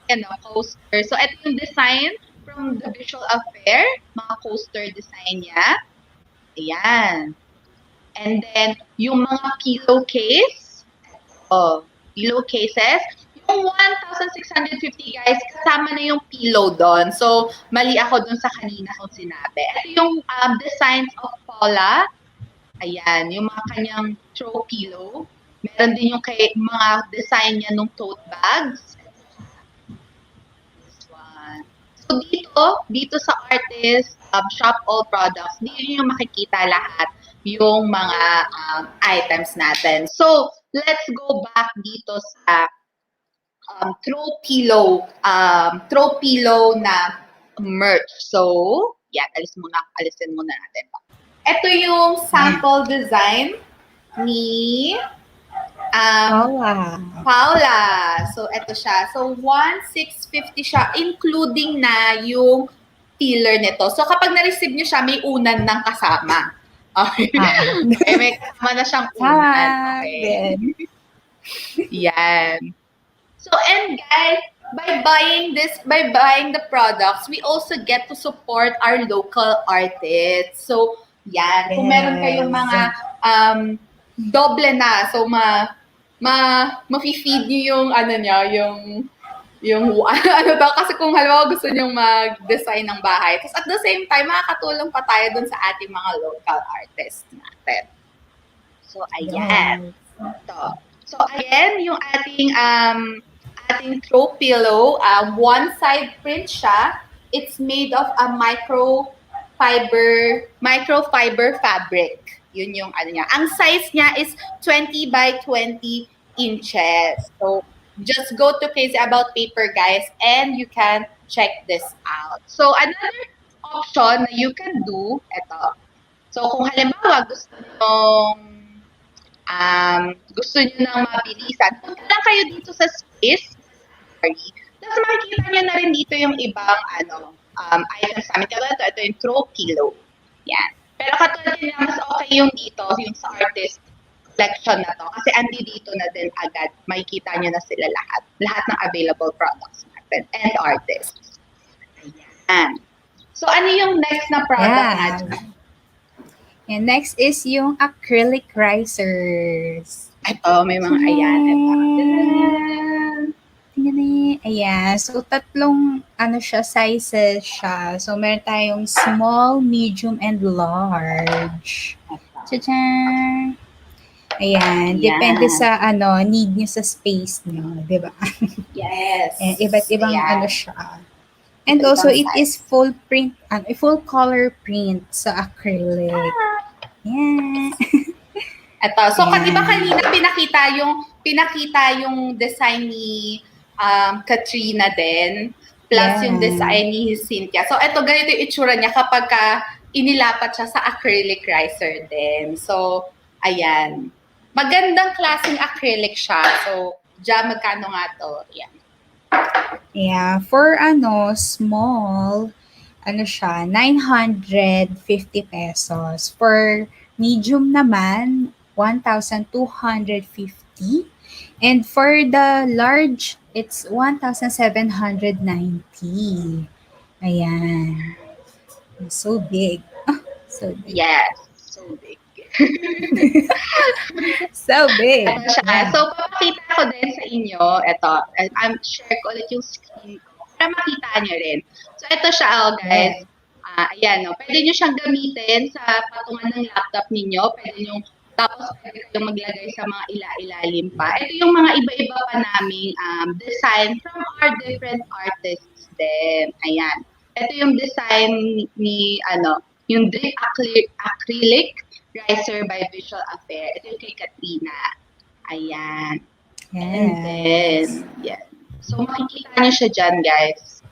Coasters. So, ito yung design from the Visual Affair. Mga coaster design niya. Ayan. And then, yung mga pillowcase. Pillowcases. Yung 1,650 guys, kasama na yung pillow doon. So, mali ako doon sa kanina kong sinabi. Ito yung designs of Paula. Ayan, yung mga kanyang throw pillow. Meron din yung mga design niya nung tote bags. This one. So, dito sa artist, shop all products, dito yung makikita lahat yung mga items natin. So, let's go back dito sa throw pillow na merch. So, yan, alisin muna natin. Ito yung sample design ni Paula. So, ito siya. So, 1,650 siya, including na yung filler nito. So, kapag na-receive nyo siya, may unan ng kasama. Okay. May kasama na siyang unan. Okay. Yan. So, and guys, by buying the products, we also get to support our local artists. So, yan. Kung meron kayong mga doble na, so ma-feed niyo yung kasi kung halimbawa gusto niyo mag-design ng bahay. Tapos at the same time, makakatulong pa tayo dun sa ating mga local artists natin. So, ayan. So, again, yung ating throw pillow, one side print siya. It's made of a microfiber fabric. Yun yung niya. Ang size niya is 20 by 20 inches. So, just go to Crazy About Paper, guys, and you can check this out. So, another option na you can do, ito. So, kung halimbawa gusto nyo nang mabilisan, punta lang kayo dito sa space. Tapos makikita nyo na rin dito yung ibang items namin. Ito yung throw pillow. Yan. Pero katulad nila, mas okay yung dito, yung sa artist collection na to. Kasi dito na din agad. Makikita nyo na sila lahat. Lahat ng available products natin and artists. Ayan. So, ano yung next na product natin? And next is yung acrylic risers. Ito, may mga ayan. Ayan. So, tatlong sizes siya. So, meron tayong small, medium, and large. Tadaan! Ayan. Depende sa need nyo sa space nyo. Diba? Yes. And iba't ibang siya. And also, it is full print, full color print sa acrylic. Yeah. Ito. So, di ba kanina pinakita yung design ni Katrina din, plus yung design ni Cynthia. So, ito, ganito yung itsura niya kapag inilapat siya sa acrylic riser din. So, ayan. Magandang klaseng acrylic siya. So, magkano nga to? Ayan. Yeah, for small, siya, 950 pesos. For medium naman, 1,250. And for the large, it's 1,790. Ayan. So big. So big. Yes, so big. So big. Ito siya. So, papakita ko din sa inyo. Ito. Share ko ulit yung screen ko para makita nyo rin. So, ito siya, guys. Ayan, no. Pwede nyo siyang gamitin sa patungan ng laptop ninyo. Pwede nyo Tapos pwede kayong maglagay sa mga ilalim pa. Ito yung mga iba-iba pa naming design from our different artists din. Ayan. Ito yung design ni yung drip acrylic riser by Visual Affair. Ito yung kay Katrina. Ayan. And then, yeah. So makikita niyo siya dyan, guys.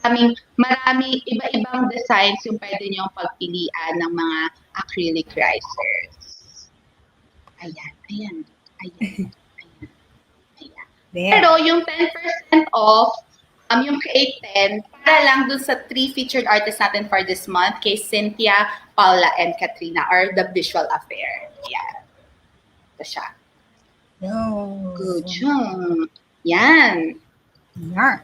Maraming iba-ibang designs yung pwede niyong pagpilian ng mga acrylic risers. Ayan. There. Pero yung 10% off, yung Create 10, para lang dun sa 3 featured artists natin for this month, kay Cynthia, Paula, and Katrina, or the Visual Affair. Yeah. Ito siya. No. Good job. Yan. Yeah.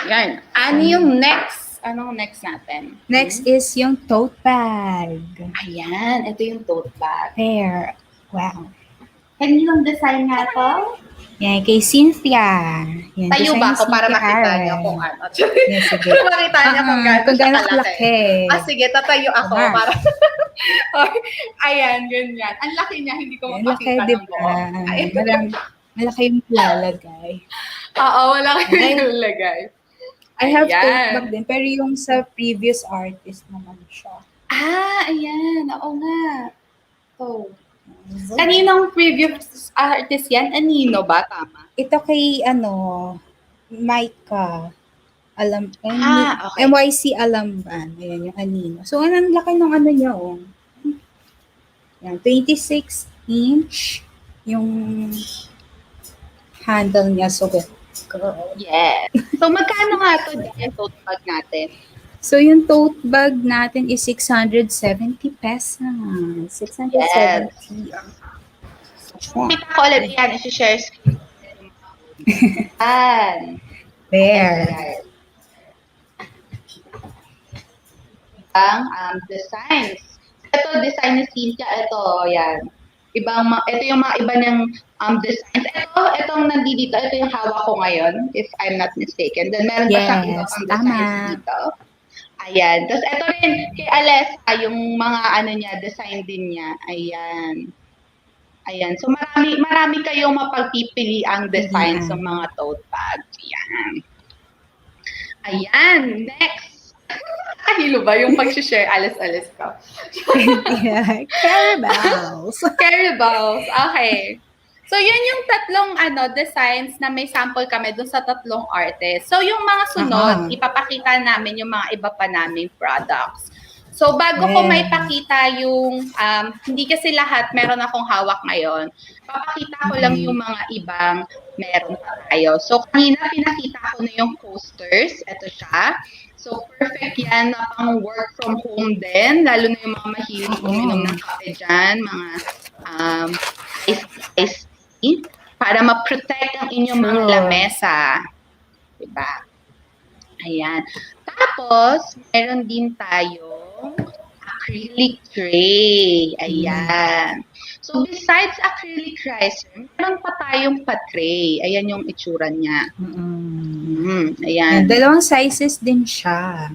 Yan. Ano yung next? Anong next natin? Next is yung tote bag. Ayan. Ito yung tote bag. There. Wow. Kaninong design nga to? Yan, kay Cynthia. Yan, Tayo design ba ni ako para Cynthia makita Harris. niyo kung ano? Yes, sige. Para makita niyo kung gaano Kung siya gaano kalaki. kalaki. Sige, tatayo ako Diba? para... Ayan, ganyan. Ang laki niya, hindi ko Yan, laki, mapakita ng diba? buo. Ay, Malaki yung lalagay. oo, wala Okay. kayong lagay. I have Ayan. tote bag din, pero yung sa previous artist naman siya. Ayan. Oo nga. Oh. Kaninong previous artist yan? Anino ba? Tama. Ito kay, Micah. Okay. MYC Alamban. Ayan yung anino. So, ang laki ng niya, oh. Yan, 26 inch yung handle niya. So, girl. Yes. So, magkano nga ito yung tote bag natin? So, yung tote bag natin is 670 pesos. 670. Kita ko ulit yan. I-share screen. Yan. There. Ang designs. Ito, design ni Cynthia. Ito, yan. Ito yung mga iba niyang designs. Itong nandito. Ito yung hawak ko ngayon, if I'm not mistaken. Then, meron pa siyang iba pang designs dito. Ayan. Tapos, ito rin, kay Alessa, yung mga design din niya. Ayan. Ayan. So, marami kayong mapagpipili ang design sa mga tote bag. Ayan. Ayan. Next. Hilo ba yung pag-share? Alas-alas ko. Yeah. Carabels. Carabels. Okay. So, yun yung tatlong designs na may sample kami dun sa tatlong artists. So, yung mga sunod, ipapakita namin yung mga iba pa naming products. So, bago ko may pakita yung, hindi kasi lahat meron akong hawak ngayon, papakita ko lang yung mga ibang meron pa tayo. So, kanina pinakita ko na yung coasters. Ito siya. So, perfect yan na pang work from home din, lalo na yung mga mahilig uminom ng kape dyan, mga iced tea, para ma-protect ang inyong mga lamesa. Diba? Ayan. Tapos, meron din tayong acrylic tray. Ayan. So, besides acrylic riser, meron pa tayong pa-tray. Ayan yung itsura niya. Ayan. Dalawang sizes din siya.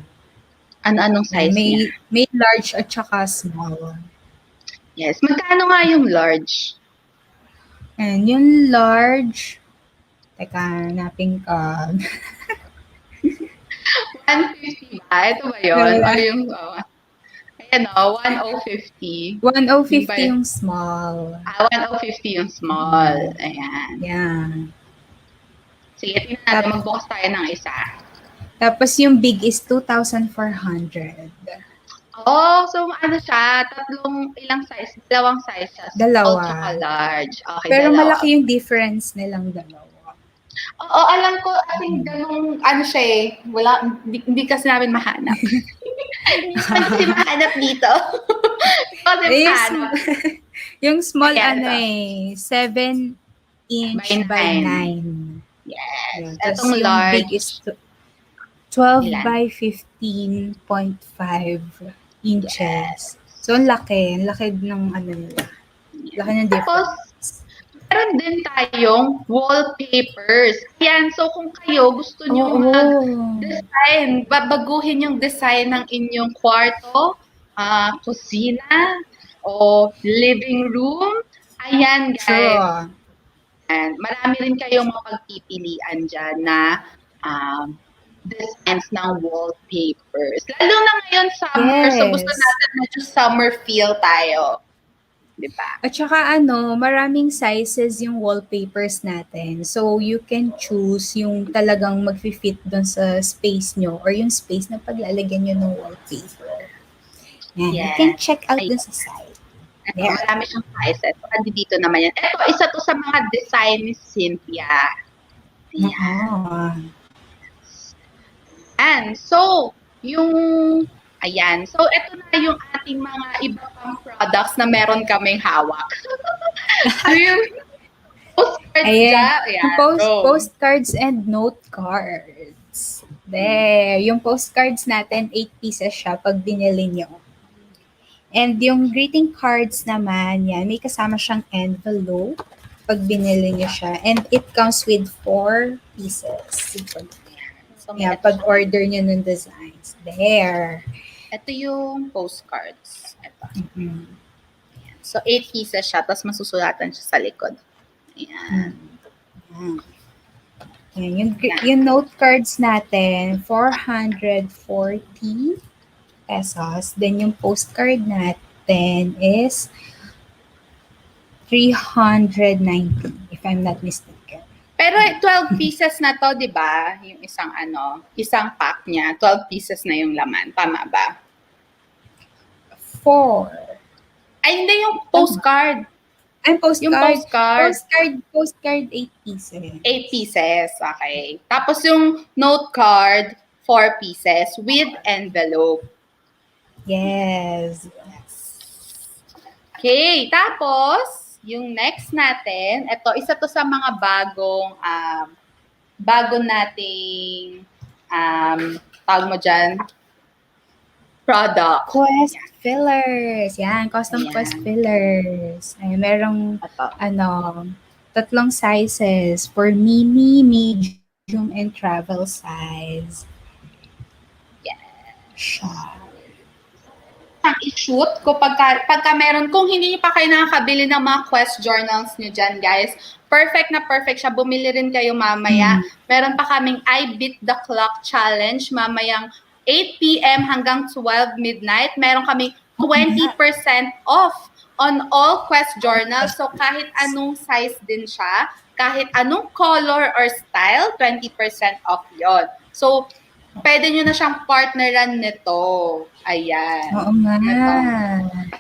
Anong size niya? May large at saka small. Yes. Magkano nga yung large? And yung large, teka, hanapin ko. 150 ba? Ito ba yun? O yung, ayan o, 1050. 1050 yung small. 1050 yung small. Ayan. Yeah. Sige, tingnan natin. Magbukas tayo ng isa. Tapos yung big is 2,400. Oh, so siya? Ilang size? Dalawang size siya. Small Dalawa. tsaka large. Okay, Pero dalawa. malaki yung difference nilang dalawa. Oo, alam ko, I think ganung, siya eh. Wala, hindi kasi namin mahanap. Hindi ko kasi mahanap dito. Hindi ko kasi mahanap. Yung small Ayan, 7 inch by 9. Yes. Tapos Itong yung large. big is 12 Ilan? by 15.5 inches. So, ang laki. Ang laki ng nila. Laki ng Tapos, difference. meron din tayong wallpapers. Ayan, so kung kayo gusto nyo mag-design, babaguhin yung design ng inyong kwarto, kusina, o living room, Ayan, guys. True. And marami rin kayong mapagpipilian dyan na designs ng wallpapers. Lalo na ngayon summer, so gusto Yes. natin medyo summer feel tayo. Diba? At saka maraming sizes yung wallpapers natin. So, you can choose yung talagang mag-fit doon sa space nyo or yung space na paglalagyan nyo ng wallpaper. Yan. You Yes. can check out Ay- dun sa site. Ito, Yeah. marami siyang sizes. So, dito naman yan. Ito, isa to sa mga design ni Cynthia. Oo. Ayan. So, So, ito na yung ating mga iba pang products na meron kaming hawak. So, yung postcards Ayan. dyan. Ayan. Yung Go. postcards and note cards. There. Yung postcards natin, 8 pieces siya pag binili nyo. And yung greeting cards naman, yan, may kasama siyang envelope pag binili nyo siya. And it comes with 4 pieces. So, Yeah, ito pag siya. order nyo ng designs. There. Ito yung postcards. Ito. Mhm. So, 8 pieces siya, tapos masusulatan siya sa likod. Ayan. Yan. Yung note cards natin, 440 pesos. Then yung postcard natin is 390, if I'm not mistaken. Pero 12 pieces na to, di ba? Yung isang pack niya, 12 pieces na yung laman. Tama ba? 4. Ay, hindi yung postcard. Ang postcard. Yung Postcard 8 pieces. 8 pieces, okay. Tapos yung note card, 4 pieces with envelope. Yes. Okay, tapos, yung next natin, ito, isa to sa mga bago nating, tawag mo dyan, product. Quest fillers. Yan, custom Ayan. quest fillers. Ay, merong, Ito. 3 sizes for mini, medium, and travel size. Yes. Siya. Ang i-shoot ko pagka meron, kung hindi nyo pa kayo nakakabili ng mga quest journals nyo dyan, guys, perfect na perfect siya. Bumili rin kayo mamaya. Meron pa kaming I Beat the Clock Challenge mamayang 8 p.m. hanggang 12 midnight. Meron kaming 20% off on all quest journals. So kahit anong size din siya, kahit anong color or style, 20% off yon. So, pwede nyo na siyang partneran nito. Ayan. Oo nga.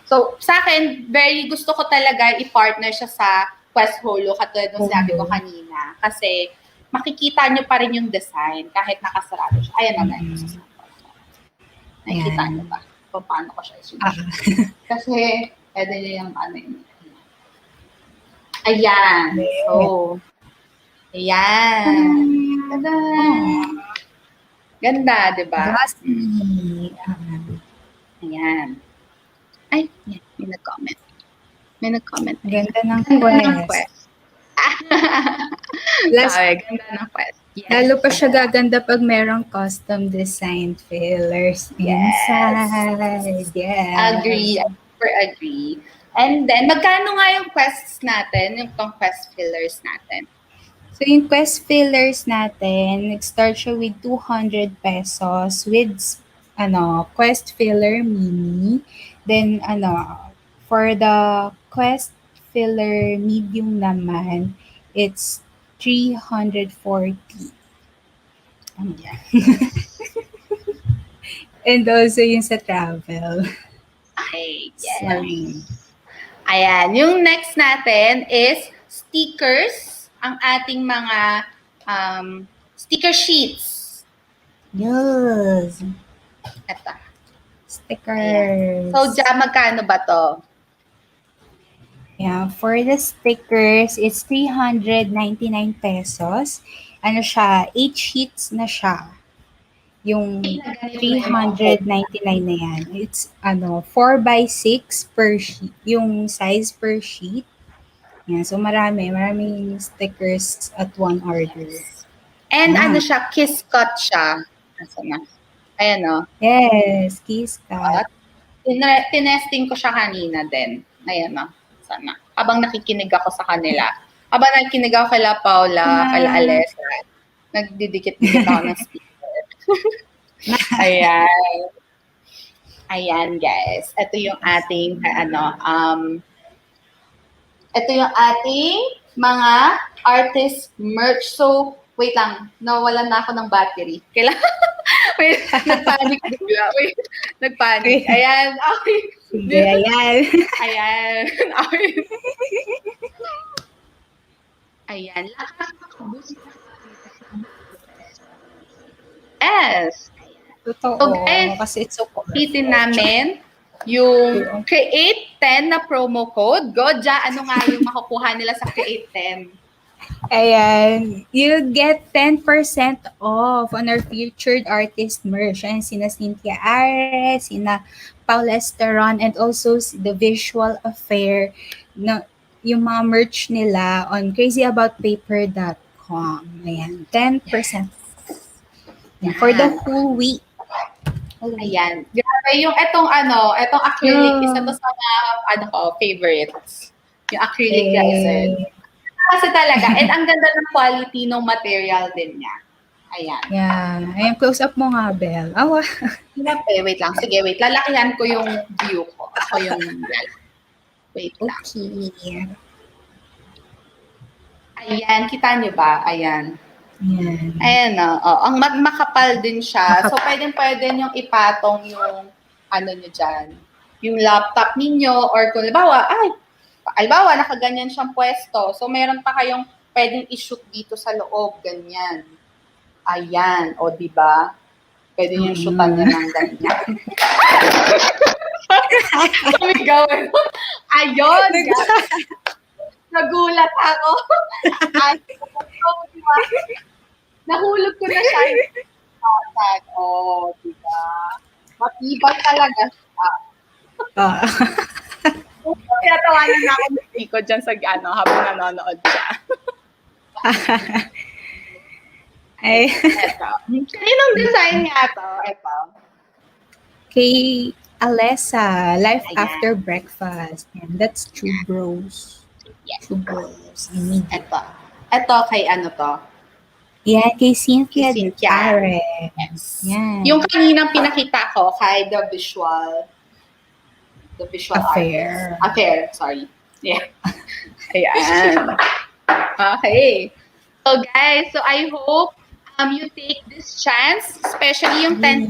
So, sa akin, very gusto ko talaga i-partner siya sa Quest Holo, katulad ng sinabi ko kanina. Kasi, makikita nyo pa rin yung design kahit nakasarado siya. Ayan na lang. Nakikita nyo ba? Kung paano ko siya isulat. Kasi, pwede nyo yung yun. Ayan. So, ayan. Tada! Ganda, di ba? Ayan. Ay, yan. May nag-comment. Ganda ng Ganda ng quest. quest. Sabi, ganda ng quest. Yes. Lalo pa siya gaganda pag merong custom designed fillers inside. Yes. Agree. Super agree. And then, magkano nga yung quests natin? Yung pang quest fillers natin? So, yung quest fillers natin, nag-start siya with 200 pesos with, quest filler mini. Then, for the quest filler medium naman, it's 340. And also yung sa travel. Okay, yes. Sorry. Ayan. Yung next natin is stickers. Ang ating mga sticker sheets. Yes. Ito. Stickers. So, dyan, magkano ba to? Yeah, for the stickers, it's 399 pesos. Ano siya, 8 sheets na siya. Yung 399 na yan. It's 4x6 per sheet. Yung size per sheet. Yeah, so maraming stickers at one order. And siya, kiss cut siya. Nasaan na? Ayan o. Yes, kiss cut. Tinesting ko siya kanina din. Ayan o. sana. Habang nakikinig ako sa kanila. Habang nakikinig ako kala Paula, kala Alessa, nagdidikit-dikit ako ng speaker. Ayan. Ayan, guys. Ito yung ating, ito yung ating mga artist merch. So, wait lang. Nawalan na ako ng battery. Kailangan, wait, nagpanic bigla. Wait, nagpanic. Ayan. Okay. Sige, ayan. Ayan. Okay. Ayan. Yes. Totoo. So, guys, Kasi it's so powerful. Pitin namin yung Create 10 na promo code. Godja, ano nga yung makukuha nila sa Create 10? Ayan. You get 10% off on our featured artist merch. Ayan, sina Cynthia Ares, sina Paula Esteron, and also the Visual Affair. No, yung mga merch nila on crazyaboutpaper.com. Ayan, 10%. Ayan, for the whole week. Ayan. Grabe yung etong acrylic, isa to sa mga favorites. Yung acrylic resin. Kasi talaga, and ang ganda ng quality ng material din niya. Ayan. Yeah. Ayan, close up mo nga, Belle. Awa. Wait lang. Sige, wait. Lalakihan ko yung view ko. Ako yung wait lang. Okay. Ayan, kita niyo ba? Ayan. Ayan. Ayan, ang makapal din siya. So, pwede nyo ipatong yung, nyo dyan, yung laptop ninyo, or kung halimbawa, nakaganyan siyang pwesto. So, meron pa kayong pwedeng i-shoot dito sa loob, ganyan. Ayan, o diba? Pwede nyo shootan yan ng ganyan. Sumigawan. Ayun, nagulat ako. Nahulog ko na siya. Diba? Matibay talaga siya. Kaya tawanan na ako ng Rico dyan sa habang nanonood siya. Ay. Ito. Kaninong design nga to? Ito. Kay Alessa, Life Ayan. After Breakfast. And that's True Bros. Yes. True Bros. I mean, Ito kay to? yeah, kay Cynthia Cynthia. Ares. Yes. Yan. Yung kaninang pinakita ko kay the visual Affair. artist. Affair, sorry. Yeah. Ayan. Okay. So guys, I hope you take this chance, especially yung 10%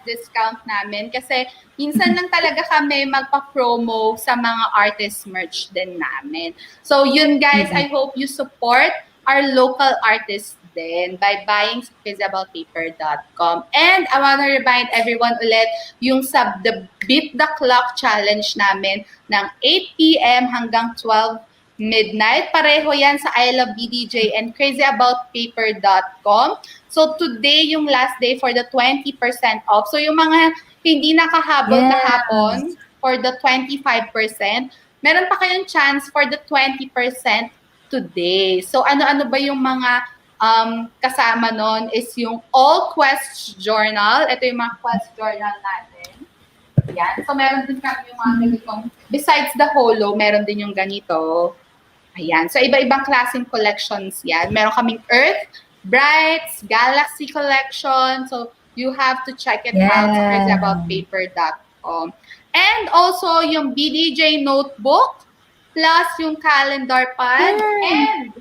discount namin kasi minsan lang talaga kami magpa-promo sa mga artist merch din namin. So yun guys, I hope you support our local artists din by buying sa feasible.paper.com. And I want to remind everyone ulit yung the Beat the Clock challenge namin ng 8 p.m. hanggang 12 midnight. Pareho yan sa I Love BDJ and crazyaboutpaper.com. So today yung last day for the 20% off. So yung mga hindi nakahabol kahapon for the 25%, meron pa kayong chance for the 20% today. So ano-ano ba yung mga kasama nun is yung all quest journal. Ito yung mga quest journal natin. Yan. So meron din kami yung mga ganitong, besides the holo, meron din yung ganito. Ayan. So, iba-ibang klaseng collections yan. Meron kaming Earth, Brights, Galaxy collection. So, you have to check it out sa crazyaboutpaper.com. And also, yung BDJ notebook, plus yung calendar pad, and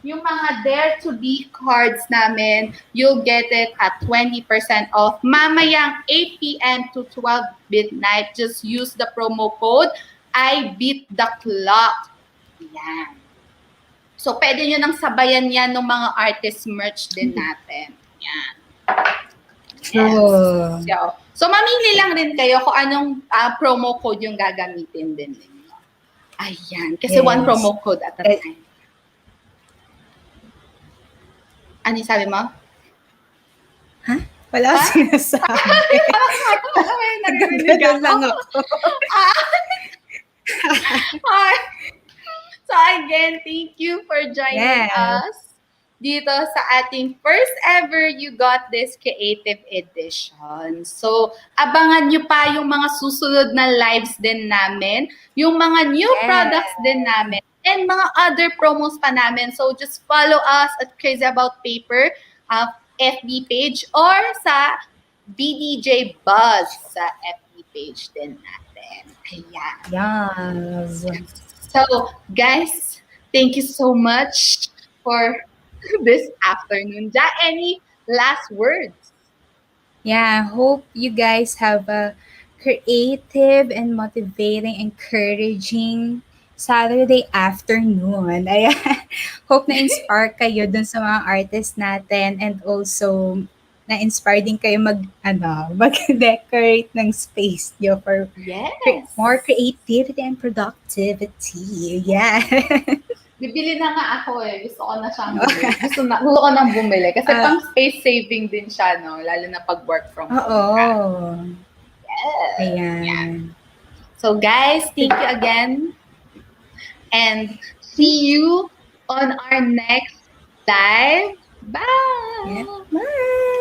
yung mga Dare to Be cards namin, you'll get it at 20% off. Mamayang 8 p.m. to 12 midnight. Just use the promo code I Beat the Clock. Yan. So, pwede nyo nang sabayan yan ng mga artist merch din natin. Yan. True. So, mamili lang rin kayo kung anong promo code yung gagamitin din ninyo. Ayan. Kasi one promo code at a time. Ano yung sabi mo? Ha? Wala akong sinasabi. Nagdadala lang ako. So again, thank you for joining us dito sa ating first ever You Got This Creative Edition. So, abangan nyo pa yung mga susunod na lives din namin, yung mga new products din namin, and mga other promos pa namin. So, just follow us at Crazy About Paper FB page or sa BDJ Buzz sa FB page din natin. Ayan. Yes. So, guys, thank you so much for this afternoon. Ja, any last words? Yeah, hope you guys have a creative and motivating, encouraging Saturday afternoon. Ayan. Hope na-inspire kayo dun sa mga artists natin and also na-inspire din kayo mag-decorate ng space nyo for Yes. more creativity and productivity. Yeah. Bibili na nga ako eh. Gusto ko na siyang bumili. Gusto ko nang bumili. Kasi pang space saving din siya, no? Lalo na pag work from home. Oo. Yes. Ayan. So guys, thank you again. And see you on our next live. Bye! Yeah. Bye!